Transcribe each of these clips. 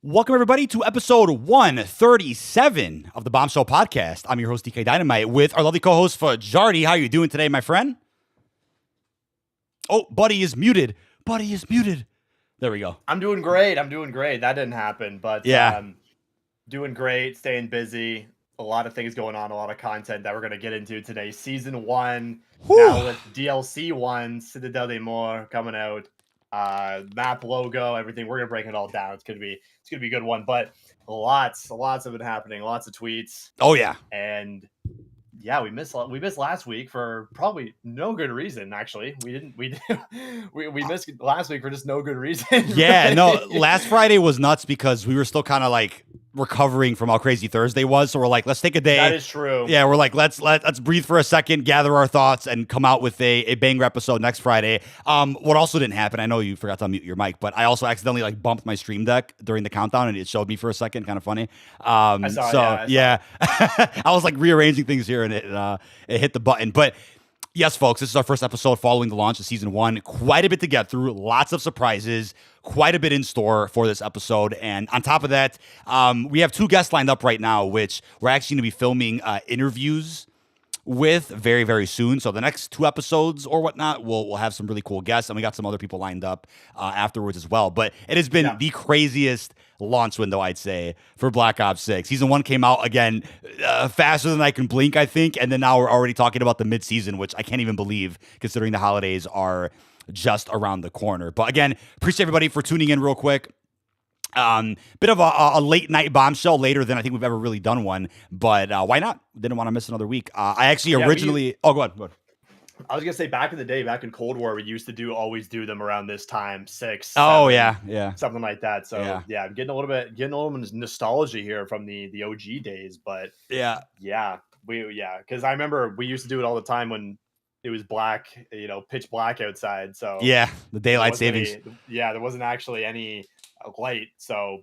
Welcome, everybody, to episode 137 of the Bombshell podcast. I'm your host, dkdynamite, with our lovely co-host, Fajardi. How are you doing today, my friend? Oh, Buddy is muted. Buddy is muted. There we go. I'm doing great. That didn't happen, but yeah, doing great, staying busy. A lot of things going on, a lot of content that we're going to get into today. Season 1, now with DLC 1, Citadel des Morts coming out. Map logo, everything. We're gonna break it all down. It's gonna be a good one. But lots of it happening. Lots of tweets. Oh yeah. And yeah, we missed last week for probably no good reason. Actually, we missed last week for just no good reason. Yeah, no. Last Friday was nuts because we were still kind of like recovering from how crazy Thursday was. So we're like, let's take a day. That is true. Yeah, we're like, let's breathe for a second, gather our thoughts, and come out with a banger episode next Friday. What also didn't happen, I know you forgot to unmute your mic, but I also accidentally like bumped my stream deck during the countdown, and it showed me for a second, kind of funny. I saw I was like rearranging things here, and it hit the button. But yes, folks, this is our first episode following the launch of season 1. Quite a bit to get through, lots of surprises, quite a bit in store for this episode. And on top of that, we have 2 guests lined up right now, which we're actually going to be filming interviews with very, very soon. So the next 2 episodes or whatnot, we'll have some really cool guests, and we got some other people lined up afterwards as well. But it has been the craziest launch window, I'd say, for Black Ops 6. Season 1 came out, again, faster than I can blink, I think, and then now we're already talking about the mid-season, which I can't even believe, considering the holidays are just around the corner. But again, appreciate everybody for tuning in real quick. Bit of a late night bombshell, later than I think we've ever really done one, but why not? Didn't want to miss another week. I actually originally... Go ahead. I was gonna say, back in the day, back in Cold War, we used to always do them around this time, 6. 7, yeah, something like that. So yeah, I'm getting a little bit of nostalgia here from the OG days, but because I remember we used to do it all the time when it was black, pitch black outside. So yeah, the daylight savings. There wasn't actually any light, so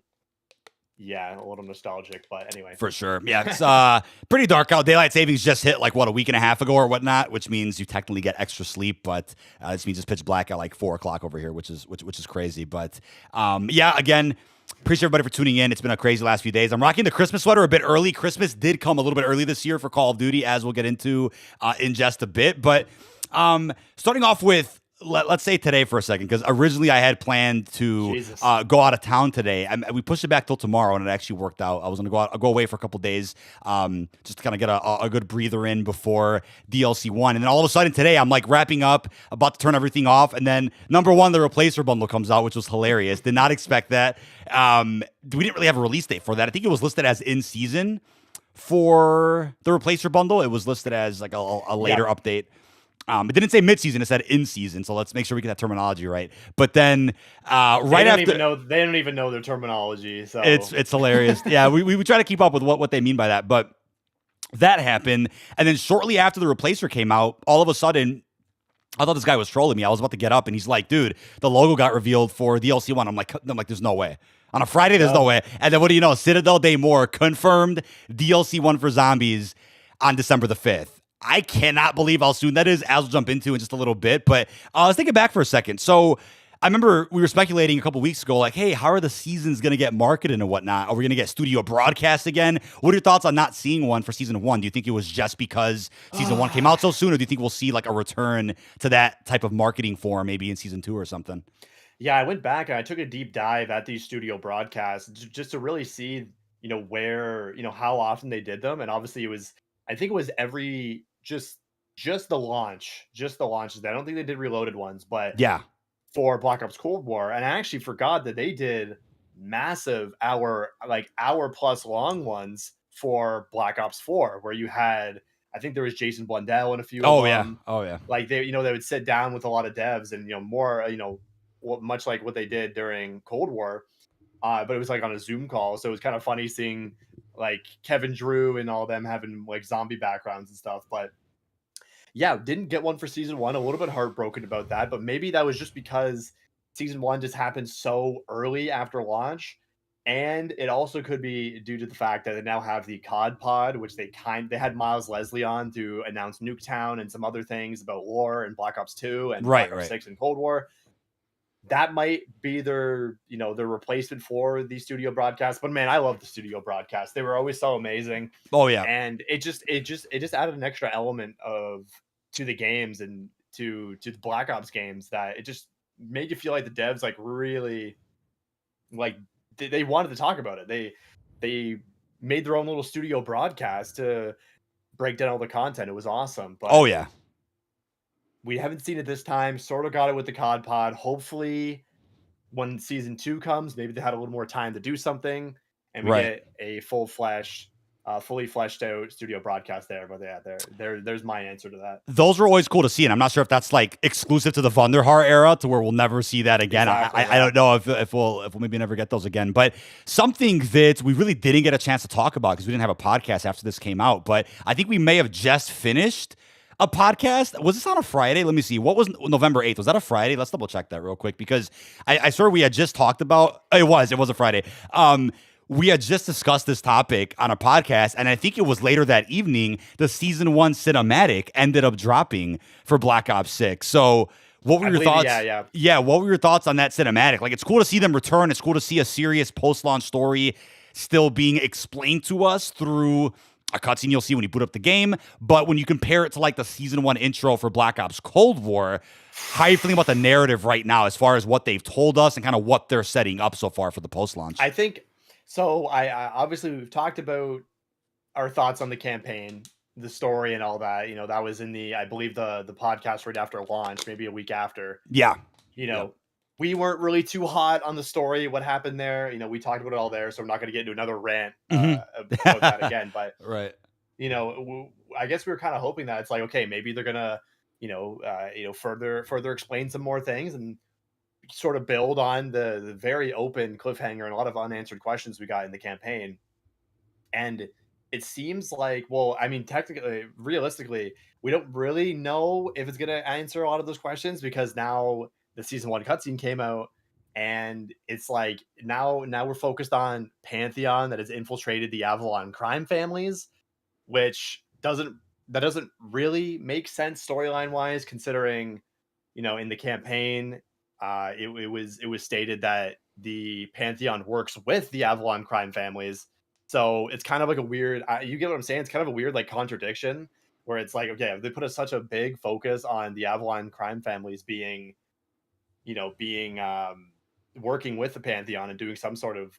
yeah, a little nostalgic, but anyway. For sure. Yeah, it's pretty dark out. Daylight savings just hit like, a week and a half ago or whatnot, which means you technically get extra sleep, but this means it's pitch black at like 4 o'clock over here, which is crazy. But again, appreciate everybody for tuning in. It's been a crazy last few days. I'm rocking the Christmas sweater a bit early. Christmas did come a little bit early this year for Call of Duty, as we'll get into in just a bit. But starting off with, let's say today for a second, because originally I had planned to go out of town today. We pushed it back till tomorrow, and it actually worked out. I was going to go away for a couple days, just to kind of get a good breather in before DLC 1. And then all of a sudden today, I'm like wrapping up, about to turn everything off, and then number 1, the Replacer bundle comes out, which was hilarious. Did not expect that. We didn't really have a release date for that. I think it was listed as in season for the Replacer bundle. It was listed as like a later update. It didn't say mid-season; it said in-season. So let's make sure we get that terminology right. But then, they don't even know their terminology. So it's hilarious. Yeah, we try to keep up with what they mean by that. But that happened, and then shortly after the Replacer came out, all of a sudden, I thought this guy was trolling me. I was about to get up, and he's like, "Dude, the logo got revealed for DLC 1." I'm like, "There's no way." On a Friday, there's no way. And then what do you know? Citadel des Morts confirmed DLC 1 for zombies on December the 5th. I cannot believe how soon that is, as we'll jump into in just a little bit. But let's take it back for a second. So I remember we were speculating a couple weeks ago, like, hey, how are the seasons going to get marketed and whatnot? Are we going to get studio broadcasts again? What are your thoughts on not seeing one for season 1? Do you think it was just because season 1 came out so soon, or do you think we'll see like a return to that type of marketing form maybe in season 2 or something? Yeah, I went back and I took a deep dive at these studio broadcasts just to really see, where, how often they did them. And obviously I think it was every just the launch. I don't think they did reloaded ones, but yeah, for Black Ops Cold War. And I actually forgot that they did massive hour plus long ones for Black Ops 4, where you had, I think there was Jason Blundell and a few Oh of yeah. them. Oh yeah. Like they would sit down with a lot of devs and more much like what they did during Cold War, but it was like on a Zoom call. So it was kind of funny seeing like Kevin Drew and all them having like zombie backgrounds and stuff. But yeah, didn't get one for season one. A little bit heartbroken about that, but maybe that was just because season one just happened so early after launch. And it also could be due to the fact that they now have the COD pod, which they had Miles Leslie on to announce Nuketown and some other things about lore and Black Ops 2 and Black Ops 6 and Cold War. That might be their replacement for the studio broadcast. But man, I love the studio broadcast. They were always so amazing. Oh yeah. And it just added an extra element to the games and to the Black Ops games that it just made you feel like the devs like really like they wanted to talk about it. They made their own little studio broadcast to break down all the content. It was awesome. But oh yeah. we haven't seen it this time. Sort of got it with the COD pod. Hopefully, when season 2 comes, maybe they had a little more time to do something, and we get a fully fleshed out studio broadcast there. But yeah, there's my answer to that. Those are always cool to see, and I'm not sure if that's like exclusive to the Wunderhaar era, to where we'll never see that again. Exactly, I don't know if we'll maybe never get those again. But something that we really didn't get a chance to talk about because we didn't have a podcast after this came out, but I think we may have just finished a podcast. Was this on a Friday? Let me see. What was November 8th? Was that a Friday? Let's double check that real quick because I swear we had just talked about it was a Friday. We had just discussed this topic on a podcast, and I think it was later that evening, the season 1 cinematic ended up dropping for Black Ops 6. So what were your thoughts? Yeah. What were your thoughts on that cinematic? Like, it's cool to see them return. It's cool to see a serious post-launch story still being explained to us through a cutscene you'll see when you boot up the game. But when you compare it to like the season 1 intro for Black Ops Cold War, how are you feeling about the narrative right now as far as what they've told us and kind of what they're setting up so far for the post-launch? I think so. I obviously we've talked about our thoughts on the campaign, the story, and all that. That was in I believe the podcast right after launch, maybe a week after. Yeah. We weren't really too hot on the story, what happened there. We talked about it all there, so I'm not going to get into another rant about that again. But right. I guess we were kind of hoping that it's like, okay, maybe they're gonna, further explain some more things and sort of build on the very open cliffhanger and a lot of unanswered questions we got in the campaign. And it seems like, well, I mean, technically, realistically, we don't really know if it's going to answer a lot of those questions because now the season 1 cutscene came out and it's like now we're focused on Pantheon that has infiltrated the Avalon crime families, which doesn't really make sense storyline wise, considering, in the campaign, it was stated that the Pantheon works with the Avalon crime families. So it's kind of like a weird, you get what I'm saying? It's kind of a weird like contradiction where it's like, okay, they put such a big focus on the Avalon crime families being working with the Pantheon and doing some sort of,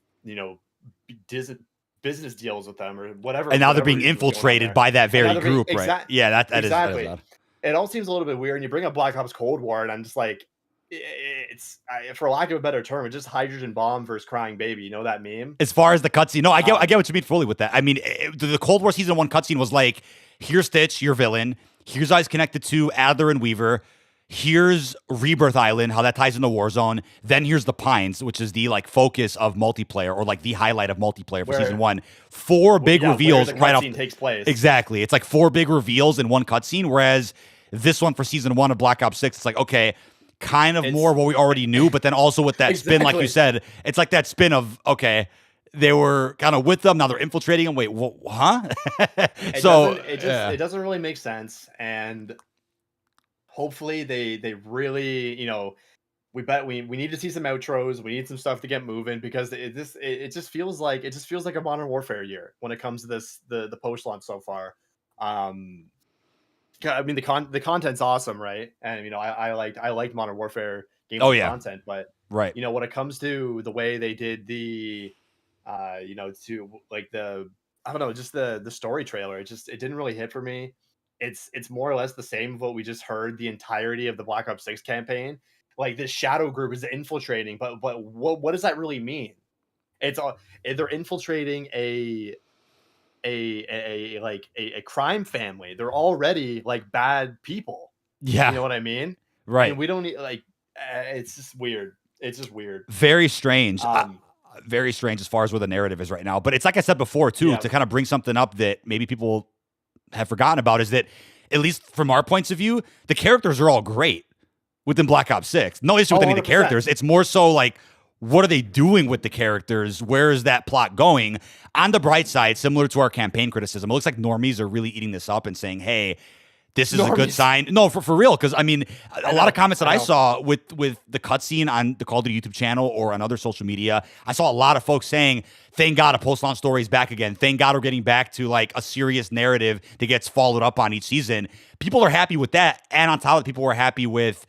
business deals with them or whatever. And now they're being infiltrated by that very group, right? Yeah, that exactly. is odd. It all seems a little bit weird. And you bring up Black Ops Cold War, and I'm just like, it's for lack of a better term, it's just hydrogen bomb versus crying baby. You know that meme? As far as the cutscene, no, I get what you mean fully with that. I mean, the Cold War season 1 cutscene was like, here's Stitch, your villain. Here's how he's connected to Adler and Weaver. Here's Rebirth Island, how that ties into Warzone. Then here's the Pines, which is the like focus of multiplayer or like the highlight of multiplayer for season 1. 4 big reveals right off. Takes place. Exactly, it's like 4 big reveals in one cutscene. Whereas this one for season 1 of Black Ops 6, it's like, okay, kind of more what we already knew, but then also with that spin, like you said, it's like that spin of, okay, they were kind of with them, now they're infiltrating them. Wait, huh? It doesn't really make sense. And hopefully they really, we need to see some outros. We need some stuff to get moving because it just feels like a Modern Warfare year when it comes to the post launch so far. I mean, the content's awesome, right? And I liked Modern Warfare gameplay content, but right, when it comes to the way they did the, to like the, I don't know, just the story trailer, it didn't really hit for me. It's more or less the same of what we just heard the entirety of the Black Ops 6 campaign. Like this shadow group is infiltrating, but what does that really mean? They're infiltrating a a crime family. They're already like bad people. Yeah. You know what I mean? Right. And we don't need like it's just weird. It's just weird. Very strange. Very strange as far as where the narrative is right now. But it's like I said before, too, to kind of bring something up that maybe people have forgotten about is that, at least from our points of view, the characters are all great within Black Ops 6. No issue with any of the characters. It's more so like, what are they doing with the characters? Where is that plot going? On the bright side, similar to our campaign criticism, it looks like normies are really eating this up and saying, hey, this is a good sign. No, for real. Because, I mean, a lot of comments that I saw with the cutscene on the Call of Duty YouTube channel or on other social media, I saw a lot of folks saying, thank God a post-launch story is back again. Thank God we're getting back to, like, a serious narrative that gets followed up on each season. People are happy with that. And on top of it, people were happy with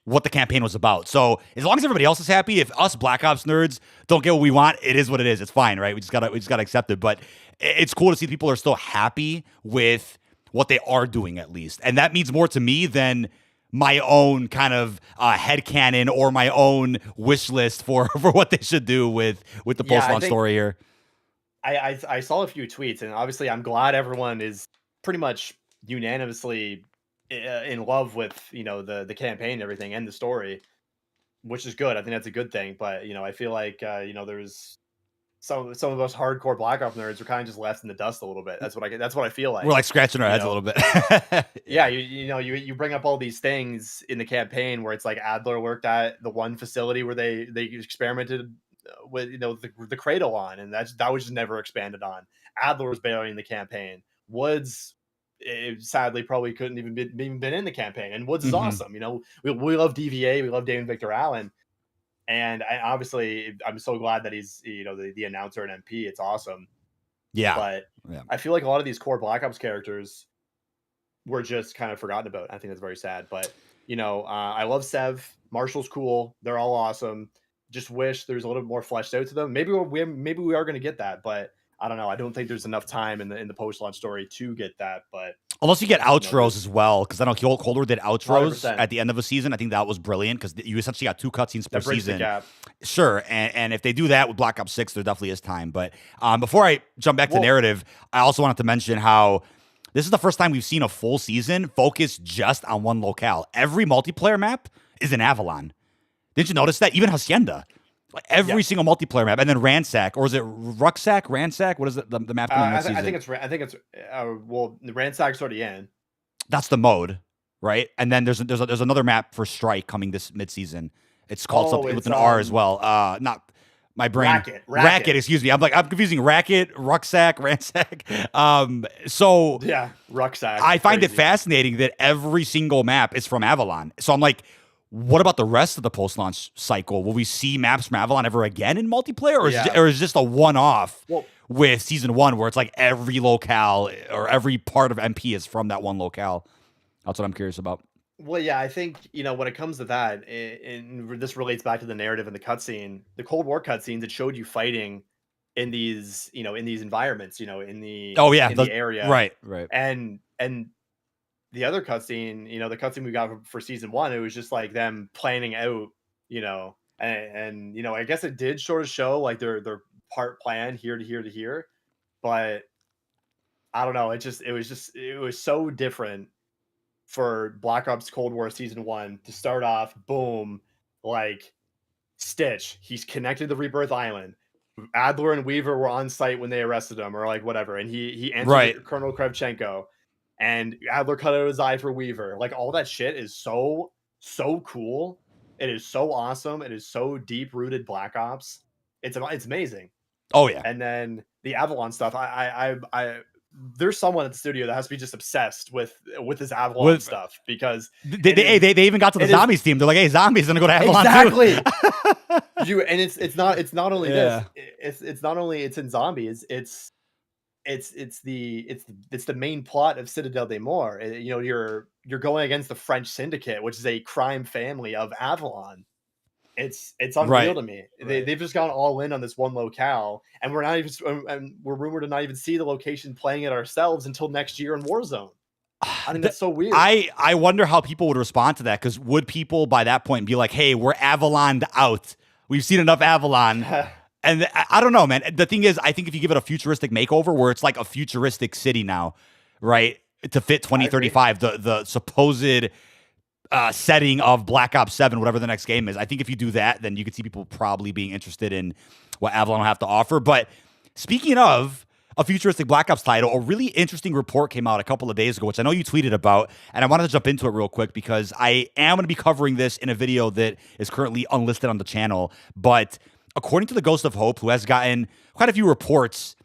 what the campaign was about. So as long as everybody else is happy, if us Black Ops nerds don't get what we want, it is what it is. It's fine, right? We just gotta accept it. But it's cool to see people are still happy with what they are doing, at least. And that means more to me than my own kind of headcanon or my own wish list for what they should do with the post-launch story here. I saw a few tweets, and obviously I'm glad everyone is pretty much unanimously in love with, you know, the campaign and everything and the story, which is good. I think that's a good thing. But, you know, I feel like, you know, there's some of us hardcore Black Ops nerds are kind of just left in the dust a little bit. That's what I feel like. We're like scratching our heads a little bit. Yeah, you bring up all these things in the campaign where it's like Adler worked at the one facility where they experimented with, you know, the cradle on, and that was just never expanded on. Adler was barely in the campaign. Woods, sadly, probably couldn't even been in the campaign, and Woods is awesome. You know, we love DVA, we love David Victor Allen. And obviously, I'm so glad that he's, you know, the announcer and MP. It's awesome. Yeah. But I feel like a lot of these core Black Ops characters were just kind of forgotten about. I think that's very sad. But, you know, I love Sev. Marshall's cool. They're all awesome. Just wish there's a little bit more fleshed out to them. Maybe we are going to get that. But I don't know. I don't think there's enough time in the post-launch story to get that. But unless you get outros as well, because I know Cold War did outros 100%. At the end of a season. I think that was brilliant because you essentially got 2 cutscenes per season. The gap. Sure, and if they do that with Black Ops 6, there definitely is time. But before I jump back to narrative, I also wanted to mention how this is the first time we've seen a full season focus just on one locale. Every multiplayer map is in Avalon. Didn't you notice that? Even Hacienda. Like every single multiplayer map, and then Ransack, or is it Rucksack? Ransack? What is it? The map coming next season? I think it's well, the Ransack's already in. That's the mode, right? And then there's another map for Strike coming this mid-season. It's called something with an R as well. Not my brain. Racket. Excuse me. I'm confusing Racket, Rucksack, Ransack. So yeah, Rucksack. I find it fascinating that every single map is from Avalon. So I'm like, what about the rest of the post-launch cycle? Will we see maps from Avalon ever again in multiplayer, or is it just a one-off with Season 1 where it's like every locale or every part of MP is from that one locale? That's what I'm curious about. Well, yeah, I think, you know, when it comes to that, and this relates back to the narrative and the cutscene, the Cold War cutscenes, it showed you fighting in these, you know, in these environments, you know, in the the area, right, and the other cutscene, you know, the cutscene we got for Season 1, it was just like them planning out, you know, and you know, I guess it did sort of show like their part plan here to here to here, but I don't know, it was so different for Black Ops Cold War Season 1 to start off, boom, like Stitch, he's connected to Rebirth Island. Adler and Weaver were on site when they arrested him, or like whatever, and he answered Colonel Kravchenko. And Adler cut out his eye for Weaver. Like, all that shit is so cool. It is so awesome. It is so deep-rooted Black Ops. It's amazing. Oh, yeah. And then the Avalon stuff, I there's someone at the studio that has to be just obsessed with this Avalon stuff, because they even got to the zombies team. They're like, hey, zombies gonna go to Avalon exactly. Too. And it's not only this. It's not only it's in zombies. It's the main plot of Citadel des Morts. You know, you're going against the French Syndicate, which is a crime family of Avalon. It's unreal to me. They've just gone all in on this one locale, and we're rumored to not even see the location playing it ourselves until next year in Warzone. I think that's so weird. I wonder how people would respond to that, because would people by that point be like, hey, we're Avalon'd out? We've seen enough Avalon. And I don't know, man. The thing is, I think if you give it a futuristic makeover where it's like a futuristic city now, right, to fit 2035, the supposed setting of Black Ops 7, whatever the next game is, I think if you do that, then you could see people probably being interested in what Avalon will have to offer. But speaking of a futuristic Black Ops title, a really interesting report came out a couple of days ago, which I know you tweeted about, and I wanted to jump into it real quick because I am going to be covering this in a video that is currently unlisted on the channel. But according to the Ghost of Hope, who has gotten quite a few reports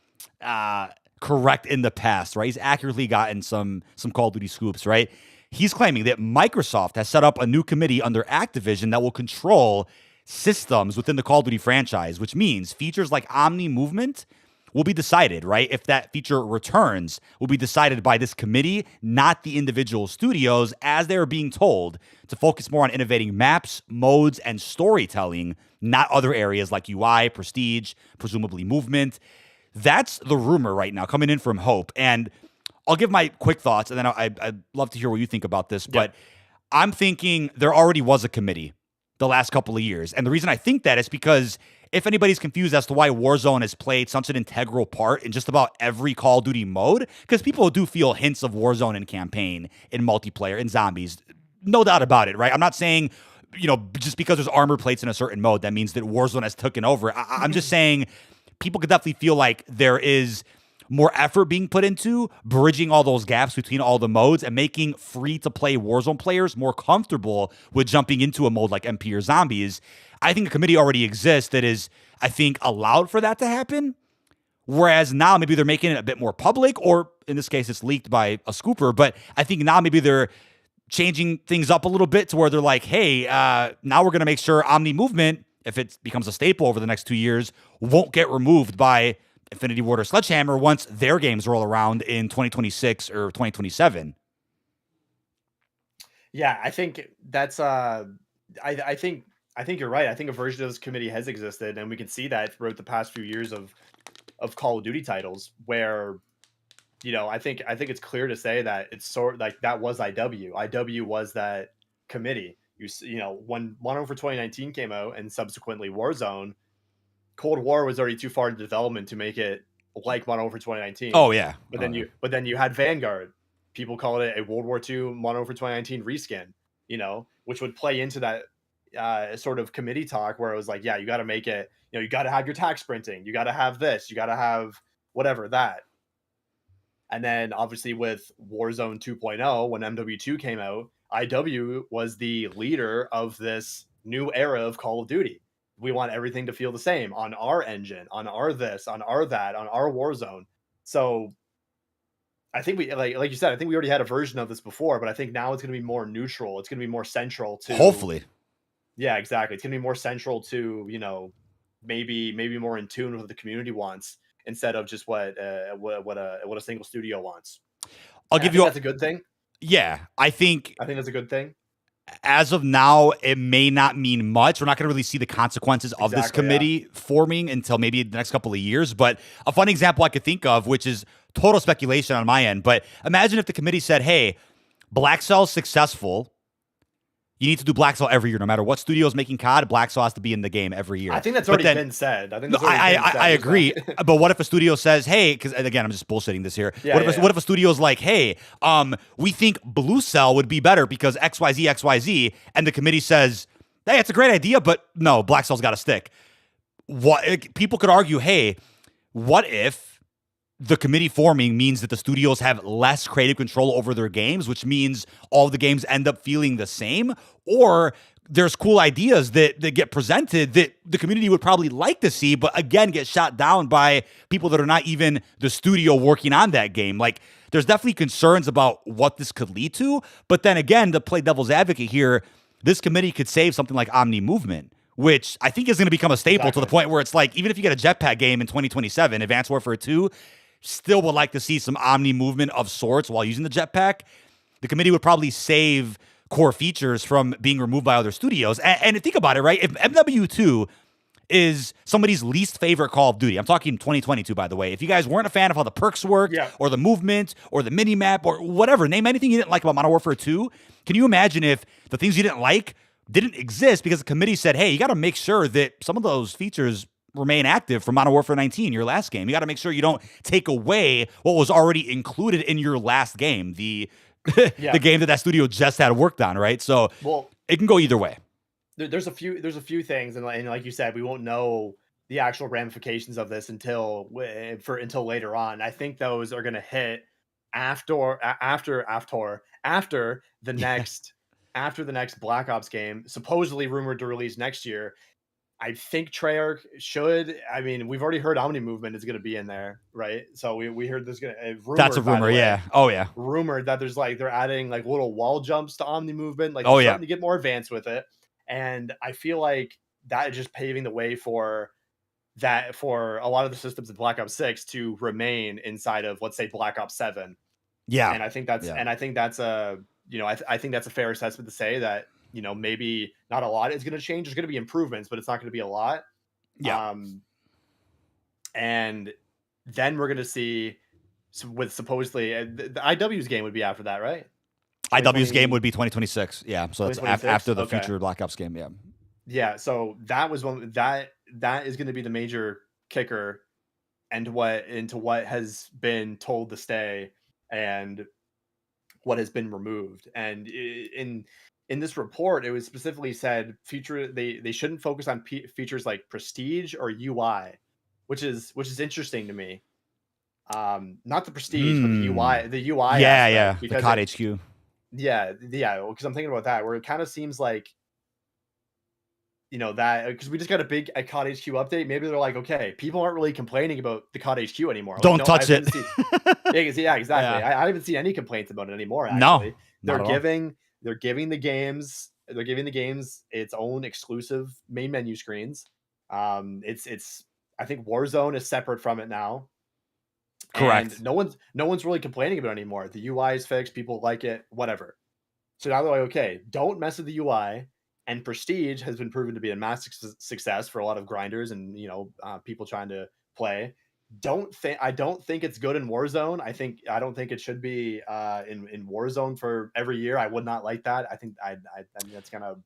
correct in the past, right? He's accurately gotten some Call of Duty scoops, right? He's claiming that Microsoft has set up a new committee under Activision that will control systems within the Call of Duty franchise, which means features like Omni movement will be decided, right? If that feature returns, will be decided by this committee, not the individual studios, as they are being told to focus more on innovating maps, modes, and storytelling, not other areas like UI, prestige, presumably movement. That's the rumor right now coming in from Hope. And I'll give my quick thoughts, and then I'd love to hear what you think about this. But I'm thinking there already was a committee the last couple of years. And the reason I think that is because if anybody's confused as to why Warzone has played such an integral part in just about every Call of Duty mode, because people do feel hints of Warzone in campaign, in multiplayer, in zombies. No doubt about it, right? I'm not saying, just because there's armor plates in a certain mode, that means that Warzone has taken over. I'm just saying people could definitely feel like there is more effort being put into bridging all those gaps between all the modes and making free-to-play Warzone players more comfortable with jumping into a mode like MP or Zombies. I think a committee already exists that is, I think, allowed for that to happen. Whereas now maybe they're making it a bit more public, or in this case, it's leaked by a scooper. But I think now maybe they're changing things up a little bit to where they're like, hey, now we're going to make sure Omni movement, if it becomes a staple over the next 2 years, won't get removed by Infinity Ward or Sledgehammer once their games roll around in 2026 or 2027. Yeah, I think that's I think you're right. I think a version of this committee has existed, and we can see that throughout the past few years of Call of Duty titles, where I think it's clear to say that it's sort like that was IW. IW was that committee. When Modern Warfare 2019 came out and subsequently Warzone, Cold War was already too far into development to make it like Modern Warfare 2019. Oh yeah, but then you had Vanguard. People called it a World War II Modern Warfare 2019 reskin. Which would play into that sort of committee talk where it was like, yeah, you got to make it. You got to have your tac sprinting. You got to have this. You got to have whatever that. And then obviously with Warzone 2.0, when MW2 came out, IW was the leader of this new era of Call of Duty. We want everything to feel the same on our engine, on our this, on our that, on our Warzone. So I think we, like you said, I think we already had a version of this before, but I think now it's going to be more neutral. It's going to be more central to. Hopefully. Yeah, exactly. It's going to be more central to, maybe more in tune with what the community wants instead of just what a single studio wants. That's a good thing. Yeah, I think that's a good thing. As of now, it may not mean much. We're not going to really see the consequences of this committee forming until maybe the next couple of years. But a fun example I could think of, which is total speculation on my end, but imagine if the committee said, hey, Black Cell's successful. You need to do Black Cell every year. No matter what studio is making COD, Black Cell has to be in the game every year. I think that's already been said. I agree. But what if a studio says, hey, because again, I'm just bullshitting this here. What if a studio's like, hey, we think Blue Cell would be better because XYZ, and the committee says, hey, it's a great idea, but no, Black Cell's got to stick. People could argue, hey, what if the committee forming means that the studios have less creative control over their games, which means all the games end up feeling the same? Or there's cool ideas that get presented that the community would probably like to see, but again, get shot down by people that are not even the studio working on that game. Like, there's definitely concerns about what this could lead to. But then again, to play devil's advocate here, this committee could save something like Omni Movement, which I think is going to become a staple to the point where it's like, even if you get a jetpack game in 2027, Advanced Warfare 2, still would like to see some Omni movement of sorts while using the jetpack. The committee would probably save core features from being removed by other studios. And think about it, right? If MW2 is somebody's least favorite Call of Duty, I'm talking 2022, by the way. If you guys weren't a fan of how the perks worked, or the movement, or the mini-map, or whatever, name anything you didn't like about Modern Warfare 2, can you imagine if the things you didn't like didn't exist because the committee said, hey, you got to make sure that some of those features remain active for Modern Warfare 19, your last game. You got to make sure you don't take away what was already included in your last game, the the game that studio just had worked on, right? So it can go either way. There's a few things, and like you said, we won't know the actual ramifications of this until later on. I think those are going to hit after the next Black Ops game, supposedly rumored to release next year. I think Treyarch should. I mean, we've already heard Omni movement is going to be in there, right? So we heard there's going to. That's a rumor, yeah. Oh yeah. Rumored that there's like they're adding like little wall jumps to Omni movement, like they're starting to get more advanced with it, and I feel like that is just paving the way for a lot of the systems of Black Ops 6 to remain inside of, let's say, Black Ops 7. Yeah, and I think that's a I think that's a fair assessment to say that maybe not a lot is going to change. There's going to be improvements, but it's not going to be a lot. Yeah. And then we're going to see with supposedly the IW's game would be after that, right? IW's game would be 2026. Yeah, so that's after the future Black Ops game. Yeah. Yeah, so that was one that is going to be the major kicker into what has been told to stay and what has been removed. And in this report, it was specifically said they shouldn't focus on features like prestige or UI, which is interesting to me. Not the prestige, but the UI. The UI. Yeah, the COD HQ. Yeah, because I'm thinking about that, where it kind of seems like, that because we just got a COD HQ update. Maybe they're like, okay, people aren't really complaining about the COD HQ anymore. Don't touch it. Yeah, exactly. Yeah. I haven't seen any complaints about it anymore. Actually, they're giving the games its own exclusive main menu screens. It's I think Warzone is separate from it now. Correct. And no one's really complaining about it anymore. The UI is fixed. People like it. Whatever. So now they're like, okay, don't mess with the UI. And Prestige has been proven to be a massive success for a lot of grinders and people trying to play. I don't think it's good in Warzone. I don't think it should be in Warzone for every year. I would not like that. I think that's kind of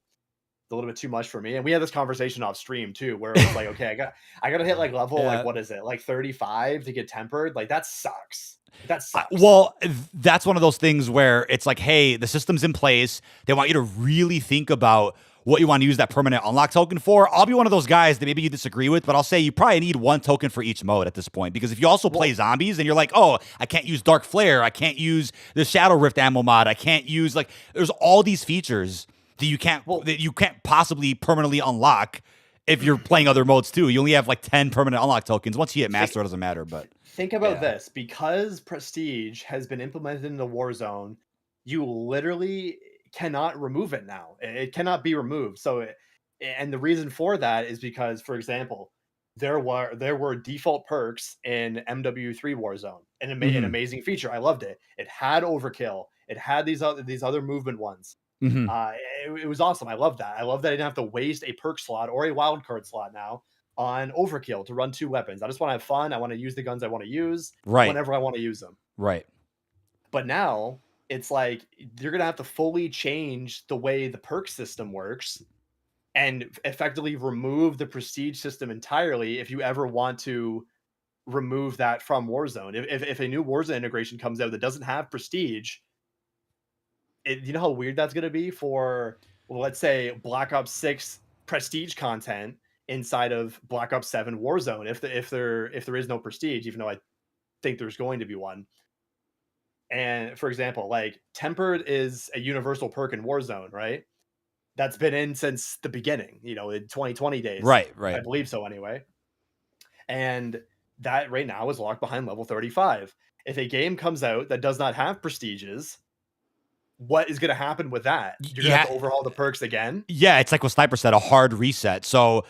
a little bit too much for me. And we had this conversation off stream too, where it was like, okay, I got to hit like level like what is it, like 35 to get tempered? Like that sucks. That sucks. Well, that's one of those things where it's like, hey, the system's in place. They want you to really think about what you want to use that permanent unlock token for. I'll be one of those guys that maybe you disagree with, but I'll say you probably need one token for each mode at this point. Because if you also play zombies and you're like, oh, I can't use Dark Flare, I can't use the Shadow Rift ammo mod, I can't use there's all these features that you can't possibly permanently unlock if you're playing other modes too. You only have like 10 permanent unlock tokens. Once you hit master, it doesn't matter. But think about this, because Prestige has been implemented into Warzone, you literally cannot remove it now. It cannot be removed. So, and the reason for that is because, for example, there were default perks in MW3 Warzone, an amazing feature. I loved it. It had overkill. It had these other movement ones. It was awesome. I love that. I love that I didn't have to waste a perk slot or a wildcard slot now on overkill to run 2 weapons. I just want to have fun. I want to use the guns I want to use whenever I want to use them. Right. But now it's like you're going to have to fully change the way the perk system works and effectively remove the prestige system entirely if you ever want to remove that from Warzone. If a new Warzone integration comes out that doesn't have prestige, you know how weird that's going to be for, let's say, Black Ops 6 prestige content inside of Black Ops 7 Warzone if there is no prestige, even though I think there's going to be one. And for example, like Tempered is a universal perk in Warzone, right? That's been in since the beginning, in 2020 days. Right. I believe so anyway. And that right now is locked behind level 35. If a game comes out that does not have prestiges, what is going to happen with that? You're going to have to overhaul the perks again? Yeah, it's like what Sniper said, a hard reset. So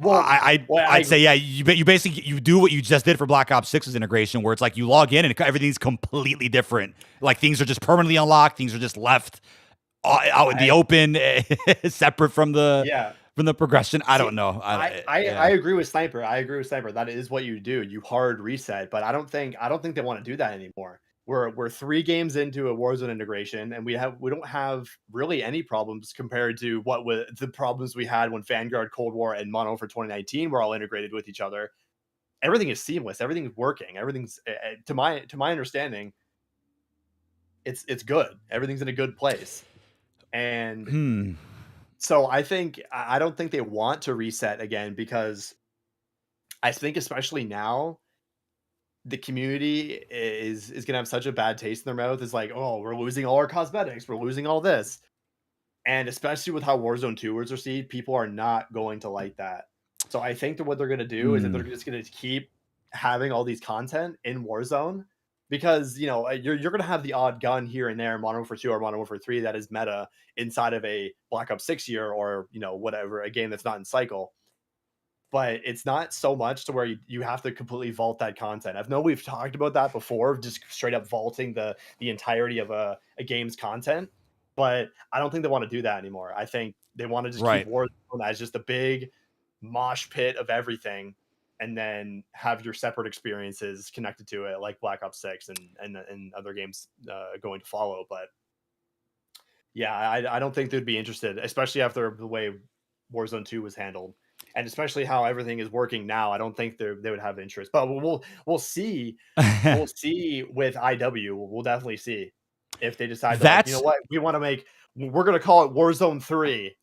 I'd say, yeah, you basically you do what you just did for Black Ops 6's integration, where it's like you log in and everything's completely different. Like things are just permanently unlocked. Things are just left out in the open, separate from the progression. I don't know. I agree with Sniper. That is what you do. You hard reset, but I don't think they want to do that anymore. we're 3 games into a Warzone integration, and we don't have really any problems compared to the problems we had when Vanguard, Cold War, and Modern Warfare 2019 were all integrated with each other. Everything is seamless. Everything's working. Everything's to my understanding, it's good. Everything's in a good place. And so I don't think they want to reset again, because I think especially now the community is gonna have such a bad taste in their mouth. It's like, oh, we're losing all our cosmetics, we're losing all this. And especially with how Warzone 2 was received, people are not going to like that. So I think that what they're gonna do is that they're just gonna keep having all these content in Warzone, because you're gonna have the odd gun here and there in Modern Warfare 2 or Modern Warfare 3 that is meta inside of a Black Ops 6 year, or whatever, a game that's not in cycle. But it's not so much to where you have to completely vault that content. I know we've talked about that before, just straight up vaulting the entirety of a game's content, but I don't think they want to do that anymore. I think they want to just keep Warzone as just a big mosh pit of everything, and then have your separate experiences connected to it, like Black Ops 6 and other games going to follow. But yeah, I don't think they'd be interested, especially after the way Warzone 2 was handled. And especially how everything is working now, I don't think they would have interest. But we'll see. We'll see with IW. We'll definitely see if they decide that, you know what, we're going to call it Warzone 3.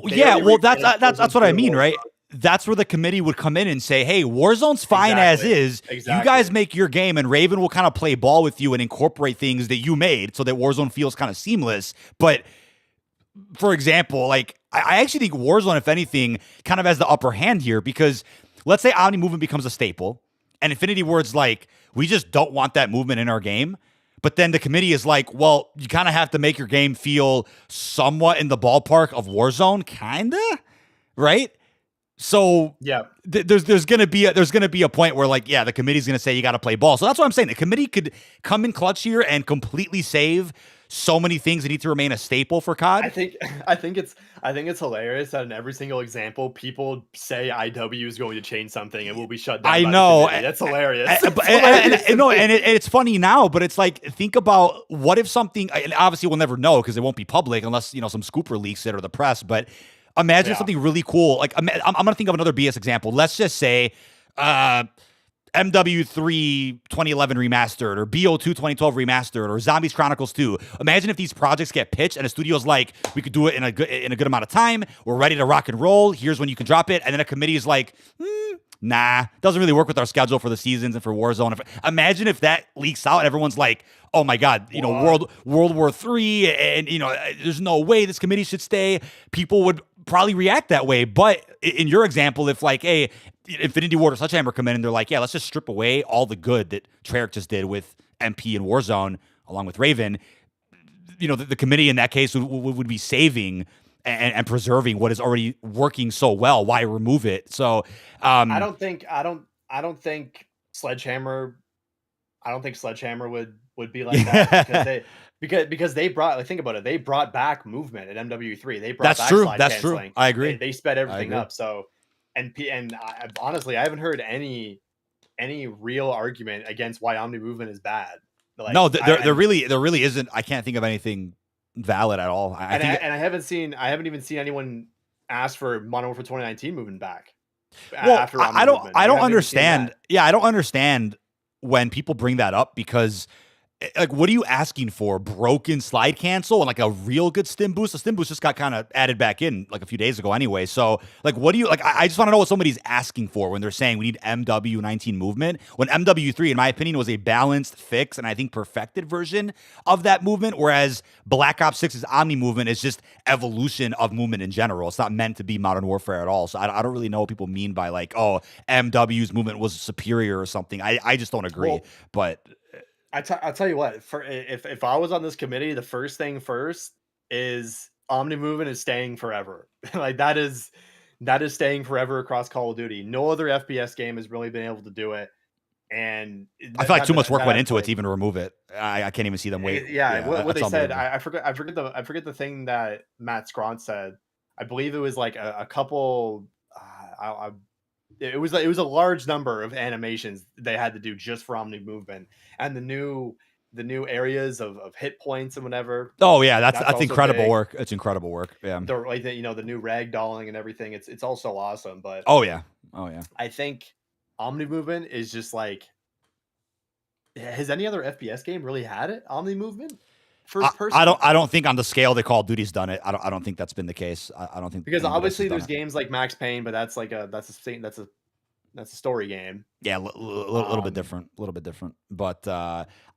Yeah, well, that's what I mean, right? That's where the committee would come in and say, hey, Warzone's fine as is. Exactly. You guys make your game, and Raven will kind of play ball with you and incorporate things that you made so that Warzone feels kind of seamless. But for example, like, I actually think Warzone, if anything, kind of has the upper hand here, because let's say Omni movement becomes a staple, and Infinity Ward's like, we just don't want that movement in our game. But then the committee is like, well, you kind of have to make your game feel somewhat in the ballpark of Warzone, kinda, right? So yeah, there's gonna be a point where, like, yeah, the committee's gonna say you got to play ball. So that's what I'm saying. The committee could come in clutch here and completely save so many things that need to remain a staple for COD. I think it's hilarious that in every single example, people say IW is going to change something and will be shut down. I know, that's hilarious. It's funny now, but it's like, think about what if something. And obviously, we'll never know because it won't be public unless some scooper leaks it or the press. But imagine something really cool. Like, I'm gonna think of another BS example. Let's just say MW3 2011 remastered, or BO2 2012 remastered, or Zombies Chronicles 2. Imagine if these projects get pitched and a studio's like, we could do it in a good amount of time. We're ready to rock and roll. Here's when you can drop it. And then a committee is like, nah, doesn't really work with our schedule for the seasons and for Warzone. Imagine if that leaks out and everyone's like, oh my God, World War III, and there's no way this committee should stay. People would probably react that way. But in your example, if like, hey, Infinity Ward or Sledgehammer come in and they're like, yeah, let's just strip away all the good that Treyarch just did with MP and Warzone along with Raven, the committee in that case would be saving and preserving what is already working so well. Why remove it? So I don't think Sledgehammer would be like that, because they brought, like, think about it, they brought back movement at MW3. They brought back slide canceling. I agree. They sped everything up. So honestly, I haven't heard any real argument against why Omni movement is bad. Like, no, there really isn't. I can't think of anything valid at all. I haven't even seen anyone ask for Modern Warfare 2019 moving back. Well, I don't understand. Yeah, I don't understand when people bring that up, because, like, what are you asking for? Broken slide cancel and like a real good stim boost? The stim boost just got kind of added back in like a few days ago anyway. So, like, what do you, like, I just want to know what somebody's asking for when they're saying we need MW19 movement, when MW3, in my opinion, was a balanced, fix, and I think perfected version of that movement, whereas Black Ops 6's Omni movement is just evolution of movement in general. It's not meant to be Modern Warfare at all. So I don't really know what people mean by, like, oh, MW's movement was superior or something. I just don't agree. Well, but I'll tell you what, if I was on this committee, the first thing first is Omni movement is staying forever. Like, that is staying forever across Call of Duty. No other FPS game has really been able to do it. And I feel like too much work went into it to even remove it. I can't even see them wait. Yeah, what they said, I forget the thing that Matt Scront said. I believe it was like a couple. it was a large number of animations they had to do just for Omni movement, and the new areas of hit points and whatever. Oh yeah, that's That's also incredible big. work. It's incredible work. Yeah. The like the new ragdolling and everything. It's also awesome. But Oh yeah. Oh yeah. I think Omni movement is just like, has any other FPS game really had it? Omni movement, first person. I don't think on the scale that Call of Duty's done it. I don't think that's been the case. I don't think Because anybody else has obviously done there's it. games like Max Payne, but that's like that's a story game. Yeah, a little bit different, a little bit different. But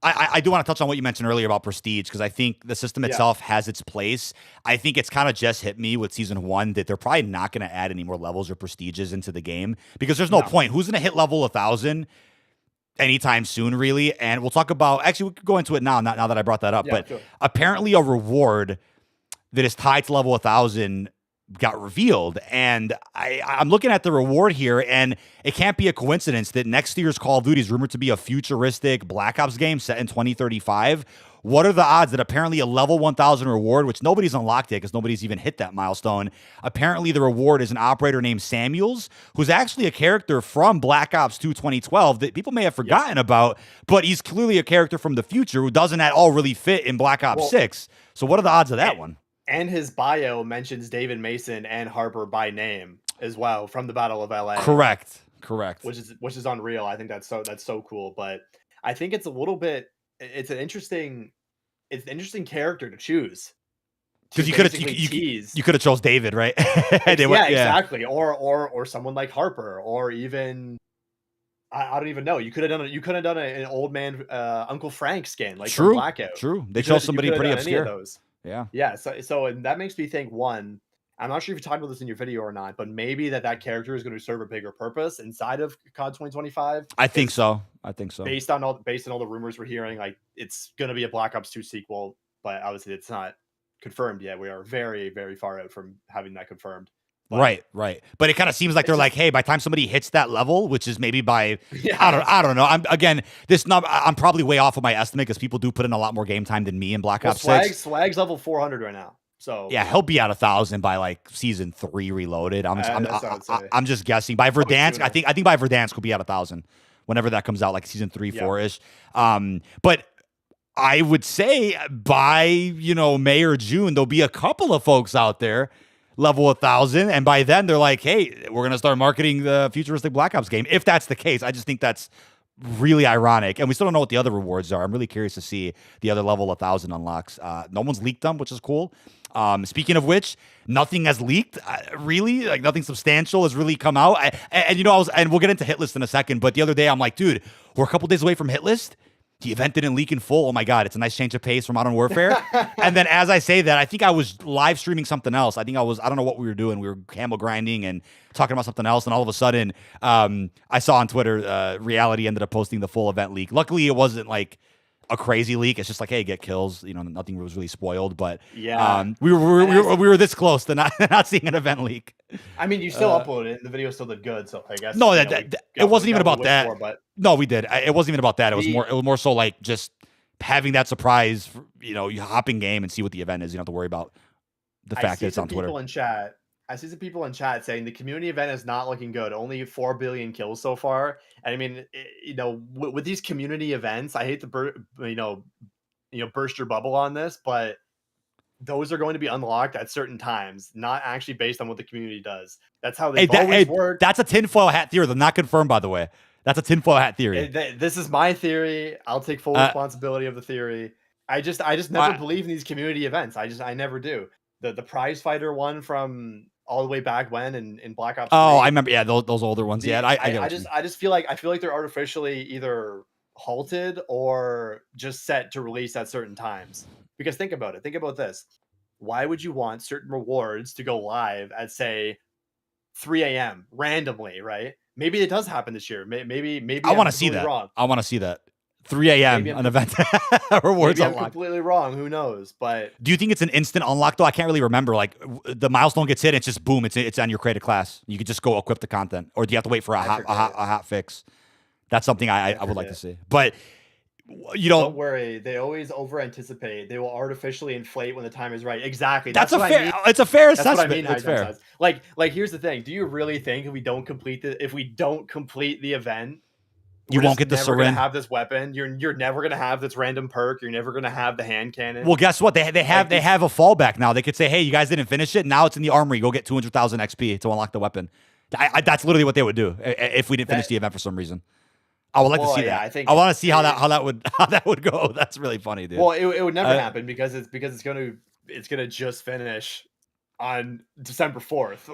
I do want to touch on what you mentioned earlier about Prestige, because I think the system itself has its place. I think it's kind of just hit me with Season 1 that they're probably not going to add any more levels or Prestiges into the game, because there's no point. Who's going to hit level 1,000 anytime soon, really? And we'll talk about, actually, we could go into it now that I brought that up. But apparently a reward that is tied to level 1,000 got revealed, and I'm looking at the reward here, and it can't be a coincidence that next year's Call of Duty is rumored to be a futuristic Black Ops game set in 2035. What are the odds that apparently a level 1,000 reward, which nobody's unlocked yet because nobody's even hit that milestone, apparently the reward is an operator named Samuels, who's actually a character from Black Ops 2 2012 that people may have forgotten about, but he's clearly a character from the future who doesn't at all really fit in Black Ops 6. So what are the odds of that one? And his bio mentions David Mason and Harper by name as well from the Battle of LA. Correct. Which is unreal. I think that's so cool. But I think it's a little bit. It's an interesting character to choose. Because you could have chose David, right? Exactly. Or someone like Harper, or even I don't even know. You could have done an old man Uncle Frank skin like from Blackout. True. They chose somebody pretty obscure. Yeah. So and that makes me think, one, I'm not sure if you talked about this in your video or not, but maybe that character is going to serve a bigger purpose inside of COD 2025. I think so. Based on all the rumors we're hearing, like it's going to be a Black Ops 2 sequel, but obviously it's not confirmed yet. We are very, very far out from having that confirmed. But, right. But it kind of seems like they're like, hey, by the time somebody hits that level, which is maybe by, I don't know. I'm probably way off of my estimate because people do put in a lot more game time than me in Black Ops 6. Swag's level 400 right now. So yeah, he'll be at 1,000 by like Season 3 Reloaded. I'm just guessing. By Verdansk, I think by Verdansk will be at 1,000 whenever that comes out, like Season 3, 4-ish. But I would say by, May or June, there'll be a couple of folks out there level 1,000, and by then they're like, hey, we're gonna start marketing the futuristic Black Ops game. If that's the case, I just think that's really ironic, and we still don't know what the other rewards are. I'm really curious to see the other level 1,000 unlocks. No one's leaked them, which is cool. Speaking of which, nothing has leaked, really. Like nothing substantial has really come out. And we'll get into hit list in a second. But the other day, I'm like, dude, we're a couple days away from hit list. The event didn't leak in full. Oh my God, it's a nice change of pace from Modern Warfare. And then as I say that, I think I was live streaming something else. I don't know what we were doing. We were camel grinding and talking about something else. And all of a sudden, I saw on Twitter, Reality ended up posting the full event leak. Luckily, it wasn't like a crazy leak. It's just like, hey, get kills. Nothing was really spoiled. But we were this close to not seeing an event leak. I mean, you still uploaded it. The video still did good. So I guess no, it wasn't even about that. No, we did. It wasn't even about that. It was more so like just having that surprise. For, you hop in game and see what the event is. You don't have to worry about the fact that it's on Twitter. I see some people in chat saying the community event is not looking good. Only 4 billion kills so far. And I mean, with these community events, I hate to burst your bubble on this, but those are going to be unlocked at certain times, not actually based on what the community does. That's how they've always worked. That's a tinfoil hat theory. They're not confirmed, by the way. That's a tinfoil hat theory. This is my theory. I'll take full responsibility of the theory. I just never believe in these community events. I never do. The prize fighter one from all the way back when in Black Ops 3. Oh, I remember. Yeah, those older ones. I just feel like they're artificially either halted or just set to release at certain times. Because think about it. Think about this. Why would you want certain rewards to go live at, say, 3 a.m. randomly, right? Maybe it does happen this year. Maybe I want to see that. Wrong. I want to see that. 3 a.m. an event rewards maybe I'm completely wrong. Who knows? But do you think it's an instant unlock though? I can't really remember. Like the milestone gets hit, it's just boom. It's on your created class. You could just go equip the content, or do you have to wait for a hot fix? That's something I would like to see. But You Don't know, worry, they always over anticipate. They will artificially inflate when the time is right. Exactly. that's That's a what I fair. mean. It's a fair That's what I assessment. mean It's nine times fair. times. Like here's the thing. Do you really think if we don't complete the event, You we're won't just get the never gonna syringe. have this weapon? You're never gonna have this random perk. You're never gonna have the hand Well, cannon. guess what? They Like these have a fallback now. They could say, "Hey, you guys didn't finish it. Now it's in the armory. Go get 200,000 XP to unlock the weapon." That's literally what they would do if we didn't finish that the event for some reason. I would like to see yeah, that. I think I want to see it, how that would how that would go. That's really funny, dude. well, it would never Uh, happen because it's gonna just finish on December 4th.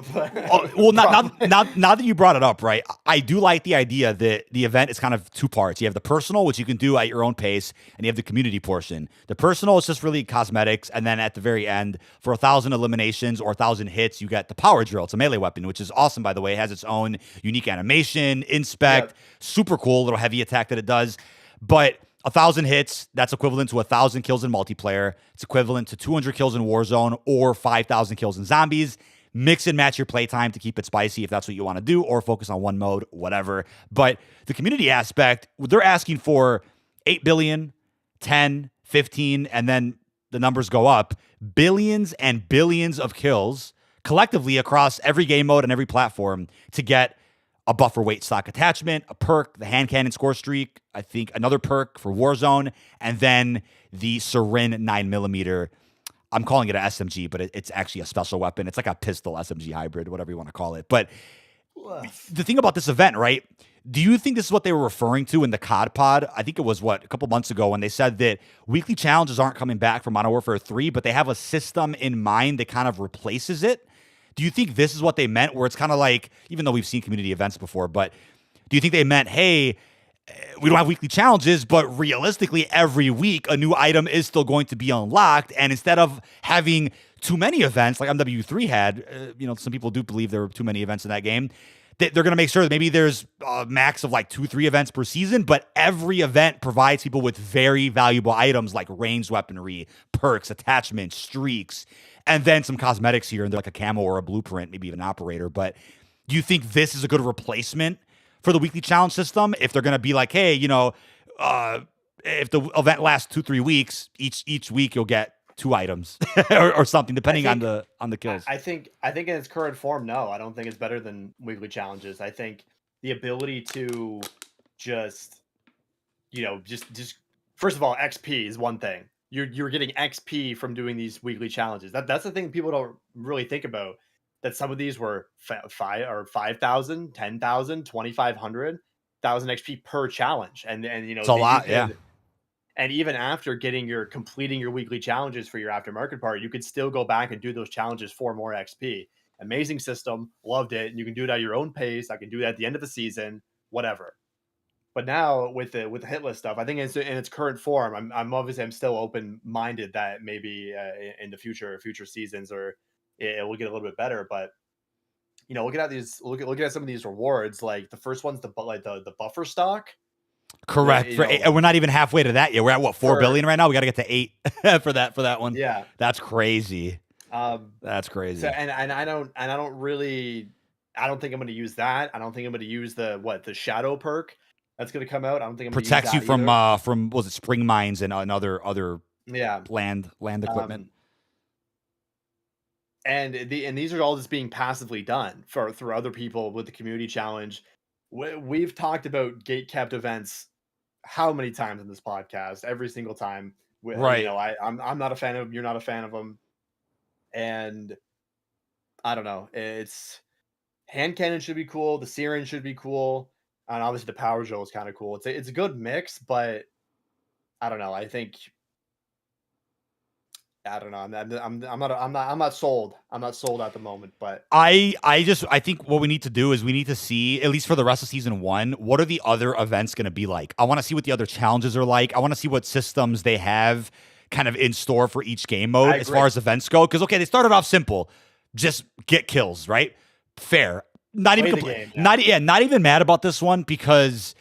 Oh, well, Probably. now that you brought it up, right? I do like the idea that the event is kind of two parts. You have the personal, which you can do at your own pace, and you have the community portion. The personal is just really cosmetics, and then at the very end, for 1,000 eliminations or 1,000 hits, you get the power drill. It's a melee weapon, which is awesome, by the way. It has its own unique animation, inspect, Yeah. super cool little heavy attack that it does. But 1,000 hits, that's equivalent to 1,000 kills in multiplayer. It's equivalent to 200 kills in Warzone or 5,000 kills in zombies. Mix and match your playtime to keep it spicy if that's what you want to do, or focus on one mode, whatever. But the community aspect, they're asking for 8 billion, 10, 15, and then the numbers go up. Billions and billions of kills collectively across every game mode and every platform to get a buffer weight stock attachment, a perk, the hand cannon score streak, I think another perk for Warzone, and then the Sarin 9mm. I'm calling it an SMG, but it's actually a special weapon. It's like a pistol SMG hybrid, whatever you want to call it. But the thing about this event, right? Do you think this is what they were referring to in the COD pod? I think it was a couple months ago when they said that weekly challenges aren't coming back for Modern Warfare 3, but they have a system in mind that kind of replaces it. Do you think this is what they meant, where it's kind of like, even though we've seen community events before, but do you think they meant, hey, we don't have weekly challenges, but realistically, every week a new item is still going to be unlocked, and instead of having too many events like MW3 had, some people do believe there were too many events in that game. They're going to make sure that maybe there's a max of like 2-3 events per season, but every event provides people with very valuable items like ranged weaponry, perks, attachments, streaks, and then some cosmetics here and there, like a camo or a blueprint, maybe even an operator. But do you think this is a good replacement for the weekly challenge system? If they're going to be like, hey, if the event lasts 2-3 weeks, each week you'll get 2 items or something, depending on the kills. I think in its current form, no, I don't think it's better than weekly challenges. I think the ability to just first of all, XP is one thing. You're getting XP from doing these weekly challenges. That's the thing people don't really think about. That some of these were 5,000, 10,000, 2,500, 1,000 XP per challenge, and It's a lot, yeah. And even after completing your weekly challenges for your aftermarket part, you could still go back and do those challenges for more XP. Amazing system, loved it. And you can do it at your own pace. I can do that at the end of the season, whatever. But now with the hit list stuff, I think in its current form, I'm still open minded that maybe in the future seasons or it will get a little bit better. But looking at some of these rewards, like the first one's the buffer stock. Correct. And we're not even halfway to that yet. We're at what, 4 billion right now? We got to get to 8 for that one. Yeah, that's crazy. That's crazy. So, and I don't think I'm going to use that. I don't think I'm going to use the shadow perk that's going to come out. I don't think I'm going to protects use you that from was it spring mines and other land equipment. And these are all just being passively done through other people with the community challenge. We've talked about gate kept events how many times in this podcast? Every single time. Right. I'm not a fan of them. You're not a fan of them. And I don't know. It's hand cannon should be cool. The Siren should be cool. And obviously the power drill is kind of cool. It's a good mix, but I don't know. I don't know. I'm not sold. I'm not sold at the moment, but I think what we need to do is we need to see, at least for the rest of season 1, what are the other events going to be like? I want to see what the other challenges are like. I want to see what systems they have kind of in store for each game mode as far as events go. Because okay, they started off simple, just get kills, right? Fair. Not even not even mad about this one because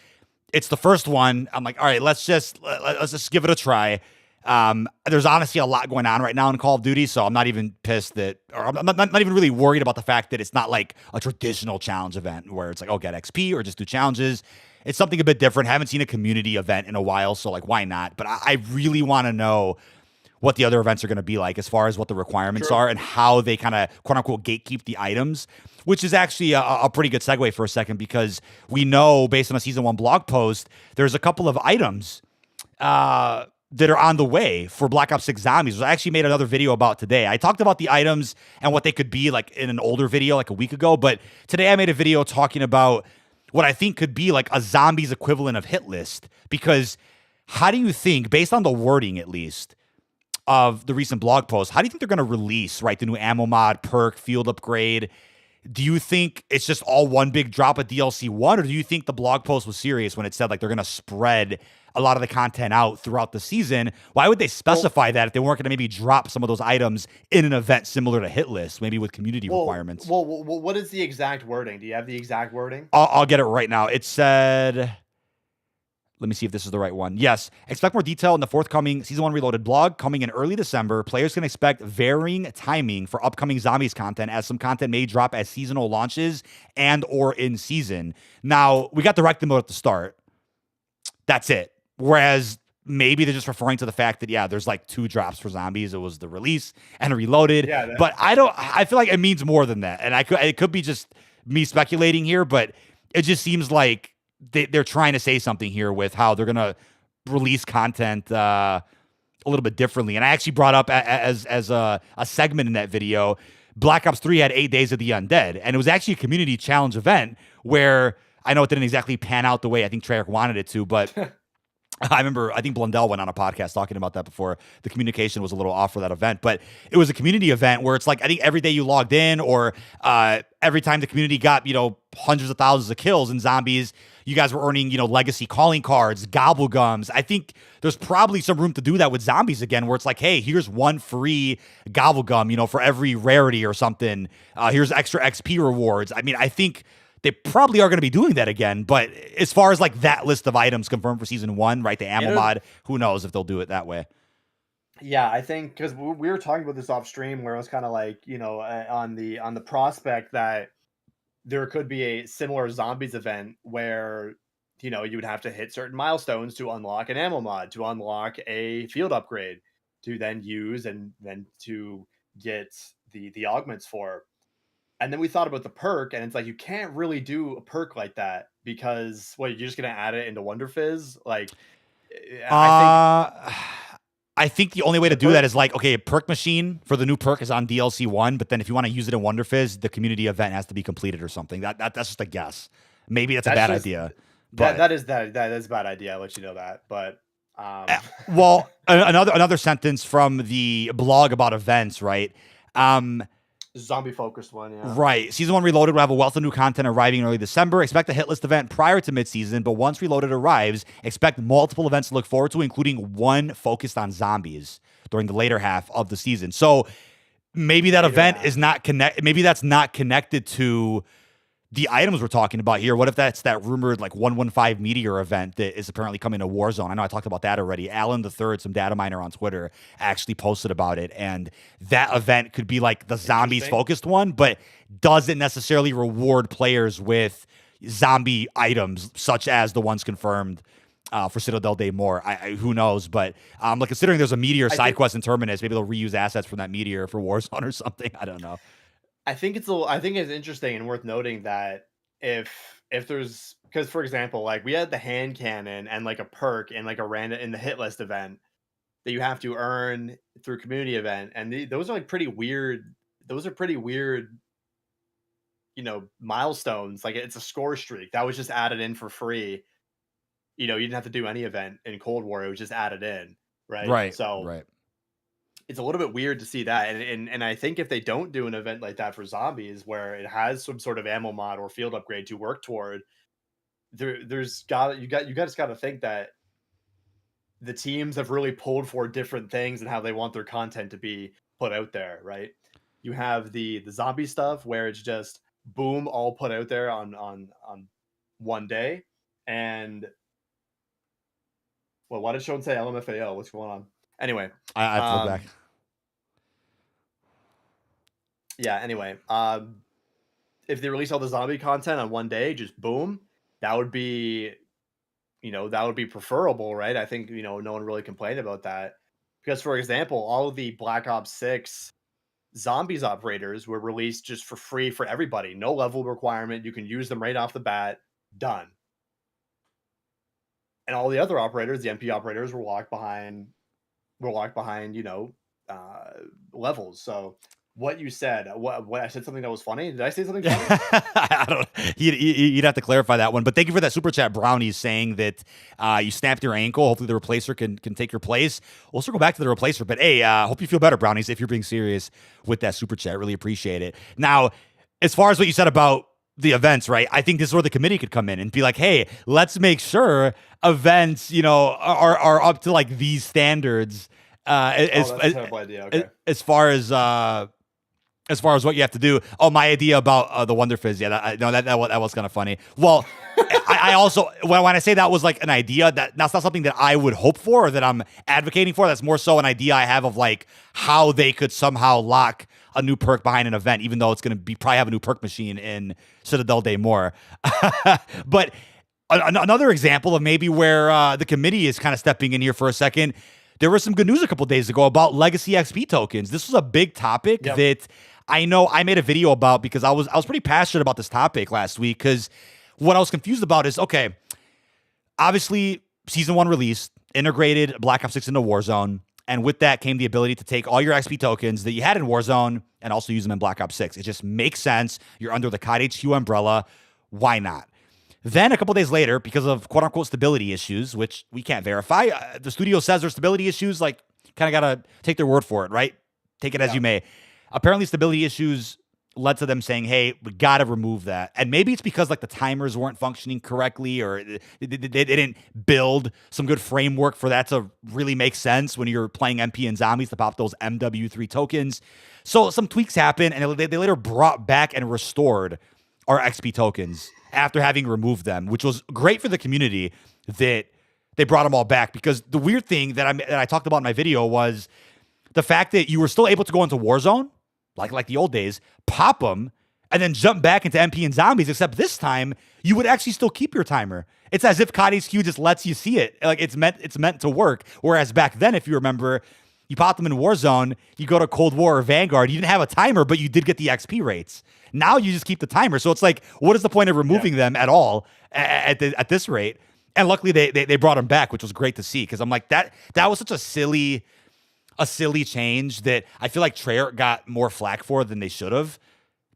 it's the first one. I'm like, all right, let's just give it a try. There's honestly a lot going on right now in Call of Duty, so I'm not even pissed that, or I'm not even really worried about the fact that it's not like a traditional challenge event where it's like, oh, get XP or just do challenges. It's something a bit different. Haven't seen a community event in a while, so like, why not? But I really want to know what the other events are going to be like as far as what the requirements True. are and how they kind of quote unquote gatekeep the items, which is actually a pretty good segue for a second, because we know based on a season 1 blog post, there's a couple of items that are on the way for Black Ops 6 Zombies, which I actually made another video about today. I talked about the items and what they could be like in an older video like a week ago, but today I made a video talking about what I think could be like a zombies equivalent of hit list, because how do you think, based on the wording at least, of the recent blog post, how do you think they're going to release, right, the new ammo mod, perk, field upgrade? Do you think it's just all one big drop of DLC 1, or do you think the blog post was serious when it said like they're going to spread a lot of the content out throughout the season? Why would they specify that if they weren't going to maybe drop some of those items in an event similar to Hit List, maybe with community requirements? What is the exact wording? Do you have the exact wording? I'll get it right now. It said, let me see if this is the right one. Yes. Expect more detail in the forthcoming Season 1 Reloaded blog coming in early December. Players can expect varying timing for upcoming Zombies content, as some content may drop as seasonal launches and or in season. Now, we got direct mode at the start. That's it. Whereas maybe they're just referring to the fact that, yeah, there's like 2 drops for Zombies. It was the release and a Reloaded. Yeah, but I feel like it means more than that. And it could be just me speculating here, but it just seems like they're trying to say something here with how they're going to release content a little bit differently. And I actually brought up as a segment in that video, Black Ops 3 had 8 Days of the Undead, and it was actually a community challenge event where I know it didn't exactly pan out the way I think Treyarch wanted it to, but I think Blundell went on a podcast talking about that before. The communication was a little off for that event, but it was a community event where it's like, I think every day you logged in, or every time the community got, hundreds of thousands of kills in Zombies, you guys were earning, legacy calling cards, gobble gums. I think there's probably some room to do that with Zombies again, where it's like, hey, here's one free gobble gum, for every rarity or something. Here's extra XP rewards. I mean, I think they probably are going to be doing that again. But as far as like that list of items confirmed for season 1, right, the ammo mod, who knows if they'll do it that way. Yeah, I think because we were talking about this off stream, where it was kind of like, on the prospect that there could be a similar Zombies event where, you would have to hit certain milestones to unlock an ammo mod, to unlock a field upgrade, to then use and then to get the augments for. And then we thought about the perk, and it's like, you can't really do a perk like that, because you're just gonna add it into Wonder Fizz? Like, I think the only way to do that is like, okay, a perk machine for the new perk is on DLC 1, but then if you want to use it in Wonder Fizz, the community event has to be completed or something. That's just a guess. Maybe that's a bad idea. But that is a bad idea. I'll let you know that. But well, another sentence from the blog about events, right? Zombie focused one, yeah. Right. Season 1 Reloaded will have a wealth of new content arriving in early December. Expect a hit list event prior to mid-season, but once Reloaded arrives, expect multiple events to look forward to, including one focused on zombies during the later half of the season. So maybe that event is not maybe that's not connected to the items we're talking about here. What if that's that rumored like 115 Meteor event that is apparently coming to Warzone? I know I talked about that already. Alan the Third, some data miner on Twitter, actually posted about it, and that event could be like the zombies focused one, but doesn't necessarily reward players with zombie items such as the ones confirmed for Citadel Day More. Who knows? But like, considering there's a Meteor side quest in Terminus, maybe they'll reuse assets from that Meteor for Warzone or something. I don't know. I think it's interesting and worth noting that if there's, because for example, like we had the hand cannon and like a perk and like a random in the hit list event that you have to earn through community event, and those are like pretty weird. Those are pretty weird, milestones. Like, it's a score streak that was just added in for free. You didn't have to do any event in Cold War; it was just added in, right? Right. So right. It's a little bit weird to see that, and I think if they don't do an event like that for Zombies, where it has some sort of ammo mod or field upgrade to work toward, you just got to think that the teams have really pulled for different things and how they want their content to be put out there, right? You have the zombie stuff where it's just boom, all put out there on one day, and why did Sean say LMFAO? What's going on? Anyway, I feel back. Yeah. Anyway, if they release all the zombie content on one day, just boom, that would be that would be preferable, right? I think, no one really complained about that. Because, for example, all of the Black Ops 6 zombies operators were released just for free for everybody. No level requirement. You can use them right off the bat. Done. And all the other operators, the MP operators, were locked behind, levels. So what you said, what I said something that was funny. Did I say something funny? I don't. You'd have to clarify that one. But thank you for that super chat, Brownies, saying that you snapped your ankle. Hopefully the replacer can take your place. We'll circle back to the replacer. But hey, hope you feel better, Brownies, if you're being serious with that super chat. Really appreciate it. Now, as far as what you said about the events, right? I think this is where the committee could come in and be like, hey, let's make sure events, are up to like these standards. That's a terrible idea. Okay. As far as what you have to do. Oh, my idea about the Wonder Fizz. Yeah, that was kind of funny. Well, I also, when I say that was like an idea, that's not something that I would hope for or that I'm advocating for. That's more so an idea I have of like how they could somehow lock a new perk behind an event, even though it's going to be probably have a new perk machine in Citadel Day more. But another example of maybe where the committee is kind of stepping in here for a second. There was some good news a couple days ago about legacy XP tokens. This was a big topic that I know I made a video about because I was pretty passionate about this topic last week, because what I was confused about is, okay, obviously Season 1 released, integrated Black Ops 6 into Warzone, and with that came the ability to take all your XP tokens that you had in Warzone and also use them in Black Ops 6. It just makes sense. You're under the COD HQ umbrella. Why not? Then a couple days later, because of quote-unquote stability issues, which we can't verify, the studio says there's stability issues, like, kind of got to take their word for it, right? Take it as you may. Apparently, stability issues led to them saying, hey, we got to remove that. And maybe it's because, like, the timers weren't functioning correctly, or they didn't build some good framework for that to really make sense when you're playing MP and zombies to pop those MW3 tokens. So some tweaks happened, and they later brought back and restored our XP tokens after having removed them, which was great for the community that they brought them all back. Because the weird thing that I talked about in my video was the fact that you were still able to go into Warzone, like the old days, pop them, and then jump back into MP and zombies, except this time you would actually still keep your timer. It's as if COD HQ just lets you see it. Like it's meant to work. Whereas back then, if you remember, you popped them in Warzone, you go to Cold War or Vanguard, you didn't have a timer, but you did get the XP rates. Now you just keep the timer. So it's like, what is the point of removing them at all at this rate? And luckily they brought them back, which was great to see, because I'm like, that was such a silly change that I feel like Treyarch got more flack for than they should have,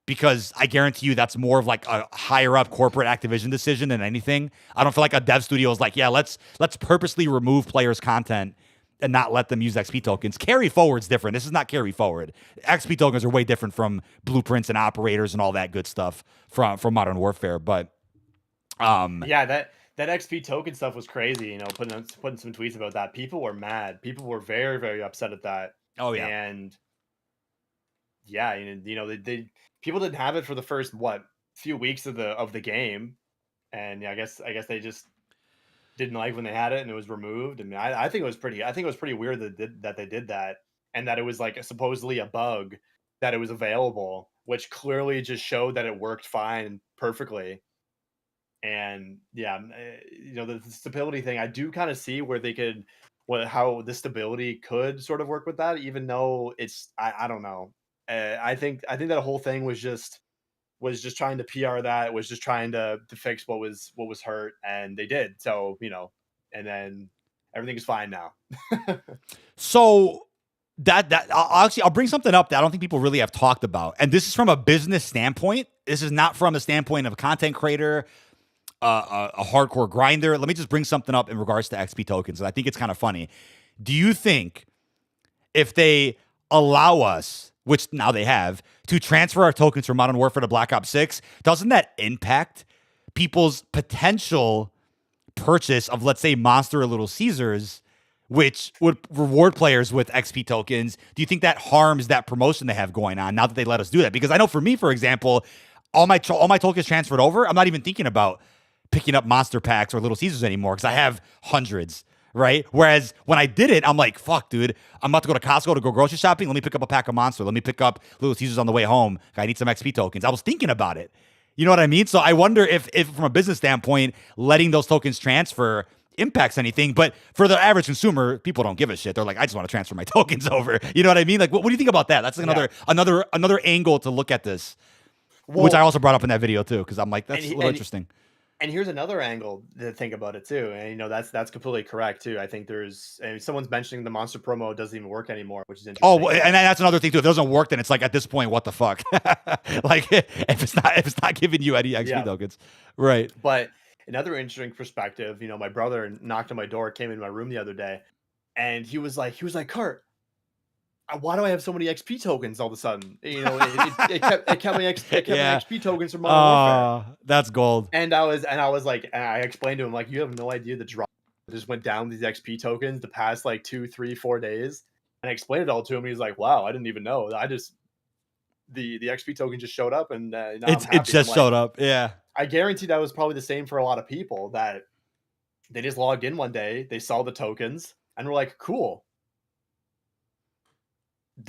because I guarantee you that's more of like a higher up corporate Activision decision than anything. I don't feel like a dev studio is like, yeah, let's purposely remove players' content and not let them use XP tokens. Carry forward's different. This is not carry forward. XP tokens are way different from blueprints and operators and all that good stuff from Modern Warfare. But that XP token stuff was crazy. Putting some tweets about that. People were mad. People were very, very upset at that. Oh yeah, and they people didn't have it for the first few weeks of the game, and I guess they just didn't like when they had it and it was removed. I mean, I think it was pretty weird that they did that, and that it was like supposedly a bug that it was available, which clearly just showed that it worked fine perfectly. And the stability thing, I do kind of see where they could, how the stability could sort of work with that, even though it's I don't know. I think that whole thing was just trying to PR that, was just trying to fix what was hurt, and they did. So, and then everything is fine now. So I'll bring something up that I don't think people really have talked about. And this is from a business standpoint. This is not from a standpoint of a content creator, a hardcore grinder. Let me just bring something up in regards to XP tokens. And I think it's kind of funny. Do you think if they allow us, which now they have, to transfer our tokens from Modern Warfare to Black Ops 6, doesn't that impact people's potential purchase of, let's say, Monster or Little Caesars, which would reward players with XP tokens? Do you think that harms that promotion they have going on now that they let us do that? Because I know for me, for example, all my tokens transferred over, I'm not even thinking about picking up Monster Packs or Little Caesars anymore because I have hundreds. Right? Whereas when I did it, I'm like, fuck, dude, I'm about to go to Costco to go grocery shopping. Let me pick up a pack of Monster. Let me pick up Little Caesars on the way home. I need some XP tokens. I was thinking about it. You know what I mean? So I wonder if from a business standpoint, letting those tokens transfer impacts anything. But for the average consumer, people don't give a shit. They're like, I just want to transfer my tokens over. You know what I mean? Like, what do you think about that? That's like another angle to look at this, which I also brought up in that video too, because I'm like, that's a little interesting. And here's another angle to think about it too. And that's completely correct too. I think someone's mentioning the monster promo doesn't even work anymore, which is interesting. Oh, and that's another thing too. If it doesn't work, then it's like at this point, what the fuck? Like if it's not giving you any XP tokens, right? But another interesting perspective, my brother knocked on my door, came in my room the other day, and he was like, Kurt, why do I have so many XP tokens all of a sudden? It kept my XP tokens from Modern Warfare. That's gold. And I was like, and I explained to him, like, you have no idea the drop just went down these XP tokens the past like 2, 3, 4 days. And I explained it all to him. He's like, wow, I didn't even know. The XP token just showed up, and now it just showed up. Yeah. I guarantee that was probably the same for a lot of people, that they just logged in one day, they saw the tokens, and were like, cool.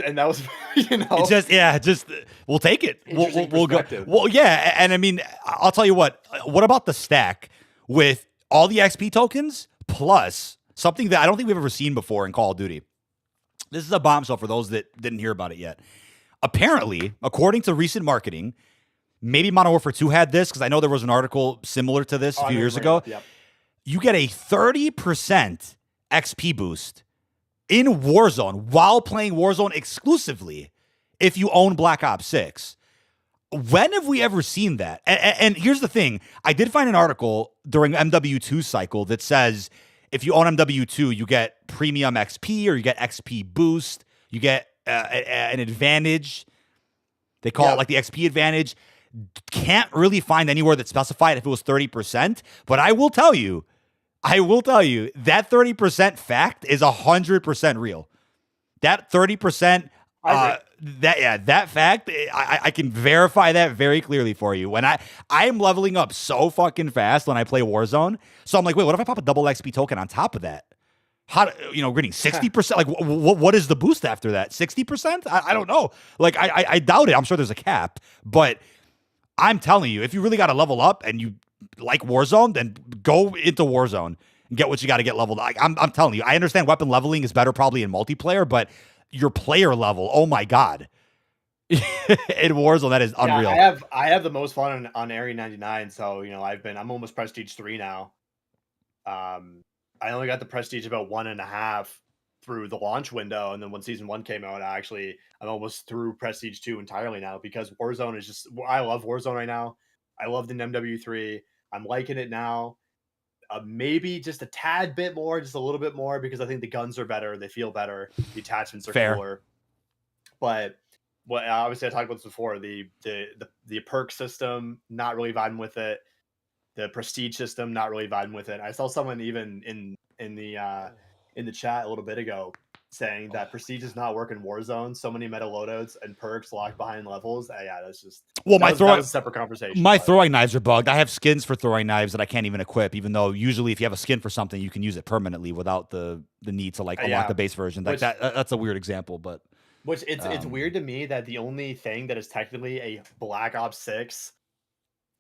And that was, it's just we'll take it. We'll go. Well, yeah, and I mean, I'll tell you what. What about the stack with all the XP tokens plus something that I don't think we've ever seen before in Call of Duty? This is a bombshell for those that didn't hear about it yet. Apparently, according to recent marketing, maybe Modern Warfare 2 had this, because I know there was an article similar to this a few years ago. Yep. You get a 30% XP boost in Warzone while playing Warzone exclusively if you own Black Ops 6. When have we ever seen that? And here's the thing. I did find an article during MW2 cycle that says if you own MW2, you get premium XP or you get XP boost. You get an advantage. They call it like the XP advantage. Can't really find anywhere that specified if it was 30%. But I will tell you, that 30% fact is 100% real. That 30%, that fact, I can verify that very clearly for you. When I am leveling up so fucking fast when I play Warzone, so I'm like, wait, what if I pop a double XP token on top of that? How getting 60%? Like, what is the boost after that? 60%? I don't know. Like, I doubt it. I'm sure there's a cap, but I'm telling you, if you really got to level up and you like Warzone, then go into Warzone and get what you got to get leveled. Like, I'm telling you, I understand weapon leveling is better probably in multiplayer, but your player level, oh my god, in Warzone, that is unreal. I have the most fun on Area 99, so I'm almost Prestige 3 now. I only got the Prestige about 1.5 through the launch window, and then when Season 1 came out, I'm almost through Prestige 2 entirely now, because Warzone is just, I love Warzone right now. I loved in MW3. I'm liking it now. Maybe just a tad bit more, just a little bit more, because I think the guns are better. They feel better. The attachments are cooler. But obviously I talked about this before. The perk system, not really vibing with it. The prestige system, not really vibing with it. I saw someone even in the chat a little bit ago saying that prestige is not working Warzone. So many meta loadouts and perks locked behind levels. Yeah, that's just that was a separate conversation. My throwing knives are bugged. I have skins for throwing knives that I can't even equip, even though usually if you have a skin for something, you can use it permanently without the need to unlock the base version. Like that's a weird example, but it's weird to me that the only thing that is technically a Black Ops 6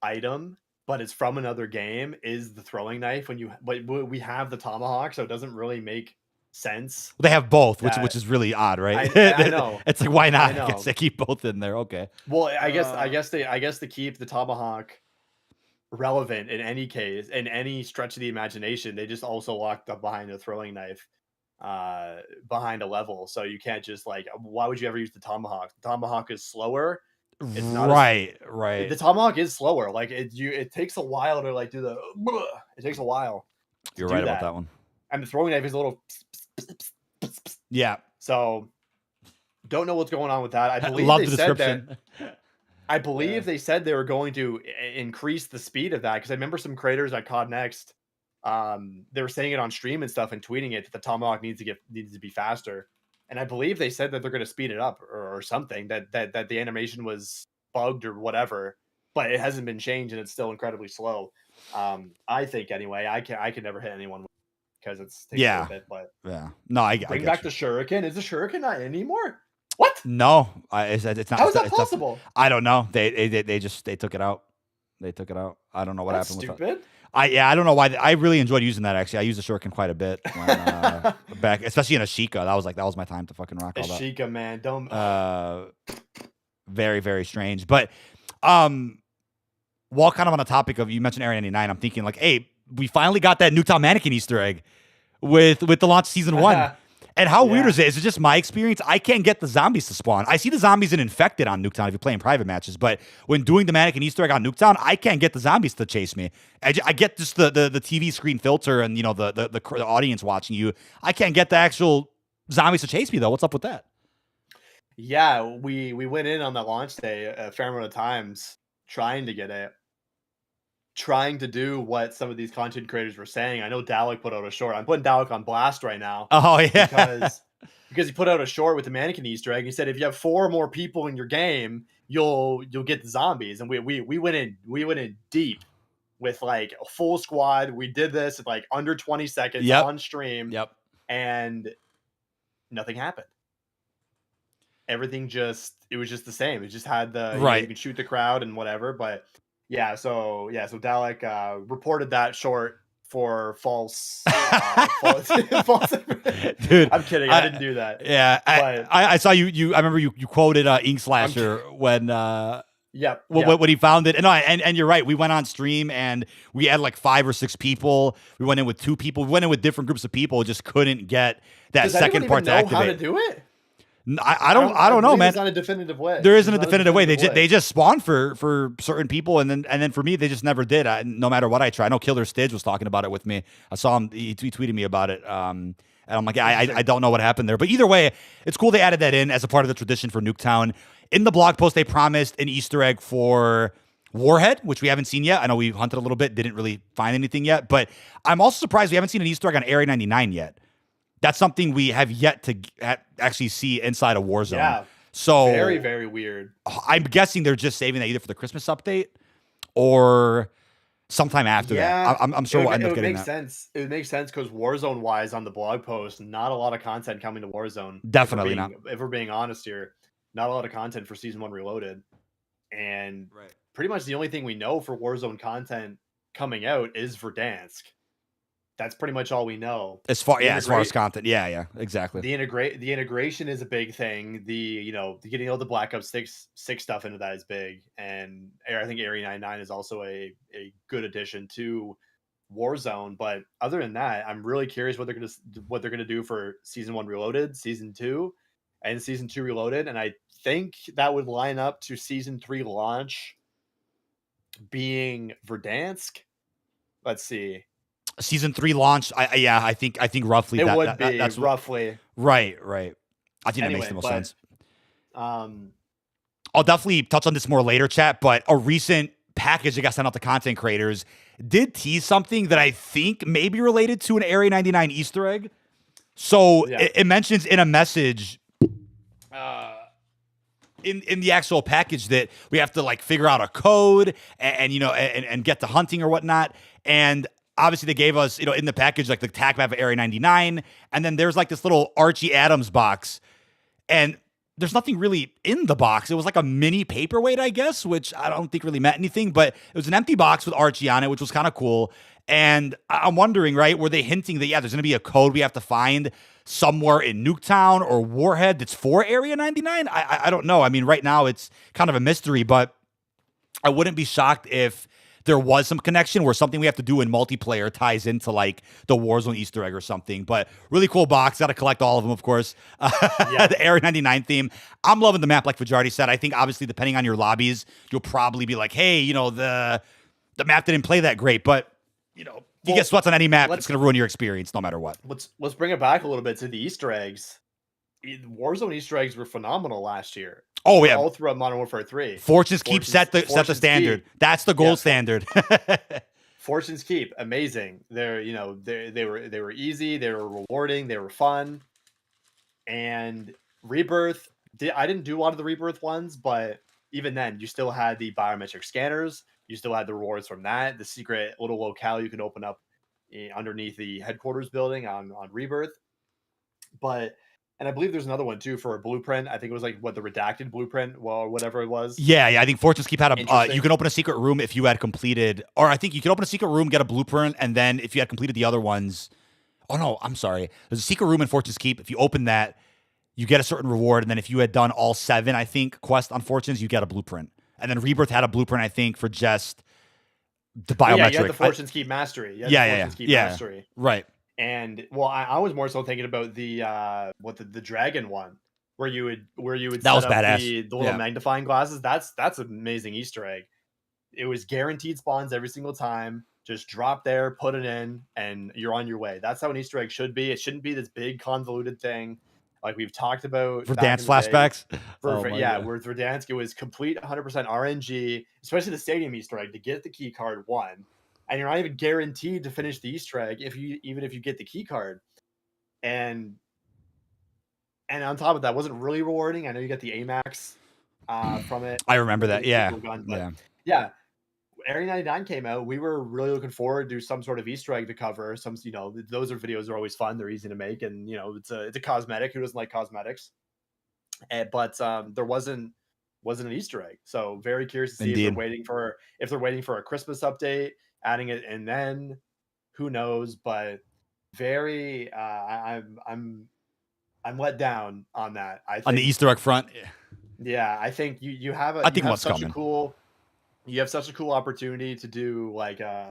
item, but it's from another game, is the throwing knife. But we have the tomahawk, so it doesn't really make sense. They have both, which is really odd, right? I know. It's like, why not? I guess they keep both in there. Okay. Well, I guess they keep the tomahawk relevant in any case, in any stretch of the imagination. They just also locked up behind a throwing knife behind a level, so you can't just why would you ever use the tomahawk? The tomahawk is slower. It's not right. The tomahawk is slower. It takes a while to do the. It takes a while. You're right about that one. And the throwing knife is a little. Yeah. So, don't know what's going on with that. I believe love they the said description. I believe they said they were going to increase the speed of that, because I remember some creators at COD Next, they were saying it on stream and stuff and tweeting it that the tomahawk needs to be faster. And I believe they said that they're going to speed it up or something, that the animation was bugged or whatever, but it hasn't been changed and it's still incredibly slow. I think anyway. I can never hit anyone because it's taking a bit. But no, I bring back the shuriken. Is the shuriken not anymore? What? No, it's not. How is that possible? I don't know. They took it out. They took it out. I don't know what That's happened with stupid. that. I don't know why. I really enjoyed using that, actually. I used the shuriken quite a bit when, back, especially in Ashika. That was my time to fucking rock all that. Ashika, man, don't. Very, very strange. But while kind of on the topic of, you mentioned Area 99, I'm thinking like, hey, we finally got that Nuketown Mannequin Easter egg with the launch of season 1. And how weird is it? Is it just my experience? I can't get the zombies to spawn. I see the zombies in Infected on Nuketown if you play in private matches, but when doing the Mannequin Easter egg on Nuketown, I can't get the zombies to chase me. I get just the TV screen filter and, you know, the audience watching you. I can't get the actual zombies to chase me, though. What's up with that? Yeah, we went in on that launch day a fair amount of times trying to get it. Trying to do what some of these content creators were saying. I know Dalek put out a short. I'm putting Dalek on blast right now. Oh, yeah. Because he put out a short with the mannequin Easter egg. He said if you have 4 more people in your game, you'll get the zombies. And we went in deep with like a full squad. We did this in like under 20 seconds on stream. Yep. And nothing happened. Everything it was just the same. It just had the you know, you can shoot the crowd and whatever, but so Dalek reported that short for false. Dude, I'm kidding. I didn't do that. Yeah, I saw you. I remember you quoted Ink Slasher when when he found it. And you're right. We went on stream and we had like 5 or 6 people. We went in with 2 people. We went in with different groups of people. Just couldn't get that second part to activate. How to do it? I don't know, man. There's not a definitive way. There isn't a definitive way. They just spawn for certain people, and then for me, they just never did. No matter what I try. I know Killer Stidge was talking about it with me. I saw him. He tweeted me about it. And I'm like, I don't know what happened there. But either way, it's cool they added that in as a part of the tradition for Nuketown. In the blog post, they promised an Easter egg for Warhead, which we haven't seen yet. I know we hunted a little bit, didn't really find anything yet. But I'm also surprised we haven't seen an Easter egg on Area 99 yet. That's something we have yet to actually see inside of Warzone. Yeah. So very, very weird. I'm guessing they're just saving that either for the Christmas update or sometime after that. I'm sure we'll end up getting that. It would make sense because Warzone wise on the blog post, not a lot of content coming to Warzone. Definitely not. If we're being honest here, not a lot of content for Season 1 Reloaded. And pretty much the only thing we know for Warzone content coming out is Verdansk. That's pretty much all we know. As far as content. Yeah, exactly. The integration is a big thing. Getting all the Black Ops 6 stuff into that is big. And I think Area 99 is also a good addition to Warzone. But other than that, I'm really curious what they're gonna do for Season 1 Reloaded, Season 2, and Season 2 Reloaded. And I think that would line up to Season 3 launch being Verdansk. Let's see. Season 3 launch. I think roughly that's roughly right. I think that makes the most sense. I'll definitely touch on this more later, chat. But a recent package that got sent out to content creators did tease something that I think may be related to an Area 99 Easter egg. So it mentions in a message, in the actual package that we have to like figure out a code and get to hunting or whatnot. And obviously, they gave us, in the package, like the tac map of Area 99. And then there's like this little Archie Adams box. And there's nothing really in the box. It was like a mini paperweight, I guess, which I don't think really meant anything. But it was an empty box with Archie on it, which was kind of cool. And I'm wondering, right, were they hinting that, there's going to be a code we have to find somewhere in Nuketown or Warhead that's for Area 99? I don't know. I mean, right now it's kind of a mystery. But I wouldn't be shocked if there was some connection where something we have to do in multiplayer ties into like the Warzone Easter egg or something. But really cool box. Got to collect all of them, of course. The Area 99 theme. I'm loving the map, like Fajardi said. I think obviously depending on your lobbies, you'll probably be like, hey, the map didn't play that great. But, if you get sweats on any map, it's going to ruin your experience no matter what. Let's bring it back a little bit to the Easter eggs. Warzone Easter eggs were phenomenal last year. Oh yeah, all throughout Modern Warfare 3. Fortune's Keep set the standard. Keep. That's the gold standard. Fortune's Keep, amazing. They were easy. They were rewarding. They were fun. And Rebirth, I didn't do a lot of the Rebirth ones, but even then, you still had the biometric scanners. You still had the rewards from that. The secret little locale you could open up underneath the headquarters building on Rebirth. But And I believe there's another one too for a blueprint. I think it was like the redacted blueprint, well, or whatever it was. Yeah. I think Fortune's Keep had Interesting. you can open a secret room if you had completed, or I think you could open a secret room, get a blueprint, and then if you had completed the other ones. Oh no, I'm sorry. There's a secret room in Fortune's Keep. If you open that, you get a certain reward, and then if you had done all 7, I think, quest on Fortunes, you get a blueprint. And then Rebirth had a blueprint, I think, for just the biometric. Yeah, you had the Fortunes Keep Mastery. Mastery. Right. And well, I was more so thinking about the the dragon one, where you would that was set up badass. the little magnifying glasses. That's an amazing Easter egg. It was guaranteed spawns every single time. Just drop there, put it in, and you're on your way. That's how an Easter egg should be. It shouldn't be this big convoluted thing like we've talked about. Verdansk flashbacks? Where Verdansk, it was complete 100% RNG, especially the stadium Easter egg to get the key card 1. And you're not even guaranteed to finish the Easter egg even if you get the key card. And on top of that, wasn't really rewarding. I know you got the AMAX from it. I remember that. Yeah. Yeah. Area 99 came out. We were really looking forward to some sort of Easter egg to cover. Some, those videos are always fun. They're easy to make, and it's a cosmetic. Who doesn't like cosmetics? But there wasn't an Easter egg. So very curious to see if they're waiting for a Christmas update, adding it, and then who knows? But very, I'm let down on that. I think, on the Easter egg front. Yeah, I think you have I think what's coming. You have such a cool opportunity to do like a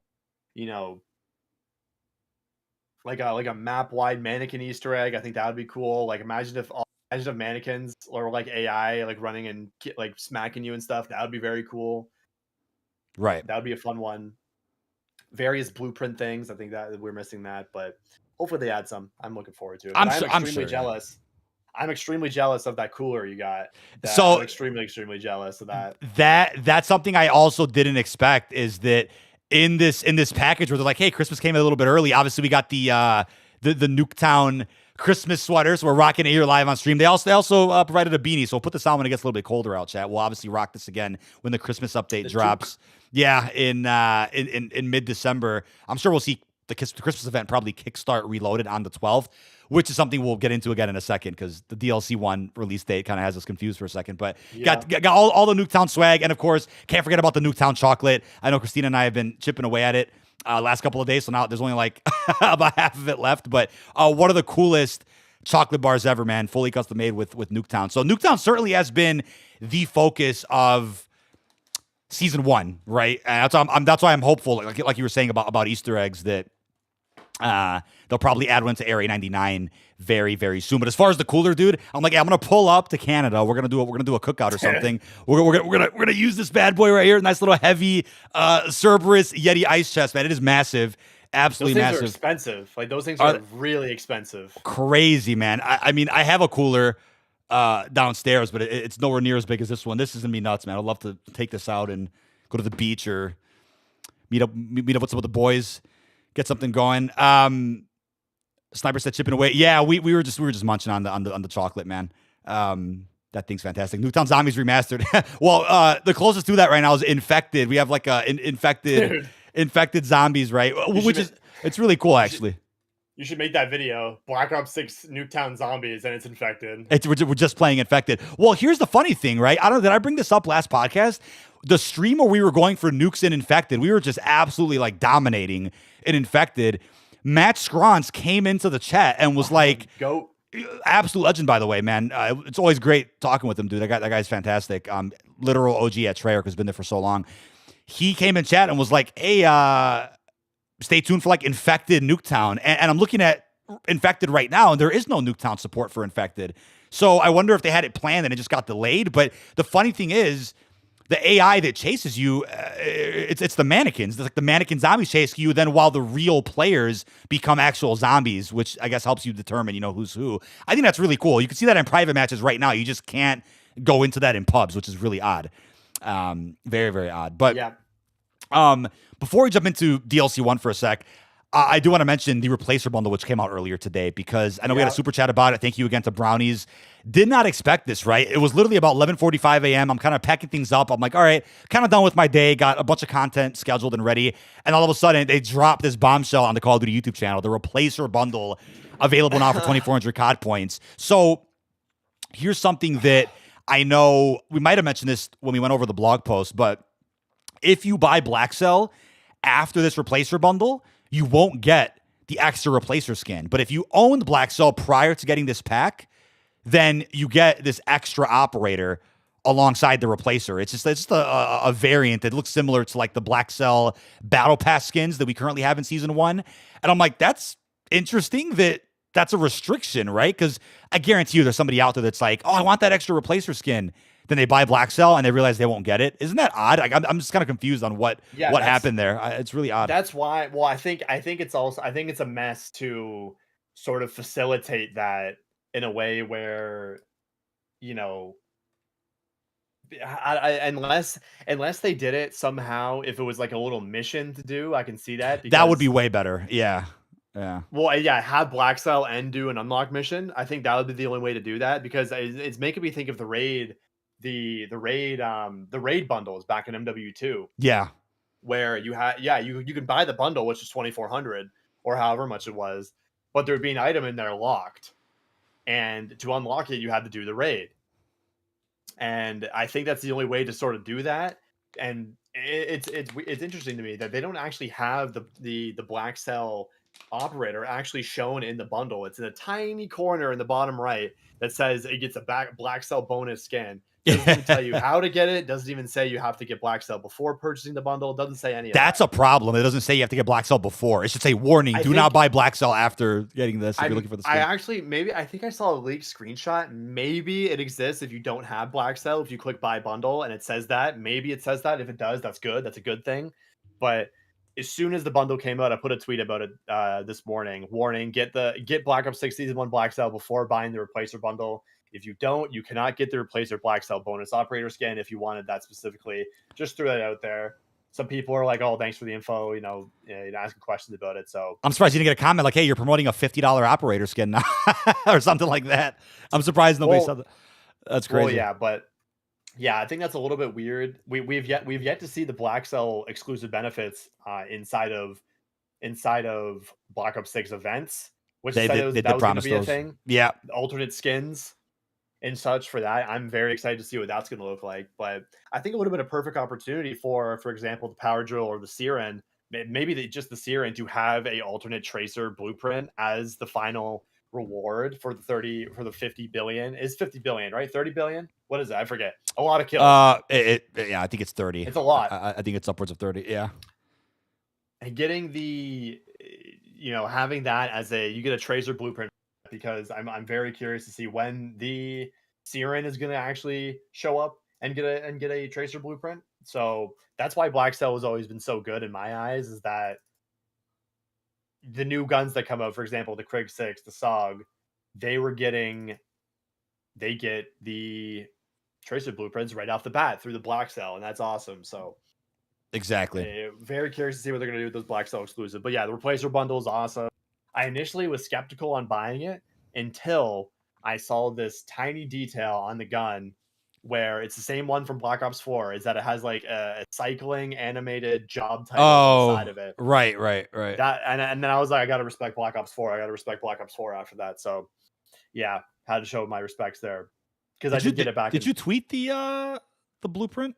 map wide mannequin Easter egg. I think that would be cool. Like imagine if mannequins or like AI like running and like smacking you and stuff. That would be very cool. Right. That would be a fun one. Various blueprint things. I think that we're missing that, but hopefully they add some. I'm looking forward to it. I'm extremely jealous. I'm extremely jealous of that cooler you got. I'm extremely jealous of that. That's something I also didn't expect, is that in this package where they're like, hey, Christmas came a little bit early. Obviously, we got the Nuketown Christmas sweaters. We're rocking it here live on stream. They also provided a beanie, so we'll put this on when it gets a little bit colder out, chat. We'll obviously rock this again when the Christmas update drops. Yeah, in mid-December. I'm sure we'll see the Christmas event probably kickstart Reloaded on the 12th, which is something we'll get into again in a second because the DLC 1 release date kind of has us confused for a second. But got all the Nuketown swag, and of course, can't forget about the Nuketown chocolate. I know Christina and I have been chipping away at it last couple of days, so now there's only like about half of it left. But one of the coolest chocolate bars ever, man, fully custom made with Nuketown. So Nuketown certainly has been the focus of season 1, right? And that's why I'm hopeful, like you were saying about Easter eggs, that they'll probably add one to Area 99 very, very soon. But as far as the cooler, dude, I'm like, I'm gonna pull up to Canada. We're gonna do a cookout or something. we're gonna use this bad boy right here. Nice little heavy Cerberus Yeti ice chest, man. It is massive. Absolutely massive. Those things are expensive. Like those things are really expensive. Crazy, man. I mean, I have a cooler downstairs, but it's nowhere near as big as this one. This is gonna be nuts, man. I'd love to take this out and go to the beach or meet up with some of the boys. Get something going. Sniper said chipping away. Yeah, we were just munching on the chocolate, man. That thing's fantastic. Nuketown Zombies remastered. Well, the closest to that right now is Infected. We have like infected zombies, right? It's really cool, actually. You should make that video. Black Ops 6 Nuketown Zombies, and it's Infected. We're just playing Infected. Well, here's the funny thing, right? Did I bring this up last podcast? The stream where we were going for nukes in Infected, we were just absolutely like dominating in Infected. Matt Scrons came into the chat and was like, "Go, absolute legend, by the way, man. It's always great talking with him, dude. That guy's fantastic. Literal OG at Treyarch, has been there for so long. He came in chat and was like, hey, stay tuned for like Infected Nuketown. And I'm looking at Infected right now, and there is no Nuketown support for Infected. So I wonder if they had it planned and it just got delayed. But the funny thing is, the AI that chases you, it's the mannequins. It's like the mannequin zombies chase you. Then while the real players become actual zombies, which I guess helps you determine, who's who. I think that's really cool. You can see that in private matches right now. You just can't go into that in pubs, which is really odd. Very, very odd. But before we jump into DLC 1 for a sec, I do want to mention the Replacer bundle, which came out earlier today, because I know we had a super chat about it. Thank you again to Brownies. Did not expect this, right? It was literally about 11:45 a.m. I'm kind of packing things up. I'm like, all right, kind of done with my day. Got a bunch of content scheduled and ready. And all of a sudden, they dropped this bombshell on the Call of Duty YouTube channel, the Replacer bundle. available now for 2,400 COD points. So here's something that I know we might have mentioned this when we went over the blog post, but if you buy Black Cell after this replacer bundle, you won't get the extra replacer skin. But if you owned Black Cell prior to getting this pack, then you get this extra operator alongside the replacer. It's just a variant that looks similar to like the Black Cell Battle Pass skins that we currently have in Season 1. And I'm like, that's interesting that that's a restriction, right? Because I guarantee you there's somebody out there that's like, oh, I want that extra replacer skin. Then they buy Black Cell and they realize they won't get it. Isn't that odd? Like, I'm just kind of confused on what happened there. It's really odd. That's why. Well, I think it's a mess to sort of facilitate that in a way where, you know, unless they did it somehow, if it was like a little mission to do, I can see that. That would be way better. Yeah. Yeah. Well, yeah, have Black Cell and do an unlock mission. I think that would be the only way to do that, because it's making me think of the raid, the raid bundles back in MW2. Yeah. Where you can buy the bundle, which is 2,400 or however much it was, but there would be an item in there locked, and to unlock it, you had to do the raid. And I think that's the only way to sort of do that. And it's interesting to me that they don't actually have the Black Cell operator actually shown in the bundle. It's in a tiny corner in the bottom right that says it gets a Black Cell bonus skin. It doesn't even tell you how to get it. It doesn't even say you have to get Black Cell before purchasing the bundle. It doesn't say any of that. That's a problem. It doesn't say you have to get Black Cell before. It should say, warning, do not buy Black Cell after getting this if you're looking for the skin. I think I saw a leaked screenshot. Maybe it exists if you don't have Black Cell. If you click buy bundle and it says that, maybe it says that. If it does, that's good. That's a good thing. But as soon as the bundle came out, I put a tweet about it this morning. Warning, get Black Ops 6 Season 1 Black Cell before buying the replacer bundle. If you don't, you cannot get the replacer Black Cell bonus operator skin if you wanted that specifically. Just threw that out there. Some people are like, oh, thanks for the info, asking questions about it. So I'm surprised you didn't get a comment like, hey, you're promoting a $50 operator skin now or something like that. I'm surprised nobody said that. That's crazy. Well, yeah, but yeah, I think that's a little bit weird. We've yet to see the Black Cell exclusive benefits inside of Black Ops 6 events, which that was going to be a thing. Yeah, alternate skins and such for that. I'm very excited to see what that's going to look like. But I think it would have been a perfect opportunity for example, the Power Drill or the Siren, maybe just the Siren, to have a alternate Tracer blueprint as the final reward for the 50 billion. Is 50 billion, right? 30 billion? What is it? I forget. A lot of kills. Yeah, I think it's 30. It's a lot. I think it's upwards of 30. Yeah. And getting having that as you get a Tracer blueprint, because I'm very curious to see when the Siren is going to actually show up and get a Tracer blueprint. So that's why Black Cell has always been so good in my eyes, is that the new guns that come out, for example, the Krig 6, the SOG, they get the Tracer blueprints right off the bat through the Black Cell, and that's awesome. So exactly. Very curious to see what they're going to do with those Black Cell exclusive. But yeah, the replacer bundle is awesome. I initially was skeptical on buying it until I saw this tiny detail on the gun where it's the same one from Black Ops 4, is that it has like a cycling animated job title on the side of it. Right. That and then I was like, I gotta respect Black Ops 4. I gotta respect Black Ops 4 after that. So yeah, had to show my respects there. Because I did get it back. Did you tweet the blueprint?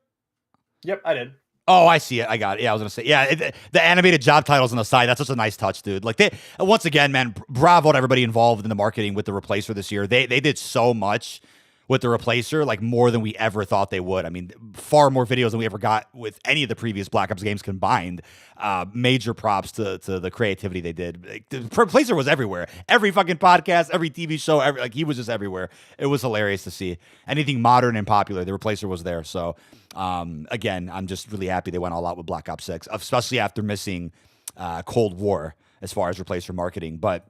Yep, I did. Oh, I see it. I got it. Yeah, I was gonna say, the animated job titles on the side. That's such a nice touch, dude. Like, they, once again, man, bravo to everybody involved in the marketing with the replacer this year. They did so much with the replacer, like more than we ever thought they would. I mean, far more videos than we ever got with any of the previous Black Ops games combined. Major props to the creativity they did. Like, the replacer was everywhere. Every fucking podcast, every TV show, he was just everywhere. It was hilarious to see. Anything modern and popular, the replacer was there. So, again, I'm just really happy they went all out with Black Ops 6, especially after missing Cold War as far as replacer marketing. But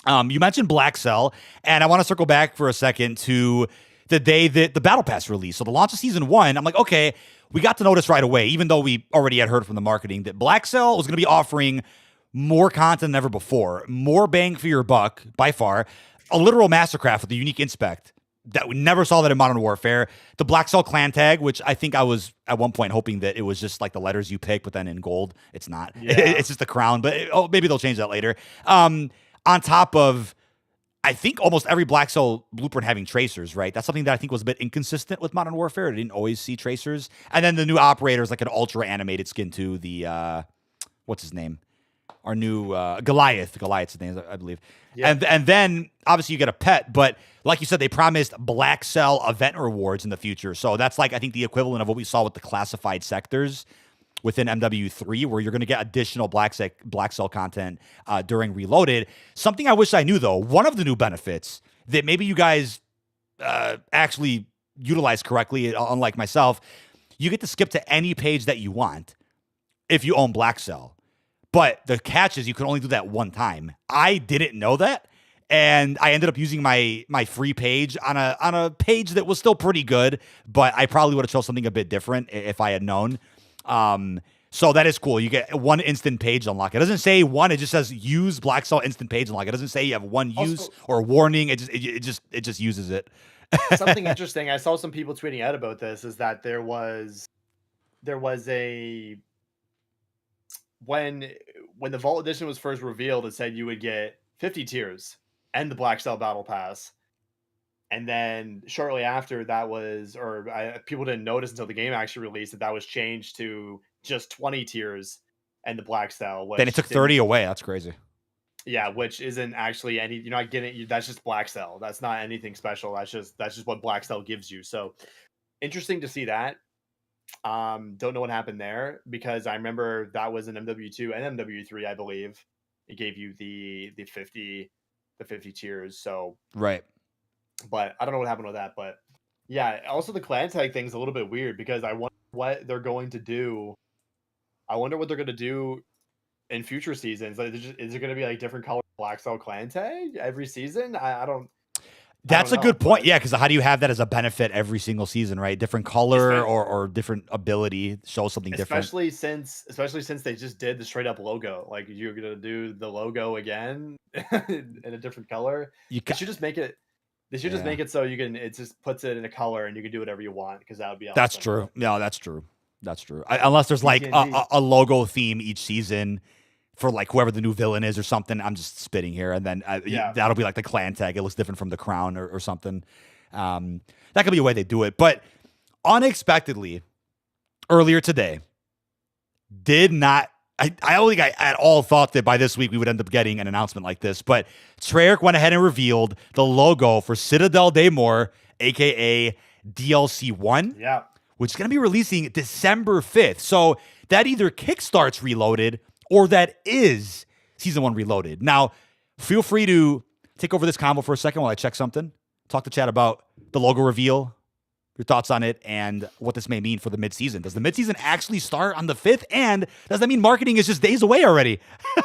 you mentioned Black Cell, and I want to circle back for a second to the day that the Battle Pass released. So the launch of Season 1, I'm like, okay, we got to notice right away, even though we already had heard from the marketing, that Black Cell was going to be offering more content than ever before, more bang for your buck, by far, a literal mastercraft with a unique inspect that we never saw that in Modern Warfare. The Black Cell clan tag, which I think I was at one point hoping that it was just like the letters you pick, but then in gold, it's not. Yeah. It's just the crown, but maybe they'll change that later. on top of, I think, almost every Black Cell blueprint having tracers, right? That's something that I think was a bit inconsistent with Modern Warfare. I didn't always see tracers. And then the new operator is like an ultra animated skin too. The, what's his name? Our new Goliath. Goliath's his name, I believe. Yeah. And then obviously you get a pet, but like you said, they promised Black Cell event rewards in the future. So that's like, I think, the equivalent of what we saw with the classified sectors within MW3, where you're going to get additional Black Cell content during Reloaded. Something I wish I knew, though, one of the new benefits that maybe you guys actually utilize correctly, unlike myself, you get to skip to any page that you want if you own Black Cell. But the catch is you can only do that one time. I didn't know that, and I ended up using my free page on a page that was still pretty good, but I probably would have chose something a bit different if I had known. So that is cool. You get one instant page unlock. It doesn't say one; it just says use Black Cell instant page unlock. It doesn't say you have one use Also, or warning. It just uses it. something interesting. I saw some people tweeting out about this. Is that there was a when the Vault Edition was first revealed, it said you would get 50 tiers and the Black Cell Battle Pass. And then shortly after that was, people didn't notice until the game actually released that was changed to just 20 tiers and the Black Cell. Then it took 30 away. That's crazy. Yeah, which isn't actually any. You're not getting. That's just Black Cell. That's not anything special. That's just what Black Cell gives you. So interesting to see that. Don't know what happened there, because I remember that was in MW2 and MW3, I believe. It gave you the 50 tiers. So right. But I don't know what happened with that. But yeah, also the clan tag thing's a little bit weird, because I wonder what they're going to do. I wonder what they're going to do in future seasons. Like, is it going to be like different color Black Cell clan tag every season? I don't. That's I don't a good know, point. but Yeah, because how do you have that as a benefit every single season, right? Different color or different ability shows something different. Especially since they just did the straight up logo. Like, you're gonna do the logo again in a different color. They should just make it. They should just make it so you can. It just puts it in a color and you can do whatever you want, because that would be awesome. That's true. No, that's true. That's true. Unless there's like a logo theme each season for like whoever the new villain is or something. I'm just spitting here. And then that'll be like the clan tag. It looks different from the crown or something. That could be a way they do it. But unexpectedly, earlier today, I don't think I at all thought that by this week we would end up getting an announcement like this. But Treyarch went ahead and revealed the logo for Citadel Daymore, a.k.a. DLC 1. Yeah. Which is going to be releasing December 5th. So that either kickstarts Reloaded or that is Season 1 Reloaded. Now, feel free to take over this convo for a second while I check something. Talk to chat about the logo reveal, your thoughts on it, and what this may mean for the midseason. Does the midseason actually start on the 5th? And does that mean marketing is just days away already?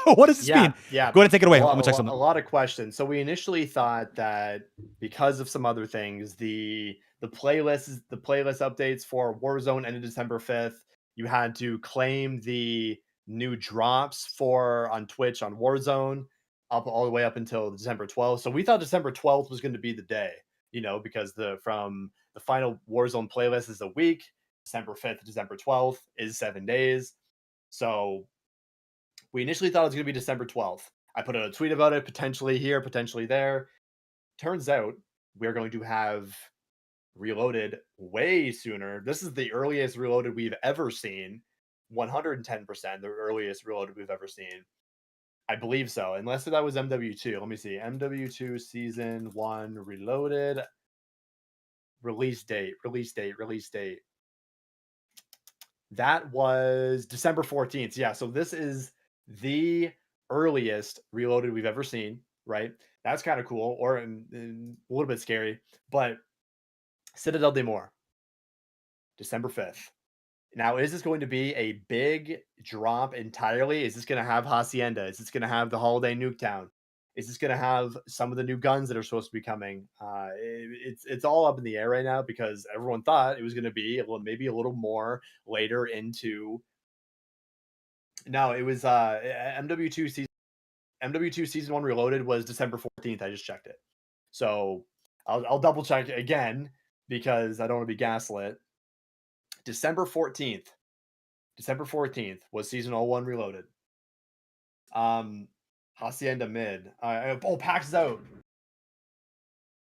What does this mean? Yeah. Go ahead and take it away. I'm gonna check something. A lot of questions. So we initially thought that because of some other things, the playlist updates for Warzone ended December 5th. You had to claim the new drops on Twitch on Warzone all the way up until December 12th. So we thought December 12th was going to be the day, because from the final Warzone playlist is a week. December 5th to December 12th is 7 days. So we initially thought it was going to be December 12th. I put out a tweet about it, potentially here, potentially there. Turns out we're going to have Reloaded way sooner. This is the earliest Reloaded we've ever seen. 110% the earliest Reloaded we've ever seen. I believe so, unless that was MW2. Let me see. MW2 Season 1 Reloaded. Release date. That was December 14th. Yeah, so this is the earliest Reloaded we've ever seen, right? That's kind of cool, or a little bit scary. But Citadel Daymore, December 5th. Now, is this going to be a big drop entirely? Is this going to have Hacienda? Is this going to have the Holiday Nuketown? Is this going to have some of the new guns that are supposed to be coming? It's all up in the air right now, because everyone thought it was going to be maybe a little more later into. No, it was MW2 Season 1 Reloaded was December 14th. I just checked it. So I'll double check again, because I don't want to be gaslit. December 14th was Season 01 Reloaded. Hacienda mid. Oh, Pax is out.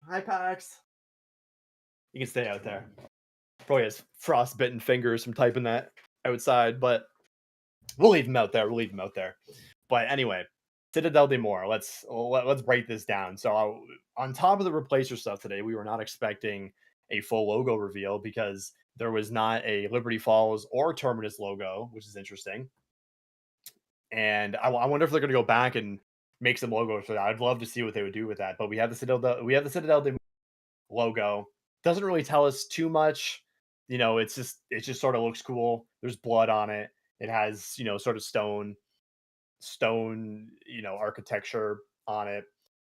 Hi, Pax. You can stay out there. Probably has frostbitten fingers from typing that outside, but we'll leave him out there. But anyway, Citadel de Mor. Let's break this down. So on top of the replacer stuff today, we were not expecting a full logo reveal because there was not a Liberty Falls or Terminus logo, which is interesting. And I wonder if they're going to go back and make some logos for that. I'd love to see what they would do with that. But we have the Citadel de Mor logo. Doesn't really tell us too much. It just sort of looks cool. There's blood on it. It has, sort of stone, architecture on it.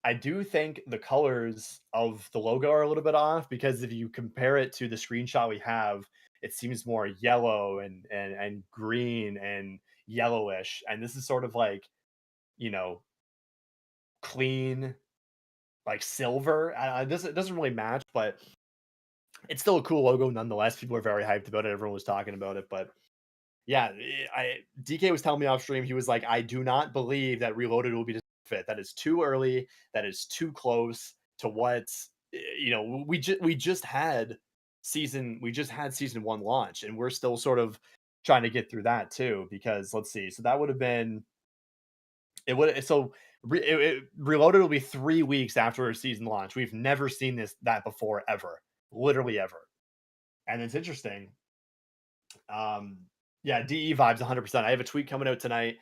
I do think the colors of the logo are a little bit off because if you compare it to the screenshot we have, it seems more yellow and green and yellowish. And this is sort of like, clean, like silver. It doesn't really match, but it's still a cool logo nonetheless. People are very hyped about it. Everyone was talking about it, but yeah, DK was telling me off stream. He was like, "I do not believe that Reloaded will be fit. That is too early. That is too close to what we just had season 1 launch, and we're still sort of trying to get through that too. Because let's see, so that would have been Reloaded will be 3 weeks after our season launch. We've never seen that before ever, literally ever, and it's interesting. Yeah, DE vibes 100%. I have a tweet coming out tonight.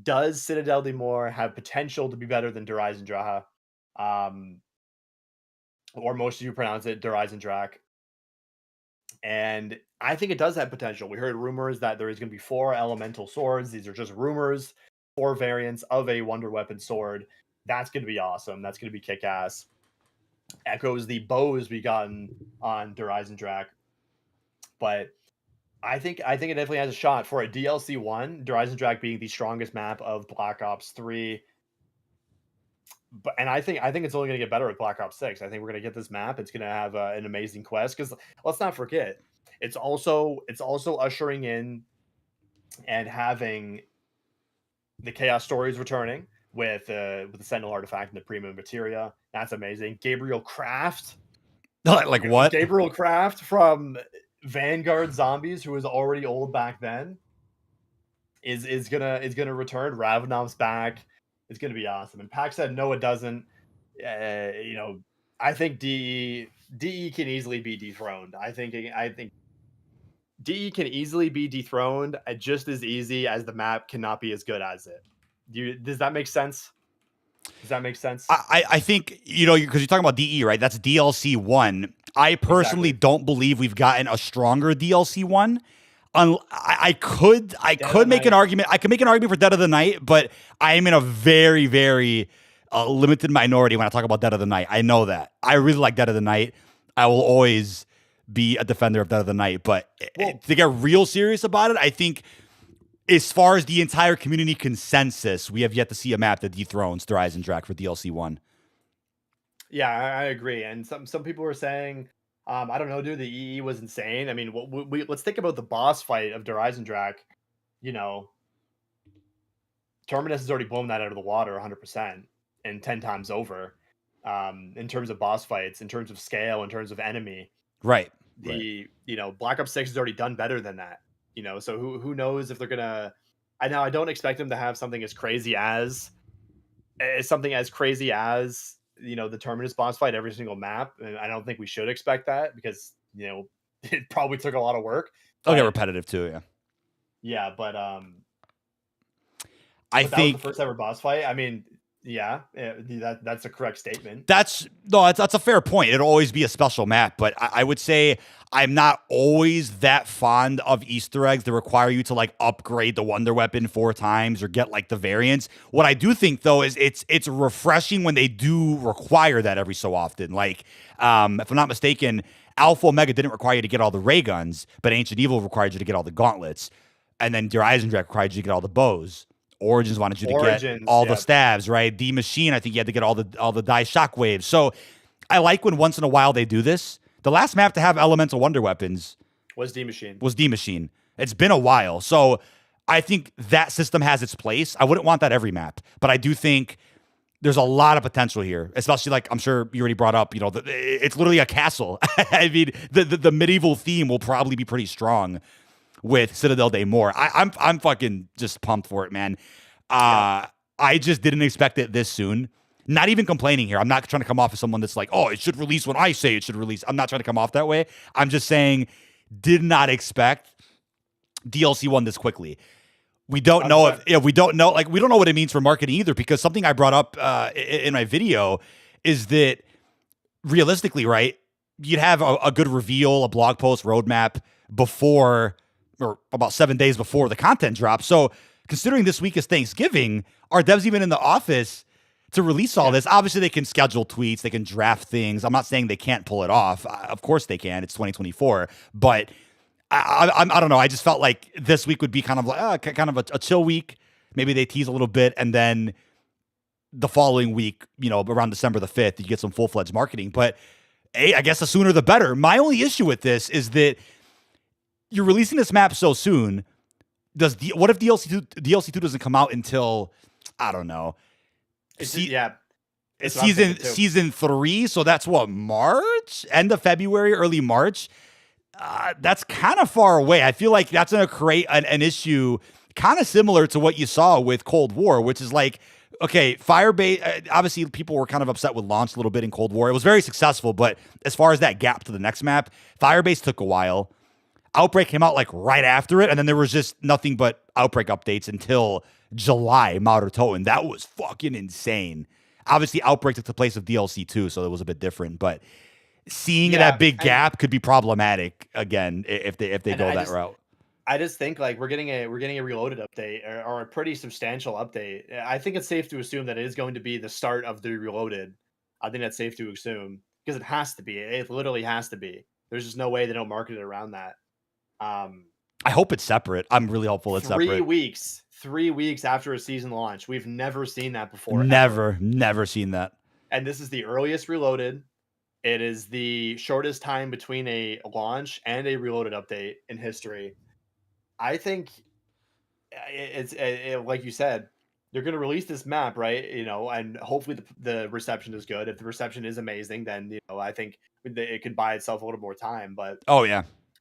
Does Citadel de Mor have potential to be better than Derizen Draha? Or most of you pronounce it Derizen Drak. And I think it does have potential. We heard rumors that there is going to be 4 elemental swords. These are just rumors. 4 variants of a wonder weapon sword. That's going to be awesome. That's going to be kick-ass. Echoes the bows we gotten on Derizen Drak. But I think it definitely has a shot for a DLC 1, Derizen Drak being the strongest map of Black Ops 3. And I think it's only going to get better with Black Ops 6. I think we're going to get this map. It's going to have an amazing quest because let's not forget, it's also ushering in and having the Chaos Stories returning with the Sentinel artifact and the Prima Materia. That's amazing. Gabriel Kraft. Like what? Gabriel Kraft from Vanguard Zombies, who was already old back then, is gonna return. Ravnov's back. It's gonna be awesome. And Pac said no, it doesn't. I think DE can easily be dethroned. I think DE can easily be dethroned just as easy as the map cannot be as good as it. Does that make sense? I think, because you're talking about DE, right? That's DLC 1. I personally don't believe we've gotten a stronger DLC 1. I could make an argument. I could make an argument for Dead of the Night, but I am in a very, very limited minority when I talk about Dead of the Night. I know that. I really like Dead of the Night. I will always be a defender of Dead of the Night, but to get real serious about it, I think as far as the entire community consensus, we have yet to see a map that dethrones Derizen Drak for DLC 1. Yeah, I agree. And some people were saying, I don't know, dude, the EE was insane. I mean, let's think about the boss fight of Derizen Drak. Terminus has already blown that out of the water 100% and 10 times over. In terms of boss fights, in terms of scale, in terms of enemy. Right. Black Ops 6 has already done better than that. So who knows if they're gonna. I don't expect them to have something as crazy as the Terminus boss fight every single map, and I don't think we should expect that because it probably took a lot of work. It'll get repetitive too, yeah. But I think that was the first ever boss fight. I mean, yeah, that's a correct statement. That's a fair point. It'll always be a special map, but I would say I'm not always that fond of Easter eggs that require you to like upgrade the wonder weapon 4 times or get like the variants. What I do think though is it's refreshing when they do require that every so often. Like if I'm not mistaken, Alpha Omega didn't require you to get all the ray guns, but Ancient Evil required you to get all the gauntlets, and then Derizen Drak required you to get all the bows. Origins wanted you to get all the stabs, right? D Machine, I think you had to get all the die shockwaves. So I like when once in a while they do this. The last map to have elemental wonder weapons was D Machine. It's been a while. So I think that system has its place. I wouldn't want that every map, but I do think there's a lot of potential here, especially like I'm sure you already brought up, it's literally a castle. I mean, the medieval theme will probably be pretty strong with Citadel des Morts. I'm fucking just pumped for it, man. I just didn't expect it this soon. Not even complaining here. I'm not trying to come off as someone that's like, oh, it should release when I say it should release. I'm not trying to come off that way. I'm just saying, did not expect DLC 1 this quickly. We don't know we don't know what it means for marketing either, because something I brought up in my video is that realistically, right, you'd have a good reveal, a blog post, roadmap before, or about 7 days before the content drops. So considering this week is Thanksgiving, are devs even in the office to release all this? Obviously, they can schedule tweets, they can draft things. I'm not saying they can't pull it off. Of course they can. It's 2024. But I don't know. I just felt like this week would be kind of like a chill week. Maybe they tease a little bit, and then the following week, around December the 5th, you get some full-fledged marketing. But I guess the sooner the better. My only issue with this is that you're releasing this map so soon. What if DLC 2 doesn't come out until, I don't know, season 3? So that's what, March, end of February, early March. That's kind of far away. I feel like that's going to create an issue kind of similar to what you saw with Cold War, which is like, okay, Firebase, obviously people were kind of upset with launch a little bit in Cold War. It was very successful, but as far as that gap to the next map, Firebase took a while. Outbreak came out like right after it, and then there was just nothing but Outbreak updates until July, Maruto, that was fucking insane. Obviously, Outbreak took the place of DLC 2, so it was a bit different, but seeing that big gap could be problematic again if they go that route. I just think like we're getting a Reloaded update or a pretty substantial update. I think it's safe to assume that it is going to be the start of the Reloaded. I think that's safe to assume because it has to be. It literally has to be. There's just no way they don't market it around that. I hope it's separate. I'm really hopeful it's separate. 3 weeks after a season launch. We've never seen that before. Never seen that. And this is the earliest Reloaded. It is the shortest time between a launch and a Reloaded update in history. I think it's like you said, they're going to release this map, right? And hopefully the reception is good. If the reception is amazing, then I think it could buy itself a little more time. But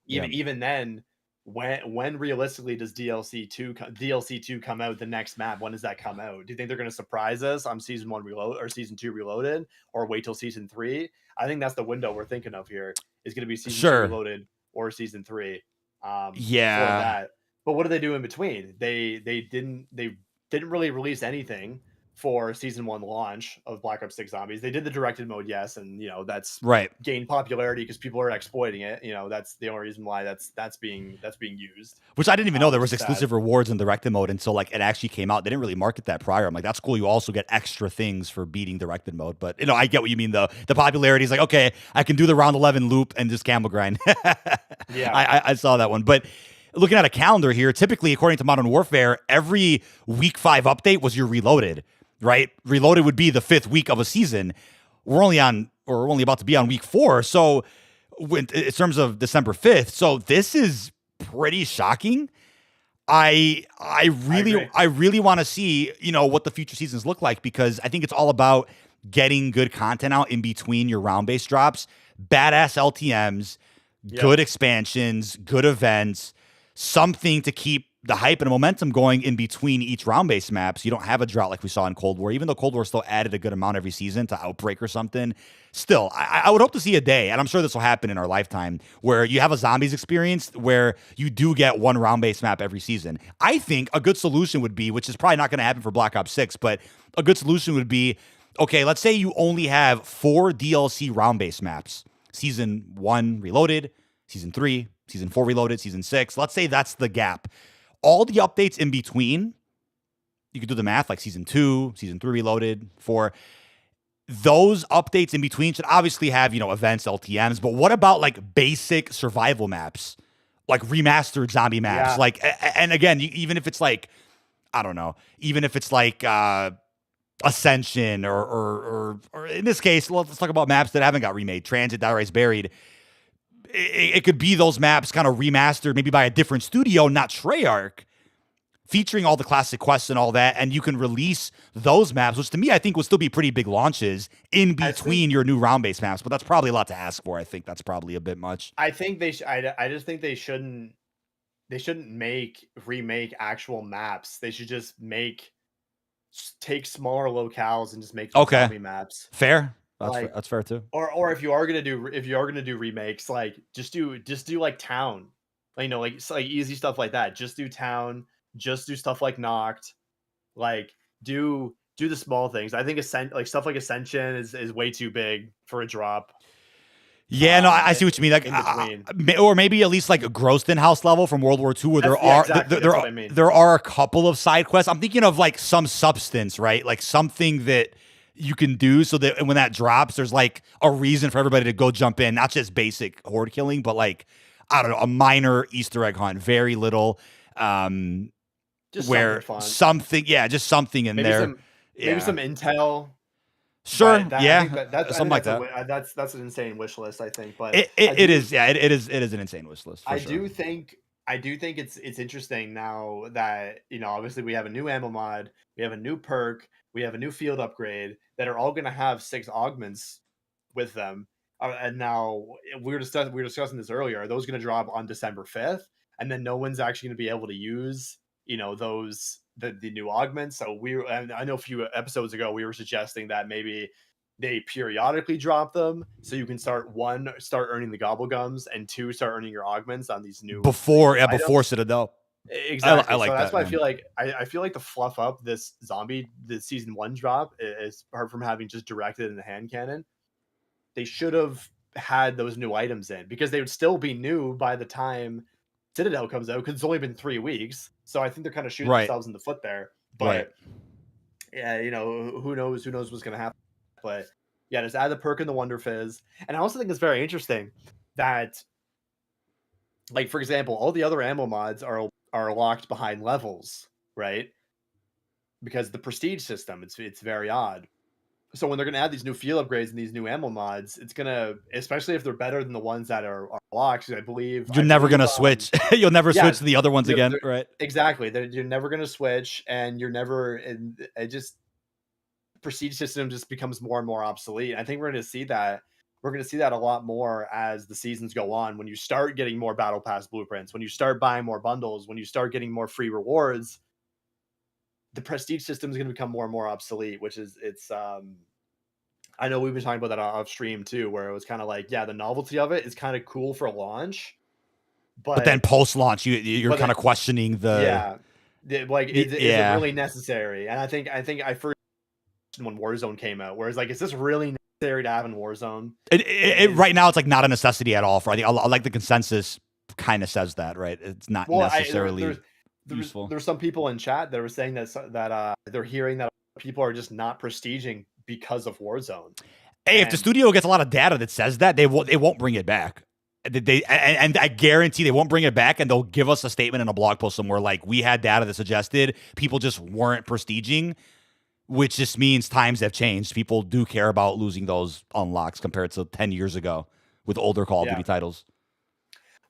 even then, when realistically does DLC 2 come out? The next map, when does that come out? Do you think they're going to surprise us on season 1 Reload or season 2 Reloaded, or wait till season 3? I think that's the window we're thinking of here. Is going to be season 2 Reloaded or season 3. For that. But what do they do in between? They didn't really release anything for season 1 launch of Black Ops 6 Zombies. They did the directed mode, yes, and that's gained popularity because people are exploiting it. That's the only reason why that's being used. Which I didn't even know there was exclusive rewards in directed mode until like it actually came out. They didn't really market that prior. I'm like, that's cool. You also get extra things for beating directed mode. But I get what you mean though. The popularity is like, okay, I can do the round 11 loop and just camel grind. I saw that one, but. Looking at a calendar here, typically, according to Modern Warfare, every week 5 update was your Reloaded, right? Reloaded would be the 5th week of a season. We're only about to be on week 4. So in terms of December 5th. So this is pretty shocking. I really want to see, what the future seasons look like, because I think it's all about getting good content out in between your round-based drops, badass LTMs, good expansions, good events, something to keep the hype and momentum going in between each round-based maps. You don't have a drought like we saw in Cold War, even though Cold War still added a good amount every season to Outbreak or something. Still, I would hope to see a day, and I'm sure this will happen in our lifetime, where you have a Zombies experience where you do get one round-based map every season. I think a good solution would be, which is probably not going to happen for Black Ops 6, but a good solution would be, okay, let's say you only have 4 DLC round-based maps. Season 1 Reloaded, Season 3, Season 4 Reloaded, Season 6. Let's say that's the gap. All the updates in between, you could do the math, like Season 2, Season 3 Reloaded, 4. Those updates in between should obviously have, events, LTMs, but what about like basic survival maps? Like remastered zombie maps? Like, and again, even if it's like, I don't know, even if it's like Ascension or in this case, let's talk about maps that haven't got remade, Transit, Die Rise Buried. It could be those maps kind of remastered maybe by a different studio, not Treyarch, featuring all the classic quests and all that, and you can release those maps, which to me I think would still be pretty big launches in between your new round-based maps. But that's probably a lot to ask for. I think that's probably a bit much. I think they. I just think they shouldn't. They shouldn't remake actual maps. They should just take smaller locales and just make them zombie maps. Fair. That's fair too. Or if you are gonna do remakes, like just do like town, like easy stuff like that. Just do town. Just do stuff like Noct. Like do the small things. I think stuff like Ascension is way too big for a drop. Yeah, no, I see what you mean. Like, or maybe at least like a Groston House level from World War II, where there are a couple of side quests. I'm thinking of like some substance, right? Like something that you can do so that when that drops, there's like a reason for everybody to go jump in, not just basic horde killing, but like, I don't know, a minor Easter egg hunt, very little, just where something in there. Maybe some intel. Sure. Something like that. That's an insane wish list, I think. But it is an insane wish list. I do think it's interesting now that obviously we have a new ammo mod, we have a new perk, we have a new field upgrade that are all going to have 6 augments with them. And now we were discussing this earlier. Are those going to drop on December 5th? And then no one's actually going to be able to use those. The new augments. So and I know a few episodes ago we were suggesting that maybe they periodically drop them so you can start earning the gobblegums, and 2, start earning your augments on these new before Citadel. Exactly. I like so that's that, why man. I feel like to fluff up the season 1 drop is apart from having just directed in the hand cannon. They should have had those new items in, because they would still be new by the time Citadel comes out, because it's only been 3 weeks. So I think they're kind of shooting themselves in the foot there. But yeah, who knows what's going to happen. But yeah, just add the perk in the Wonder Fizz. And I also think it's very interesting that, like, for example, all the other ammo mods are locked behind levels, right? Because the prestige system, it's very odd. So when they're going to add these new field upgrades and these new ammo mods, it's going to, especially if they're better than the ones that are locked, I believe. You're never going to switch. You'll never switch to the other ones again, right? Exactly. You're never going to switch, and prestige system just becomes more and more obsolete. I think we're going to see that. We're going to see that a lot more as the seasons go on. When you start getting more battle pass blueprints, when you start buying more bundles, when you start getting more free rewards, the prestige system is going to become more and more obsolete, which is I know we've been talking about that off stream too, where it was kind of like, yeah, the novelty of it is kind of cool for launch, but then post launch, you're kind of questioning the is it really necessary? And I think I first when Warzone came out, where it's like, is this really necessary to have in Warzone? Right now, it's like not a necessity at all. I like the consensus kind of says that, right? It's not necessarily useful. There's some people in chat that were saying that they're hearing that people are just not prestiging because of Warzone. Hey, if the studio gets a lot of data that says that, they won't bring it back. And I guarantee they won't bring it back, and they'll give us a statement in a blog post somewhere like, we had data that suggested people just weren't prestiging, which just means times have changed. People do care about losing those unlocks compared to 10 years ago with older Call of Duty titles.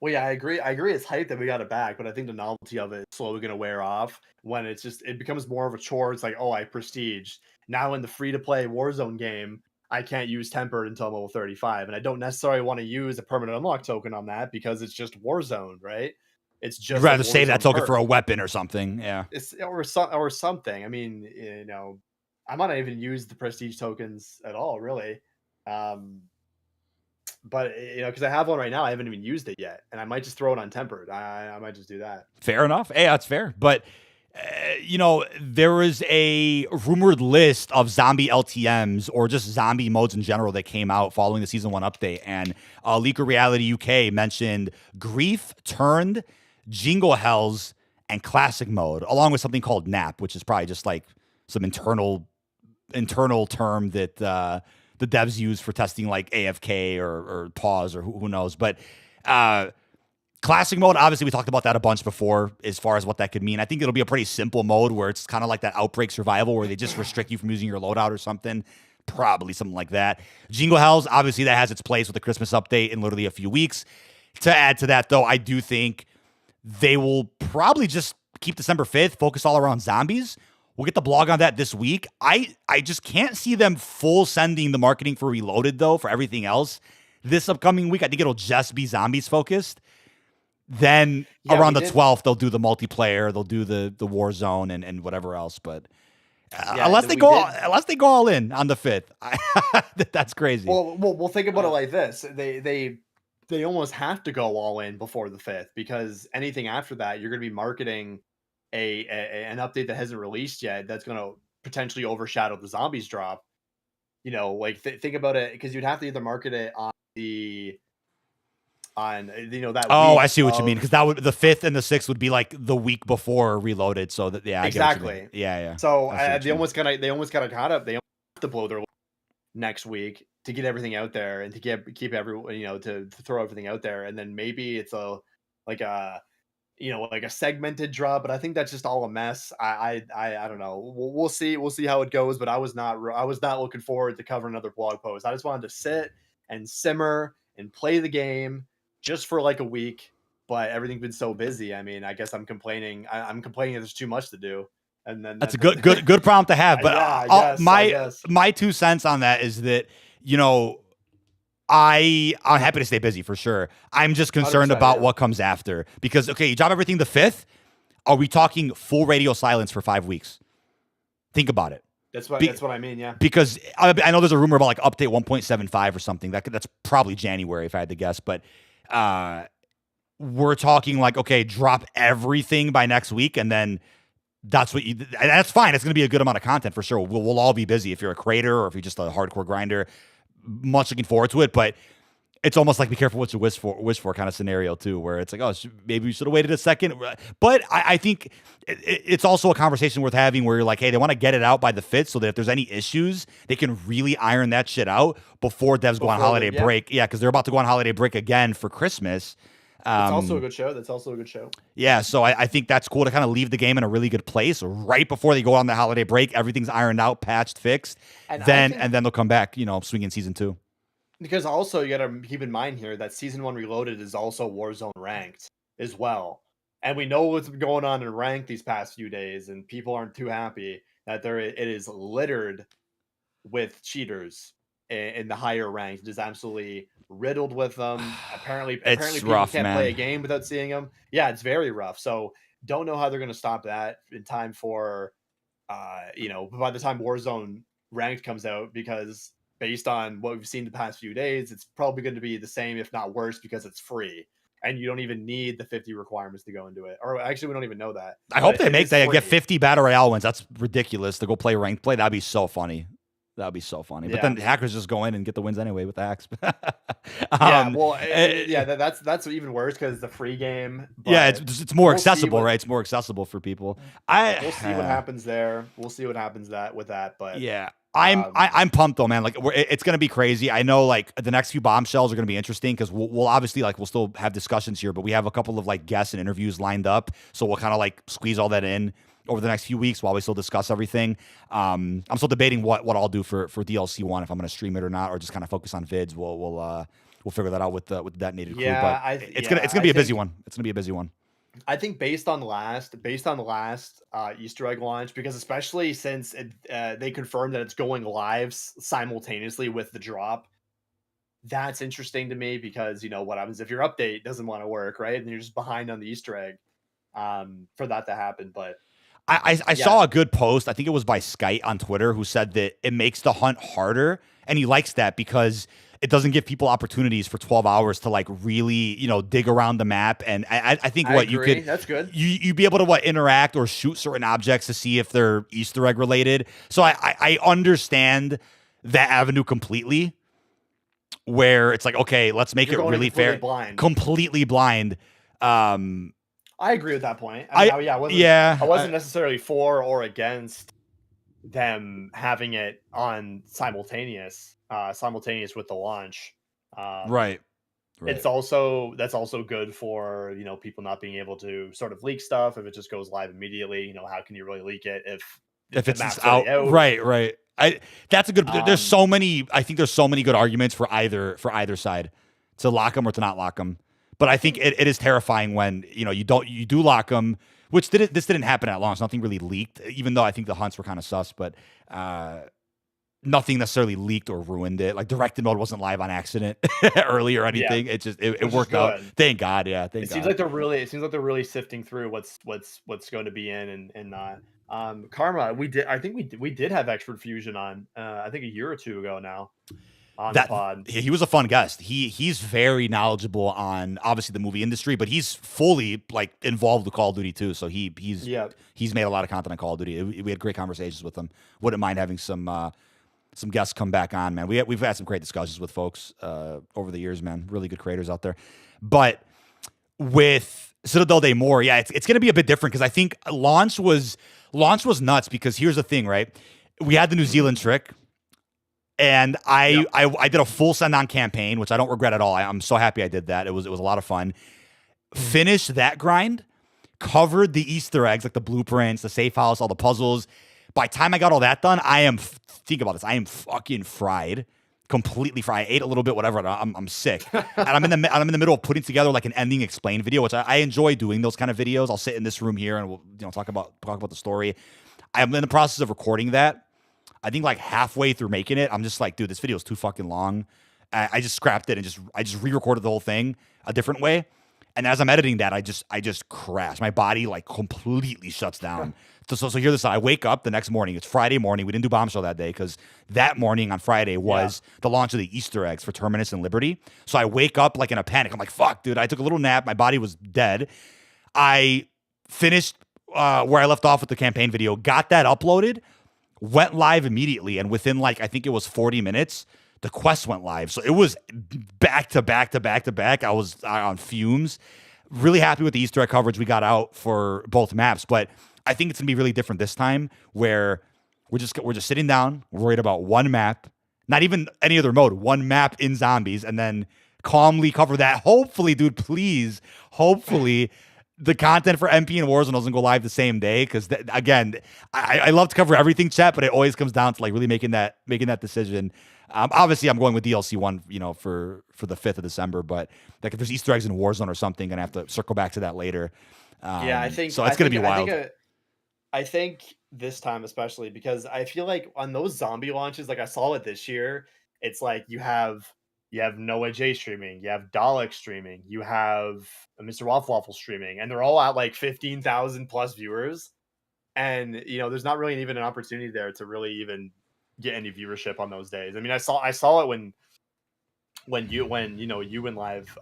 Well, yeah, I agree. It's hype that we got it back, but I think the novelty of it is slowly going to wear off when it becomes more of a chore. It's like, oh, I prestige. Now in the free-to-play Warzone game, I can't use Tempered until I'm level 35, and I don't necessarily want to use a permanent unlock token on that because it's just Warzone, right? It's just you'd rather save that token for a weapon or something, yeah. Or something. I mean, I might not even use the prestige tokens at all, really. But because I have one right now, I haven't even used it yet, and I might just throw it on Tempered. I might just do that. Fair enough. Hey, that's fair. But there is a rumored list of zombie LTMs or just zombie modes in general that came out following the season 1 update, and Leaker Reality UK mentioned Grief, Turned, Jingle Hells, and Classic mode, along with something called Nap, which is probably just like some internal term that the devs use for testing like AFK or pause or who knows. But Classic mode, obviously we talked about that a bunch before as far as what that could mean. I think it'll be a pretty simple mode where it's kind of like that Outbreak survival where they just restrict you from using your loadout or something. Probably something like that. Jingle Hells, obviously that has its place with the Christmas update in literally a few weeks. To add to that, though, I do think they will probably just keep December 5th, focus all around zombies. We'll get the blog on that this week. I just can't see them full sending the marketing for Reloaded, though, for everything else this upcoming week. I think it'll just be zombies focused. Then around the 12th, they'll do the multiplayer, they'll do the Warzone and whatever else. But unless they go all in on the 5th, that's crazy. Well, think about it like this: they almost have to go all in before the 5th, because anything after that, you're going to be marketing an update that hasn't released yet that's going to potentially overshadow the zombies drop. Like think about it, because you'd have to either market it on that. Oh, I see what you mean, because that would the 5th and the 6th would be like the week before Reloaded. So that exactly. Yeah. So they almost got caught up. They have to blow their next week to get everything out there and to keep everyone, to throw everything out there, and then maybe it's a segmented drop. But I think that's just all a mess. I don't know. We'll see how it goes. But I was not looking forward to covering another blog post. I just wanted to sit and simmer and play the game just for like a week. But everything's been so busy. I mean, I guess I'm complaining. I'm complaining that there's too much to do. And then that's a good problem to have. But I guess. My 2 cents on that is that, I'm happy to stay busy for sure. I'm just concerned about what comes after, because you drop everything the 5th. Are we talking full radio silence for 5 weeks? Think about it. That's what I mean. Yeah. Because I know there's a rumor about like update 1.75 or something. That's probably January if I had to guess. But we're talking like, drop everything by next week, and then that's fine. It's going to be a good amount of content for sure. We'll all be busy if you're a creator or if you're just a hardcore grinder. Much looking forward to it, but it's almost like be careful what you wish for kind of scenario too, where it's like, maybe we should have waited a second. But I think it's also a conversation worth having where you're like, hey, they want to get it out by the 5th so that if there's any issues, they can really iron that shit out before devs go on holiday break. Yeah, because they're about to go on holiday break again for Christmas. That's also a good show. Yeah, so I think that's cool to kind of leave the game in a really good place right before they go on the holiday break. Everything's ironed out, patched, fixed. And then they'll come back, swinging season 2. Because also you got to keep in mind here that season 1 Reloaded is also Warzone ranked as well. And we know what's been going on in ranked these past few days, and people aren't too happy that it is littered with cheaters in the higher ranks. It is absolutely riddled with them. Apparently people rough, can't play a game without seeing them. Yeah, it's very rough. So don't know how they're going to stop that in time for, by the time Warzone ranked comes out, because based on what we've seen the past few days, it's probably going to be the same, if not worse, because it's free. And you don't even need the 50 requirements to go into it. Or actually, we don't even know that. I hope they get 50 Battle Royale wins. That's ridiculous to go play ranked play. That'd be so funny. That would be so funny. Yeah. But then hackers just go in and get the wins anyway with the hacks. That's even worse because it's a free game. Yeah, it's more accessible, right? It's more accessible for people. We'll see what happens there. We'll see what happens with that. But yeah, I'm pumped though, man. Like it's gonna be crazy. I know like the next few bombshells are gonna be interesting because we'll obviously we'll still have discussions here, but we have a couple of like guests and interviews lined up, so we'll kind of like squeeze all that in over the next few weeks while we still discuss everything. I'm still debating what I'll do for DLC 1, if I'm going to stream it or not, or just kind of focus on vids. We'll figure that out with the detonated crew. But it's gonna be a busy one. It's gonna be a busy one. I think based on the last Easter egg launch, because especially since they confirmed that it's going live simultaneously with the drop. That's interesting to me because what happens if your update doesn't want to work, right? And you're just behind on the Easter egg for that to happen, but. I saw a good post, I think it was by Skype on Twitter, who said that it makes the hunt harder, and he likes that because it doesn't give people opportunities for 12 hours to like really, dig around the map. And I think you could, that's good. You'd be able to interact or shoot certain objects to see if they're Easter egg related. So I understand that avenue completely, where it's like, okay, let's make it really fair. Completely blind. I agree with that point. I wasn't necessarily for or against them having it on simultaneous with the launch. Right. That's also good for people not being able to sort of leak stuff if it just goes live immediately. How can you really leak it if it's out? Right. That's a good. There's so many. I think there's so many good arguments for either side, to lock them or to not lock them. But I think it is terrifying when you do lock them, which this didn't happen at launch. Nothing really leaked, even though I think the hunts were kind of sus, but nothing necessarily leaked or ruined it. Like directed mode wasn't live on accident early or anything. Yeah. It worked out. Thank God. Yeah. Thank God. Seems like they're really sifting through what's going to be in and not. Karma, I think we did have Expert Fusion on I think a year or two ago now on the pod. He was a fun guest. He's very knowledgeable on obviously the movie industry, but he's fully like involved with Call of Duty too. So he's made a lot of content on Call of Duty. We had great conversations with him. Wouldn't mind having some guests come back on, man. We've had some great discussions with folks over the years, man. Really good creators out there. But with Citadel Day More, yeah, it's going to be a bit different because I think launch was nuts because here's the thing, right? We had the New Zealand trick, and I did a full send on campaign, which I don't regret at all. I'm so happy I did that. It was a lot of fun. Finished that grind, covered the Easter eggs like the blueprints, the safe house, all the puzzles. By the time I got all that done, think about this. I am fucking fried, completely fried. I ate a little bit, whatever. I'm sick, and I'm in the middle of putting together like an ending explain video, which I enjoy doing those kind of videos. I'll sit in this room here and we'll talk about the story. I'm in the process of recording that. I think like halfway through making it, I'm just like, dude, this video is too fucking long. I just scrapped it and I just re-recorded the whole thing a different way. And as I'm editing that, I just crash. My body like completely shuts down. So hear this. I wake up the next morning. It's Friday morning. We didn't do Bombshell that day because that morning on Friday was the launch of the Easter eggs for Terminus and Liberty. So I wake up like in a panic. I'm like, fuck, dude. I took a little nap. My body was dead. I finished where I left off with the campaign video, got that uploaded, went live immediately. And within like, I think it was 40 minutes, the quest went live. So it was back to back to back to back. I was on fumes. Really happy with the Easter egg coverage we got out for both maps. But I think it's gonna be really different this time, where we're just sitting down, worried about one map, not even any other mode, one map in zombies, and then calmly cover that. Hopefully, dude, please, hopefully, the content for MP and Warzone doesn't go live the same day. Because again, I love to cover everything, chat, but it always comes down to like really making that decision. Obviously, I'm going with DLC 1, for the 5th of December. But like if there's Easter eggs in Warzone or something, gonna have to circle back to that later. I think so. It's gonna be wild. I think this time especially because I feel like on those zombie launches, like I saw it this year, it's like you have Noah J streaming, you have Dalek streaming, you have Mr. Waffle streaming, and they're all at like 15,000 plus viewers. And there's not really even an opportunity there to really even get any viewership on those days. I mean, I saw it when you went live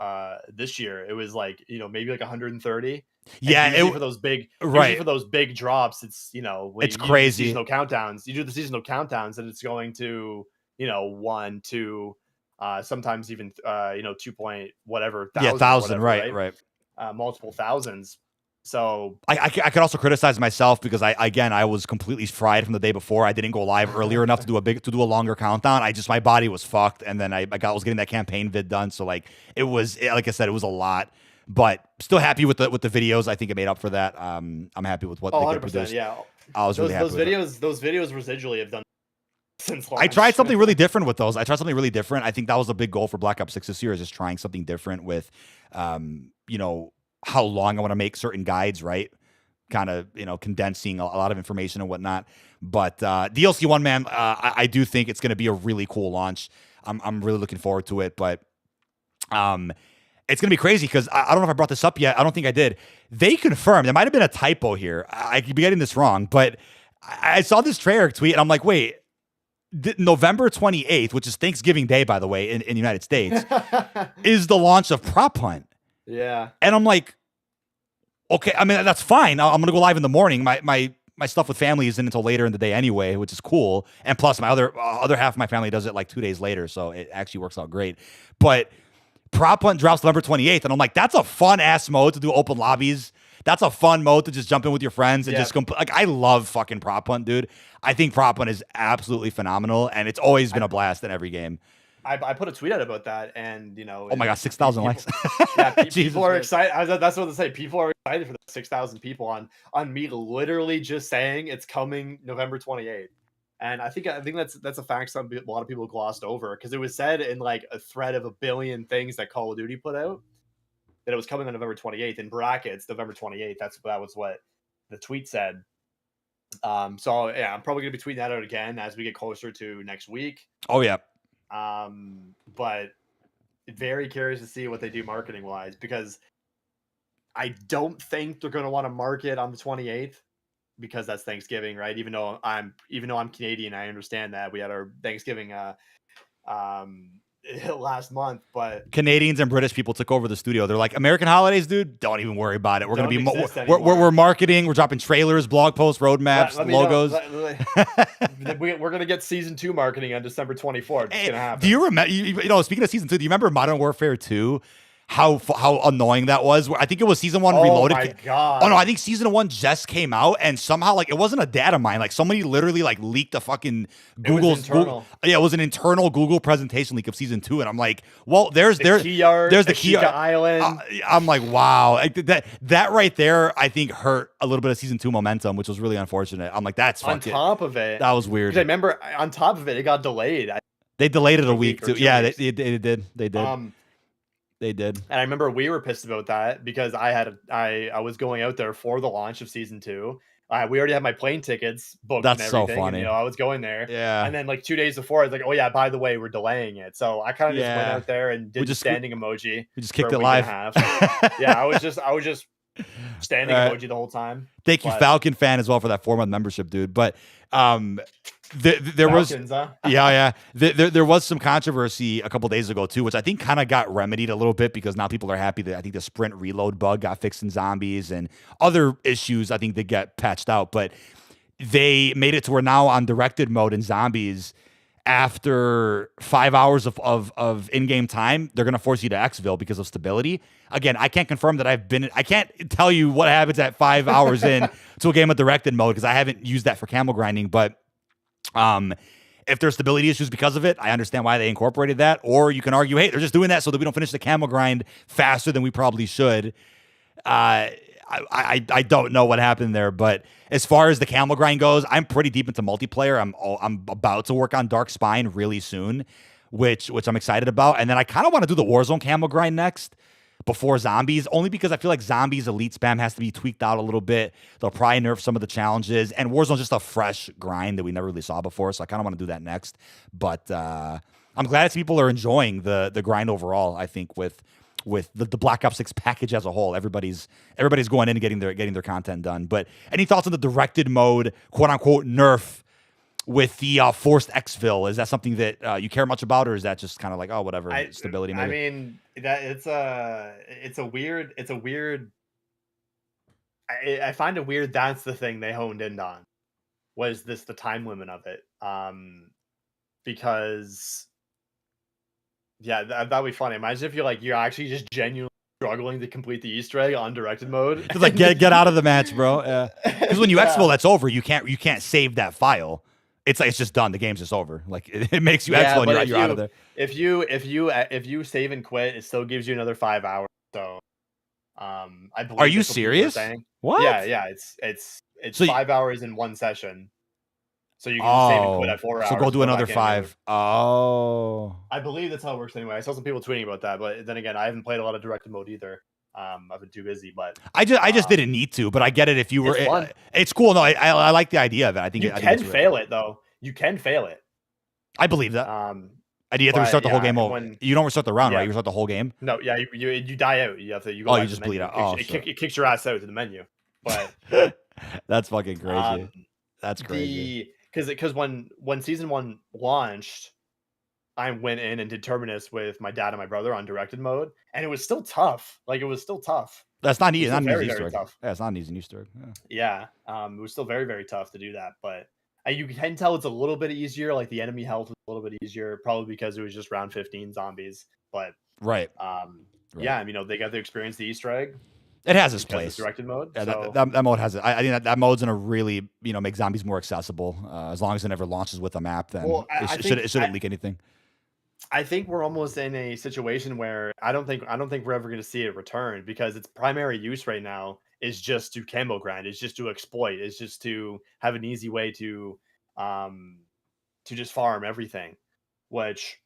this year. It was like maybe like 130. Yeah, for those big drops, it's it's crazy. Seasonal countdowns. You do the seasonal countdowns, and it's going to 1, 2, sometimes even 2 point whatever. Thousand, right. Multiple thousands. So I could also criticize myself because I was completely fried from the day before. I didn't go live earlier enough to do a longer countdown. My body was fucked, and then I was getting that campaign vid done. So like like I said, it was a lot. But still happy with the videos. I think it made up for that. I'm happy with what they produced. Yeah, I was really happy. Those videos residually have done since launch. I tried something really different with those. I I think that was a big goal for Black Ops 6 this year, is just trying something different with, how long I want to make certain guides, right? Kind of, condensing a lot of information and whatnot. But DLC 1, man, I do think it's going to be a really cool launch. I'm really looking forward to it. But it's going to be crazy because I don't know if I brought this up yet. I don't think I did. They confirmed. There might have been a typo here. I could be getting this wrong. But I saw this Treyarch tweet, and I'm like, wait, November 28th, which is Thanksgiving Day, by the way, in the United States, is the launch of Prop Hunt. Yeah. And I'm like, okay, I mean, that's fine. I'm going to go live in the morning. My stuff with family isn't until later in the day anyway, which is cool. And plus, my other half of my family does it like 2 days later, so it actually works out great. But Prop Hunt drops November 28th, and I'm like, that's a fun-ass mode to do open lobbies. That's a fun mode to just jump in with your friends and just like, I love fucking Prop Hunt, dude. I think Prop Hunt is absolutely phenomenal, and it's always been a blast in every game. I put a tweet out about that, and oh my god, 6,000 likes. Yeah, people are excited. That's what they say. People are excited for the 6,000 people on me literally just saying it's coming November 28th. And I think that's a fact a lot of people glossed over, because it was said in like a thread of a billion things that Call of Duty put out. that it was coming on November 28th in brackets, November 28th. That was what the tweet said. So yeah, I'm probably gonna be tweeting that out again as we get closer to next week. Oh yeah. But very curious to see what they do marketing wise, because I don't think they're gonna want to market on the 28th because that's Thanksgiving, right? Even though I'm Canadian, I understand that we had our Thanksgiving last month, but Canadians and British people took over the studio. They're like, American holidays, dude. Don't even worry about it. We're gonna be we're marketing. We're dropping trailers, blog posts, roadmaps, logos. We're gonna get season 2 marketing on December 24th. It's gonna happen. Do you remember? You know, speaking of season 2, do you remember Modern Warfare 2? How annoying that was. I think it was season 1 reloaded. Oh my god. Oh no, I think season 1 just came out, and somehow like it wasn't a data mine. Like somebody literally like leaked a fucking Google's Google. Yeah, it was an internal Google presentation leak of season 2, and I'm like, well, there's the key island. I'm like, wow, like, that right there, I think hurt a little bit of season 2 momentum, which was really unfortunate. I'm like, that's fucking, on top of it. That was weird. I remember on top of it, it got delayed. They delayed it a week too. Yeah, they did. They did. And I remember we were pissed about that because I was going out there for the launch of season 2. We already had my plane tickets booked. That's and everything, so funny. And, I was going there. Yeah. And then like 2 days before, I was like, oh yeah, by the way, we're delaying it. So I kind of just went out there and did the standing emoji. We just kicked it live. Yeah, I was just standing emoji the whole time. Thank you, Falcon fan, as well, for that 4-month membership, dude. But there Falcons, was yeah there was some controversy a couple days ago too, which I think kind of got remedied a little bit because now people are happy that I think the sprint reload bug got fixed in zombies, and other issues I think that get patched out. But they made it to where now on directed mode in zombies, after 5 hours of in-game time, they're going to force you to exfil because of stability. Again, I can't confirm that I can't tell you what happens at 5 hours in to a game of directed mode because I haven't used that for camel grinding. But if there's stability issues because of it, I understand why they incorporated that. Or you can argue, hey, they're just doing that so that we don't finish the camel grind faster than we probably should. I don't know what happened there, but as far as the camel grind goes, I'm pretty deep into multiplayer. I'm about to work on Dark Spine really soon, which I'm excited about. And then I kind of want to do the Warzone camel grind next before zombies, only because I feel like zombies elite spam has to be tweaked out a little bit. They'll probably nerf some of the challenges, and Warzone's just a fresh grind that we never really saw before. So I kind of want to do that next. But I'm glad that people are enjoying the grind overall. I think with the Black Ops 6 package as a whole, everybody's going in and getting their content done. But any thoughts on the directed mode, quote unquote, nerf with the forced exfil? Is that something that you care much about, or is that just kind of like, oh, whatever, stability? Maybe? I mean, that it's a weird. I find it weird. That's the thing they honed in on. Was this the time limit of it? Because yeah, that'd be funny. Imagine if you're actually just genuinely struggling to complete the Easter egg on directed mode. It's like get out of the match, bro. Yeah, because when you exfil, that's over. You can't save that file. It's like it's just done. The game's just over. Like it makes you exfil and you're out of there. If you save and quit, it still gives you another 5 hours. So, I believe. Are you serious? What? Yeah. It's so 5 hours in one session. So you can just save and quit at 4 hours. So go do another 5. Oh. I believe that's how it works anyway. I saw some people tweeting about that, but then again, I haven't played a lot of directed mode either. I've been too busy, but I just didn't need to. But I get it if you were. It's cool. No, I like the idea of it. I think you can fail it though. You can fail it. I believe that. Do you have to restart the whole game over? You don't restart the round, right? You restart the whole game. No, yeah, you die out. You have to. You go you just bleed out. Oh, it kicks your ass out to the menu. But that's fucking crazy. That's crazy. Because when season 1 launched, I went in and did Terminus with my dad and my brother on directed mode, and it was still tough. Like it was still tough. That's not easy. Not very, easy very tough. Yeah, it's not an easy Easter egg. Yeah. It was still very, very tough to do that, but you can tell it's a little bit easier. Like the enemy health was a little bit easier, probably because it was just round 15 zombies. But right. Yeah, I mean, they got to experience the Easter egg. It has its place. Directed mode. Yeah, so. that mode has it. I think that mode's gonna really make zombies more accessible. As long as it never launches with a map, then it shouldn't leak anything. I think we're almost in a situation where I don't think we're ever going to see it return, because its primary use right now is just to camo grind. It's just to exploit. It's just to have an easy way to just farm everything, which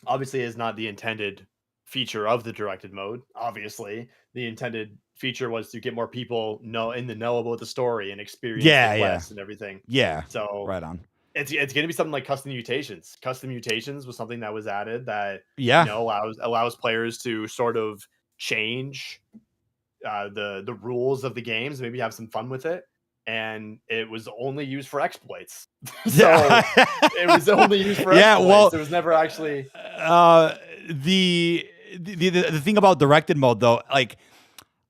obviously is not the intended feature of the directed mode. Obviously, the intended feature was to get more people in the know about the story and experience the Yeah. quests and everything. Yeah. So Right on. it's gonna be something like custom mutations. Custom mutations was something that was added that Yeah. allows players to sort of change the rules of the games, maybe have some fun with it. And it was only used for exploits. So it was only used for Yeah, exploits. well, It was never actually uh, the thing about directed mode though, like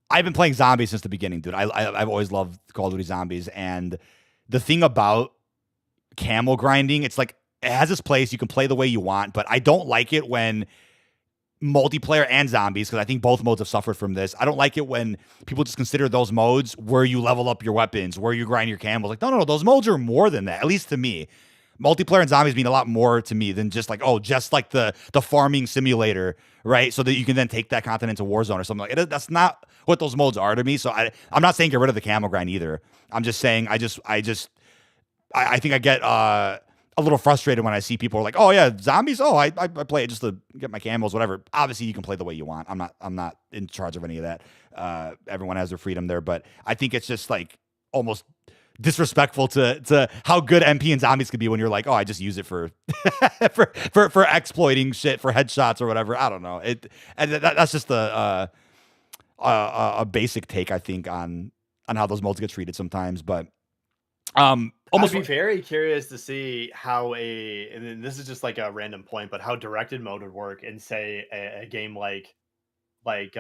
I've been playing zombies since the beginning, dude. I've always loved Call of Duty Zombies, and the thing about camel grinding, it's like it has its place. You can play the way you want, but I don't like it when multiplayer and zombies, because I think both modes have suffered from this. I don't like it when people just consider those modes where you level up your weapons, where you grind your camels. Like, no, those modes are more than that, at least to me. Multiplayer and zombies mean a lot more to me than just like, just like the farming simulator, right? So that you can then take that content into Warzone or something like it. That's not what those modes are to me. So I'm not saying get rid of the camel grind either. I'm just saying I think I get a little frustrated when I see people are like, oh yeah, zombies. Oh, I play it just to get my camels, whatever. Obviously, you can play the way you want. I'm not in charge of any of that. Everyone has their freedom there, but I think it's just like almost disrespectful to how good MP and zombies could be when you're like, oh, I just use it for for exploiting shit, for headshots or whatever. I don't know. That's just a basic take, I think, on how those modes get treated sometimes, but. Almost I'd be very curious to see how and this is just like a random point, but how directed mode would work in say a game like Outbreak,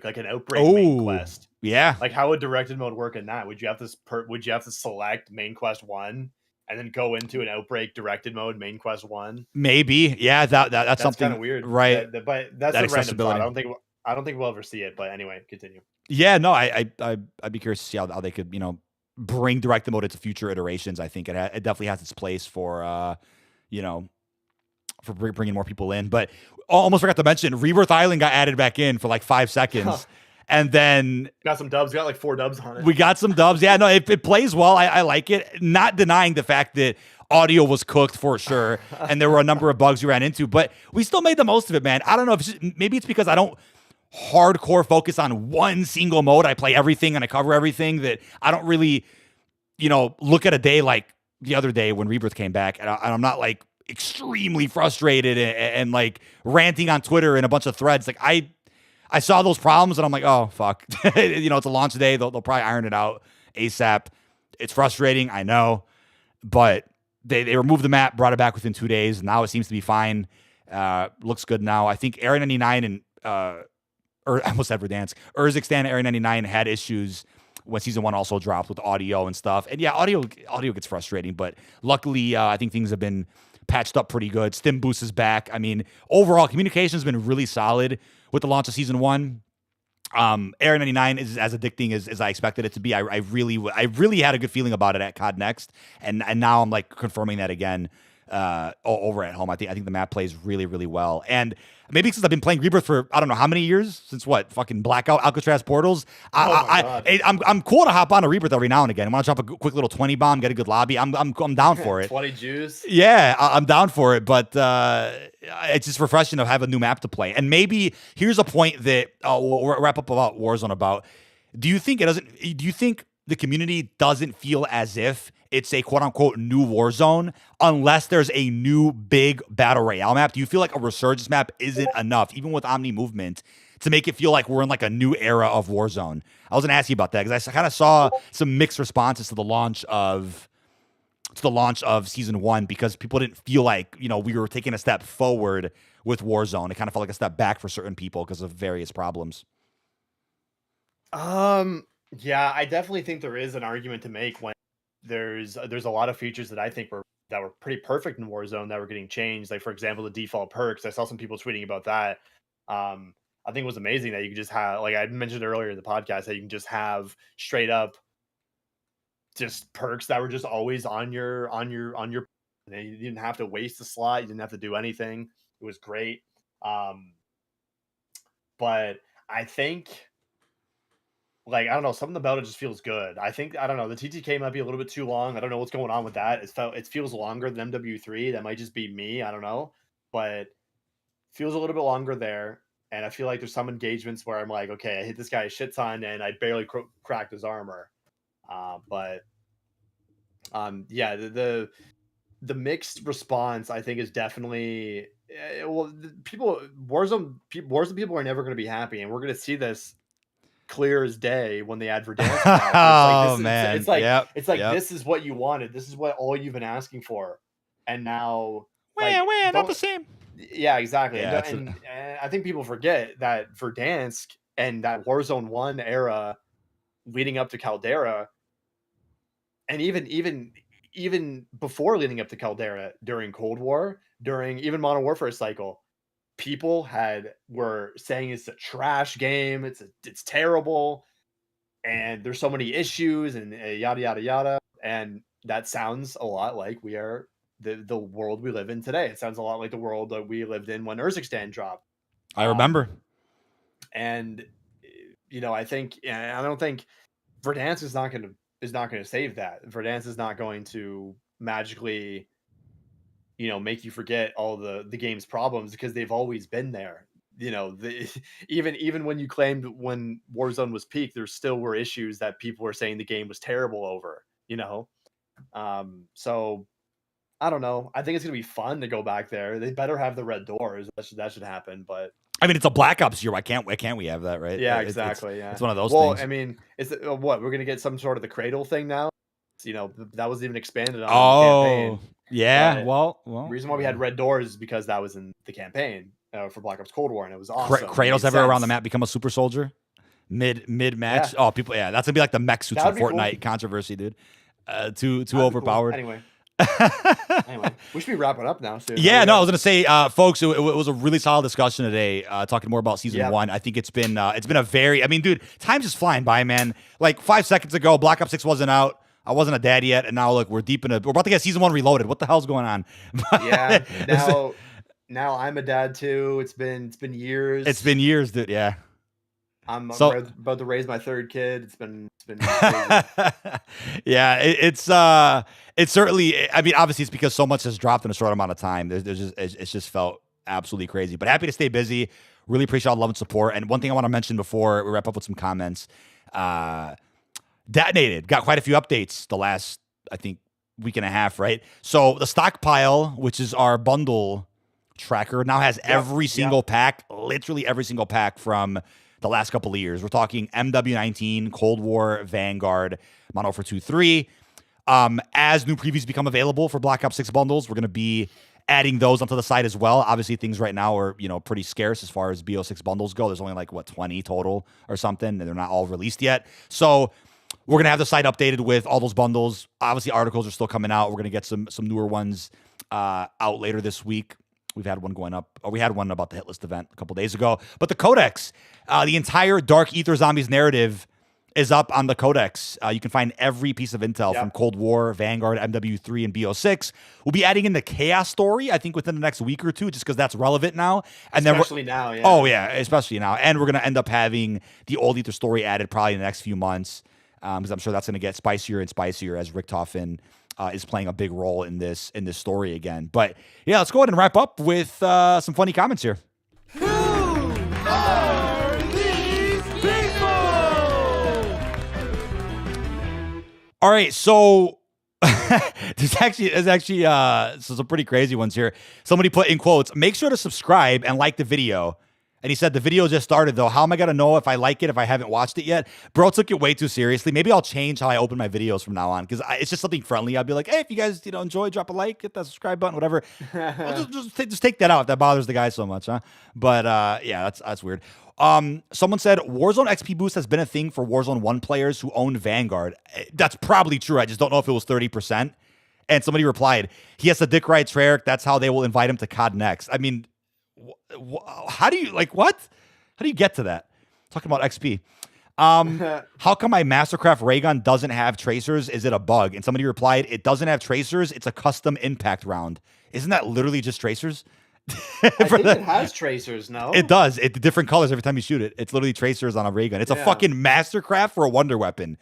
like an Outbreak main quest. Yeah. Like how would directed mode work in that? Would you have to select main quest 1 and then go into an Outbreak directed mode main quest 1? Maybe. Yeah, that's something kind of weird. Right. But that's a random thought. I don't think we'll ever see it, but anyway, continue. Yeah, no, I'd be curious to see how they could, bring directed mode into future iterations. I think it definitely has its place for for bringing more people in. But almost forgot to mention, Rebirth Island got added back in for like 5 seconds. And then got some dubs. Got like 4 dubs on it. We got some dubs. Yeah, no, it plays well. I like it. Not denying the fact that audio was cooked for sure, and there were a number of bugs we ran into, but we still made the most of it, man. I don't know if maybe it's because I don't hardcore focus on one single mode. I play everything and I cover everything, that I don't really, look at a day like the other day when Rebirth came back, and I'm not like extremely frustrated and like ranting on Twitter and a bunch of threads. Like I saw those problems and I'm like, oh fuck, it's a launch day. They'll probably iron it out ASAP. It's frustrating, I know, but they removed the map, brought it back within 2 days. Now it seems to be fine. Looks good now. I think Area 99 and I almost said Verdansk. Urzikstan and Area 99 had issues when Season 1 also dropped with audio and stuff. And yeah, audio gets frustrating, but luckily I think things have been patched up pretty good. Stim Boost is back. I mean, overall, communication has been really solid with the launch of Season 1. Area 99 is as addicting as I expected it to be. I really had a good feeling about it at COD Next, and now I'm like confirming that again over at home. I think the map plays really, really well. And maybe because I've been playing Rebirth for I don't know how many years, since what, fucking Blackout, Alcatraz, Portals. I'm cool to hop on a Rebirth every now and again. I want to drop a quick little 20 bomb, get a good lobby. I'm down for it. 20 juice. Yeah, I'm down for it, but it's just refreshing to have a new map to play. And maybe here's a point that we'll wrap up about Warzone about. Do you think the community doesn't feel as if it's a quote-unquote new Warzone unless there's a new big Battle Royale map? Do you feel like a Resurgence map isn't enough, even with Omni Movement, to make it feel like we're in like a new era of Warzone? I was going to ask you about that because I kind of saw some mixed responses to the launch of Season 1 because people didn't feel like, we were taking a step forward with Warzone. It kind of felt like a step back for certain people because of various problems. Yeah, I definitely think there is an argument to make when there's a lot of features that I think were pretty perfect in Warzone that were getting changed. Like, for example, the default perks. I saw some people tweeting about that. I think it was amazing that you could just have, like I mentioned earlier in the podcast, that you can just have straight up just perks that were just always on your. You didn't have to waste a slot. You didn't have to do anything. It was great. But I think, like, I don't know, something about it just feels good. I don't know, the TTK might be a little bit too long. I don't know what's going on with that. It feels longer than MW3. That might just be me. I don't know. But feels a little bit longer there. And I feel like there's some engagements where I'm like, okay, I hit this guy a shit ton and I barely cracked his armor. But yeah, the mixed response I think is definitely Warzone people are never going to be happy, and we're going to see this clear as day when the add Verdansk come out. Oh man, It's like this is what you wanted. This is what all you've been asking for, and now not the same. Yeah, exactly. Yeah, And I think people forget that Verdansk and that Warzone 1 era leading up to Caldera, and even before leading up to Caldera, during Cold War, during even Modern Warfare cycle, people were saying it's a trash game, it's terrible, and there's so many issues and yada yada yada. And that sounds a lot like we are the world we live in today. It sounds a lot like the world that we lived in when Urzikstan dropped. I remember. And I don't think Verdansk is not going to save that. Verdansk is not going to magically make you forget all the game's problems, because they've always been there. Even when you claimed when Warzone was peak, there still were issues that people were saying the game was terrible over. So I don't know. I think it's gonna be fun to go back there. They better have the red doors. That should happen. But I mean, it's a Black Ops year. Why can't we have that, right? Yeah, exactly. It's one of those things. I mean, is it what we're gonna get some sort of the cradle thing now? That was even expanded on in the campaign. Yeah. But well, the reason why we had red doors is because that was in the campaign for Black Ops Cold War, and it was awesome. Cradles ever around the map become a super soldier mid match? Yeah. Oh, people, yeah, that's gonna be like the mech suits in Fortnite. Cool. Controversy, dude. Too overpowered. Cool. Anyway, we should be wrapping up now. So yeah, no, I was gonna say, folks, it was a really solid discussion today. Talking more about season 1. I think it's been a very. I mean, dude, time's just flying by, man. Like 5 seconds ago, Black Ops 6 wasn't out. I wasn't a dad yet, and now look, we're about to get season 1 reloaded. What the hell's going on? Yeah, now I'm a dad too. It's been years. It's been years, dude. Yeah. I'm about to raise my third kid. It's been crazy. Yeah, it's certainly. I mean, obviously, it's because so much has dropped in a short amount of time. It's just felt absolutely crazy. But happy to stay busy. Really appreciate all the love and support. And one thing I want to mention before we wrap up with some comments. Detonated got quite a few updates the last, I think, week and a half, right? So the stockpile, which is our bundle tracker, now has every single pack, literally every single pack from the last couple of years. We're talking MW19, Cold War, Vanguard, Modern Warfare 2, 3. As new previews become available for Black Ops 6 bundles, we're going to be adding those onto the site as well. Obviously, things right now are, pretty scarce as far as BO6 bundles go. There's only 20 total or something, and they're not all released yet. So we're going to have the site updated with all those bundles. Obviously, articles are still coming out. We're going to get some newer ones out later this week. We've had one going up. We had one about the hit list event a couple days ago. But the Codex, the entire Dark Ether Zombies narrative is up on the Codex. You can find every piece of intel from Cold War, Vanguard, MW3, and BO6. We'll be adding in the Chaos story, I think, within the next week or two, just because that's relevant now. And especially now, yeah. Oh, yeah, especially now. And we're going to end up having the Old Ether story added probably in the next few months, because I'm sure that's going to get spicier and spicier as Richtofen is playing a big role in this story again. But yeah, let's go ahead and wrap up with some funny comments here. Who are these people? All right, so there's actually some pretty crazy ones here. Somebody put in quotes, "Make sure to subscribe and like the video." And he said, "The video just started, though. How am I going to know if I like it if I haven't watched it yet?" Bro took it way too seriously. Maybe I'll change how I open my videos from now on, because it's just something friendly. I'll be like, hey, if you guys enjoy, drop a like, hit that subscribe button, whatever. just take that out if that bothers the guy so much, huh? But yeah, that's weird. Someone said, Warzone XP boost has been a thing for Warzone 1 players who own Vanguard. That's probably true. I just don't know if it was 30%. And somebody replied, he has to dick ride Treyarch. That's how they will invite him to COD next. I mean, how do you what? How do you get to that? Talking about XP. How come my Mastercraft ray gun doesn't have tracers? Is it a bug? And somebody replied, it doesn't have tracers. It's a custom impact round. Isn't that literally just tracers? I think it has tracers, no? It does. It's different colors every time you shoot it. It's literally tracers on a ray gun. It's a fucking Mastercraft for a wonder weapon.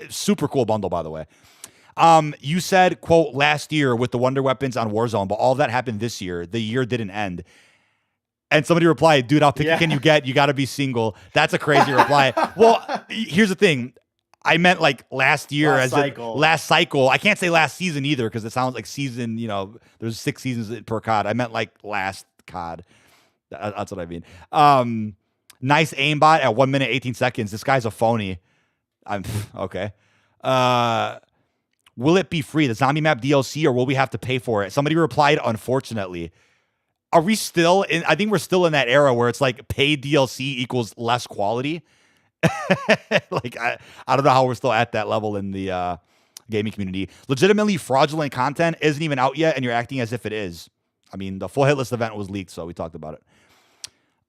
Super cool bundle, by the way. You said, quote, last year with the wonder weapons on Warzone, but all of that happened this year. The year didn't end. And somebody replied, dude, how picky can you get? You got to be single. That's a crazy reply. Well, here's the thing. I meant like last year last cycle. I can't say last season either because it sounds like season, there's 6 seasons per COD. I meant like last COD. That's what I mean. Nice aimbot at 1 minute, 18 seconds. This guy's a phony. I'm okay. Will it be free, the zombie map DLC, or will we have to pay for it? Somebody replied, unfortunately. Are we still in? I think we're still in that era where it's like paid DLC equals less quality. Like I don't know how we're still at that level in the gaming community. Legitimately fraudulent content isn't even out yet, and you're acting as if it is. I mean, the full hit list event was leaked, so we talked about it.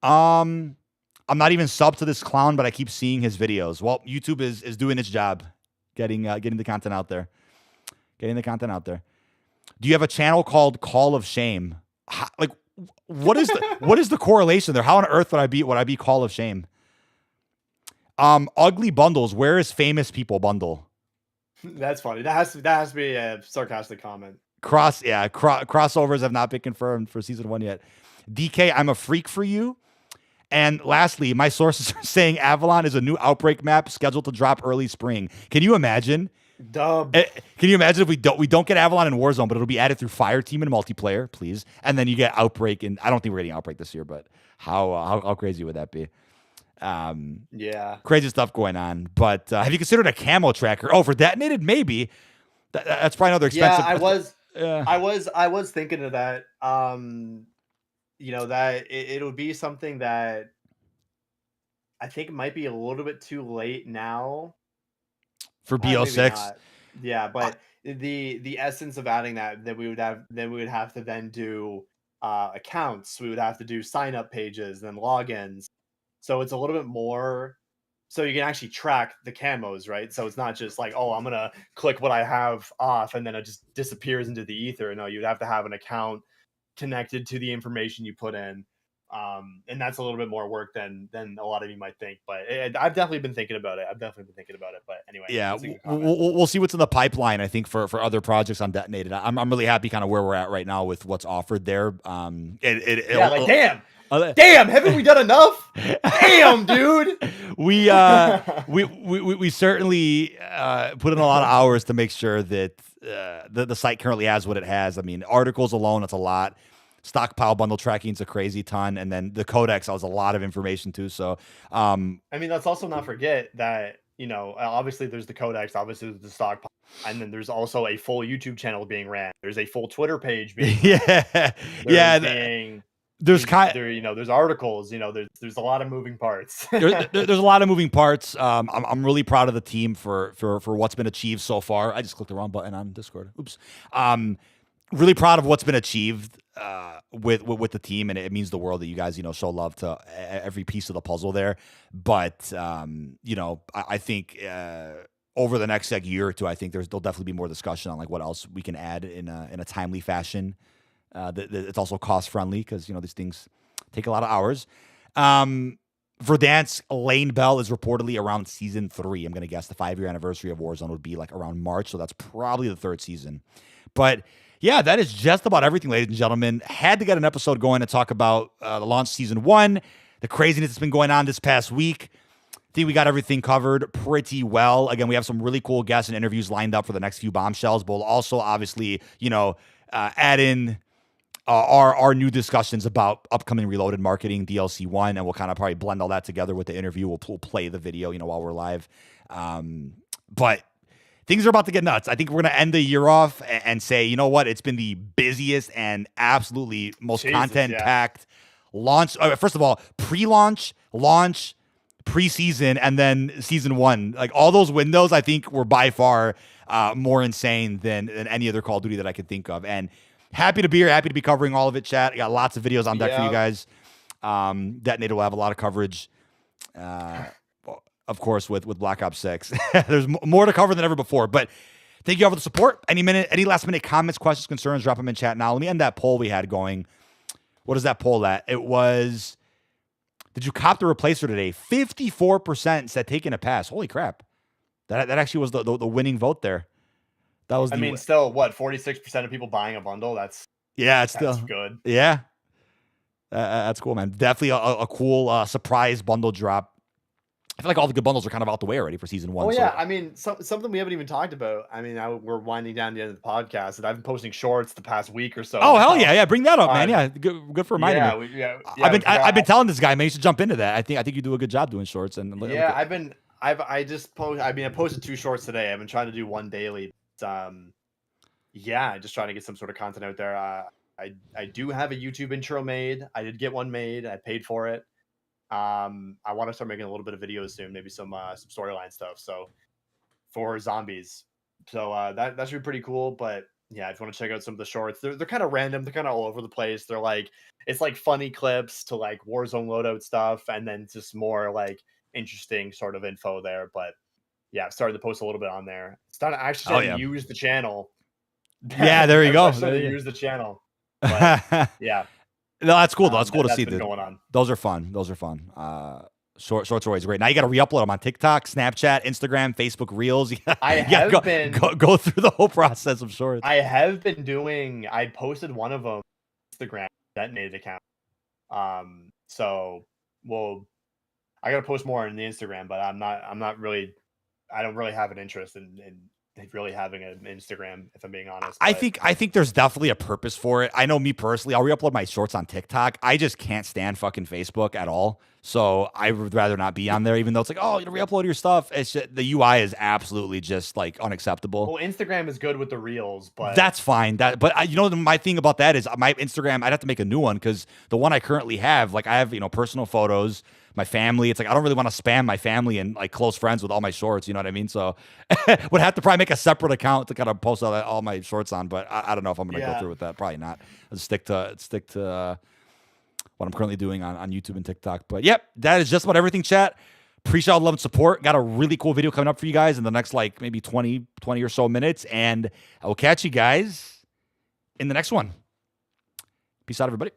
I'm not even subbed to this clown, but I keep seeing his videos. Well, YouTube is doing its job, getting the content out there. Getting the content out there. Do you have a channel called Call of Shame? Like, what is the correlation there? How on earth would I be Call of Shame? Ugly bundles. Where is famous people bundle? That's funny. That has to be a sarcastic comment. Crossovers have not been confirmed for season 1 yet. DK, I'm a freak for you. And lastly, my sources are saying Avalon is a new Outbreak map scheduled to drop early spring. Can you imagine? Dub. Can you imagine if we don't get Avalon in Warzone, but it'll be added through Fireteam and multiplayer, please, and then you get Outbreak, and I don't think we're getting Outbreak this year, but how crazy would that be? Yeah, crazy stuff going on. But have you considered a camo tracker? Oh, for detonated, maybe. That's probably another expensive. Yeah, I was thinking of that. That it would be something that I think might be a little bit too late now. For BO6, yeah, but the essence of adding that we would have to then do accounts. We would have to do sign up pages, then logins. So it's a little bit more. So you can actually track the camos, right? So it's not just like, oh, I'm gonna click what I have off, and then it just disappears into the ether. No, you'd have to have an account connected to the information you put in. And that's a little bit more work than a lot of you might think, but I've definitely been thinking about it. But anyway, yeah, we'll see what's in the pipeline. I think for other projects on Detonated, I'm really happy kind of where we're at right now with what's offered there. Damn, haven't we done enough? Damn, dude. We certainly put in a lot of hours to make sure that the site currently has what it has. I mean, articles alone, it's a lot. Stockpile bundle tracking is a crazy ton, and then the codex has a lot of information too. So, I mean, let's also not forget that obviously there's the codex, obviously there's the stockpile, and then there's also a full YouTube channel being ran. There's a full Twitter page being ran. There's articles. There's a lot of moving parts. there's a lot of moving parts. I'm really proud of the team for what's been achieved so far. I just clicked the wrong button on Discord. Oops. Really proud of what's been achieved with the team, and it means the world that you guys show love to every piece of the puzzle there. But I think over the next year or two, I think there'll definitely be more discussion on like what else we can add in a timely fashion. It's also cost friendly because these things take a lot of hours. Verdansk Lane Bell is reportedly around season 3. I'm gonna guess the 5-year anniversary of Warzone would be like around March, so that's probably the 3rd season. But yeah, that is just about everything, ladies and gentlemen. Had to get an episode going to talk about the launch season 1, the craziness that's been going on this past week. I think we got everything covered pretty well. Again, we have some really cool guests and interviews lined up for the next few bombshells, but we'll also obviously, add in our new discussions about upcoming Reloaded marketing, DLC 1, and we'll kind of probably blend all that together with the interview. We'll play the video, while we're live. But things are about to get nuts. I think we're going to end the year off and say, you know what? It's been the busiest and absolutely most content-packed launch. First of all, pre-launch, launch, preseason, and then season 1. Like all those windows, I think were by far more insane than any other Call of Duty that I could think of. And happy to be here. Happy to be covering all of it, chat. I got lots of videos on deck for you guys. Detonated will have a lot of coverage. Of course, with Black Ops 6. There's more to cover than ever before. But thank you all for the support. Any last minute comments, questions, concerns, drop them in chat now. Let me end that poll we had going. What is that poll at? It was, did you cop the replacer today? 54% said taking a pass. Holy crap. That actually was the winning vote there. That was. Still, what, 46% of people buying a bundle? That's still good. Yeah. That's cool, man. Definitely a cool surprise bundle drop. I feel like all the good bundles are kind of out the way already for season 1. Oh so. yeah, I mean, something we haven't even talked about. I mean, we're winding down the end of the podcast, and I've been posting shorts the past week or so. Oh hell yeah, bring that up, man. Yeah, good for reminding me. I've been telling this guy, man, you should jump into that. I think you do a good job doing shorts. And I posted 2 shorts today. I've been trying to do one daily. Yeah, just trying to get some sort of content out there. I do have a YouTube intro made. I did get one made. I paid for it. I want to start making a little bit of videos soon, maybe some storyline stuff. So for zombies, so that should be pretty cool. But yeah, if you want to check out some of the shorts, they're kind of random. They're kind of all over the place. They're like, it's like funny clips to like Warzone loadout stuff, and then just more like interesting sort of info there. But yeah, I've started to post a little bit on there. Started actually to use the channel. Yeah, there you go. Use the channel. But, yeah. No, that's cool. That's cool to see. Going on. Those are fun. Shorts are always great. Now you got to re-upload them on TikTok, Snapchat, Instagram, Facebook Reels. Go through the whole process of shorts. I have been doing. I posted one of them on Instagram, detonated account. So I got to post more on the Instagram, but I'm not really. I don't really have an interest in really having an Instagram, if I'm being honest. I think there's definitely a purpose for it. I know me personally, I'll re-upload my shorts on TikTok. I just can't stand fucking Facebook at all. So I would rather not be on there, even though it's like, oh, you re-upload your stuff. It's just, the UI is absolutely just like unacceptable. Well, Instagram is good with the reels, but that's fine. My thing about that is my Instagram, I'd have to make a new one because the one I currently have, like I have, personal photos, my family. It's like, I don't really want to spam my family and like close friends with all my shorts. You know what I mean? So would have to probably make a separate account to kind of post all my shorts on, but I don't know if I'm going to go through with that. Probably not. I'll stick to what I'm currently doing on YouTube and TikTok. But yep, that is just about everything, chat. Appreciate all the love and support. Got a really cool video coming up for you guys in the next like maybe 20 or so minutes. And I will catch you guys in the next one. Peace out, everybody.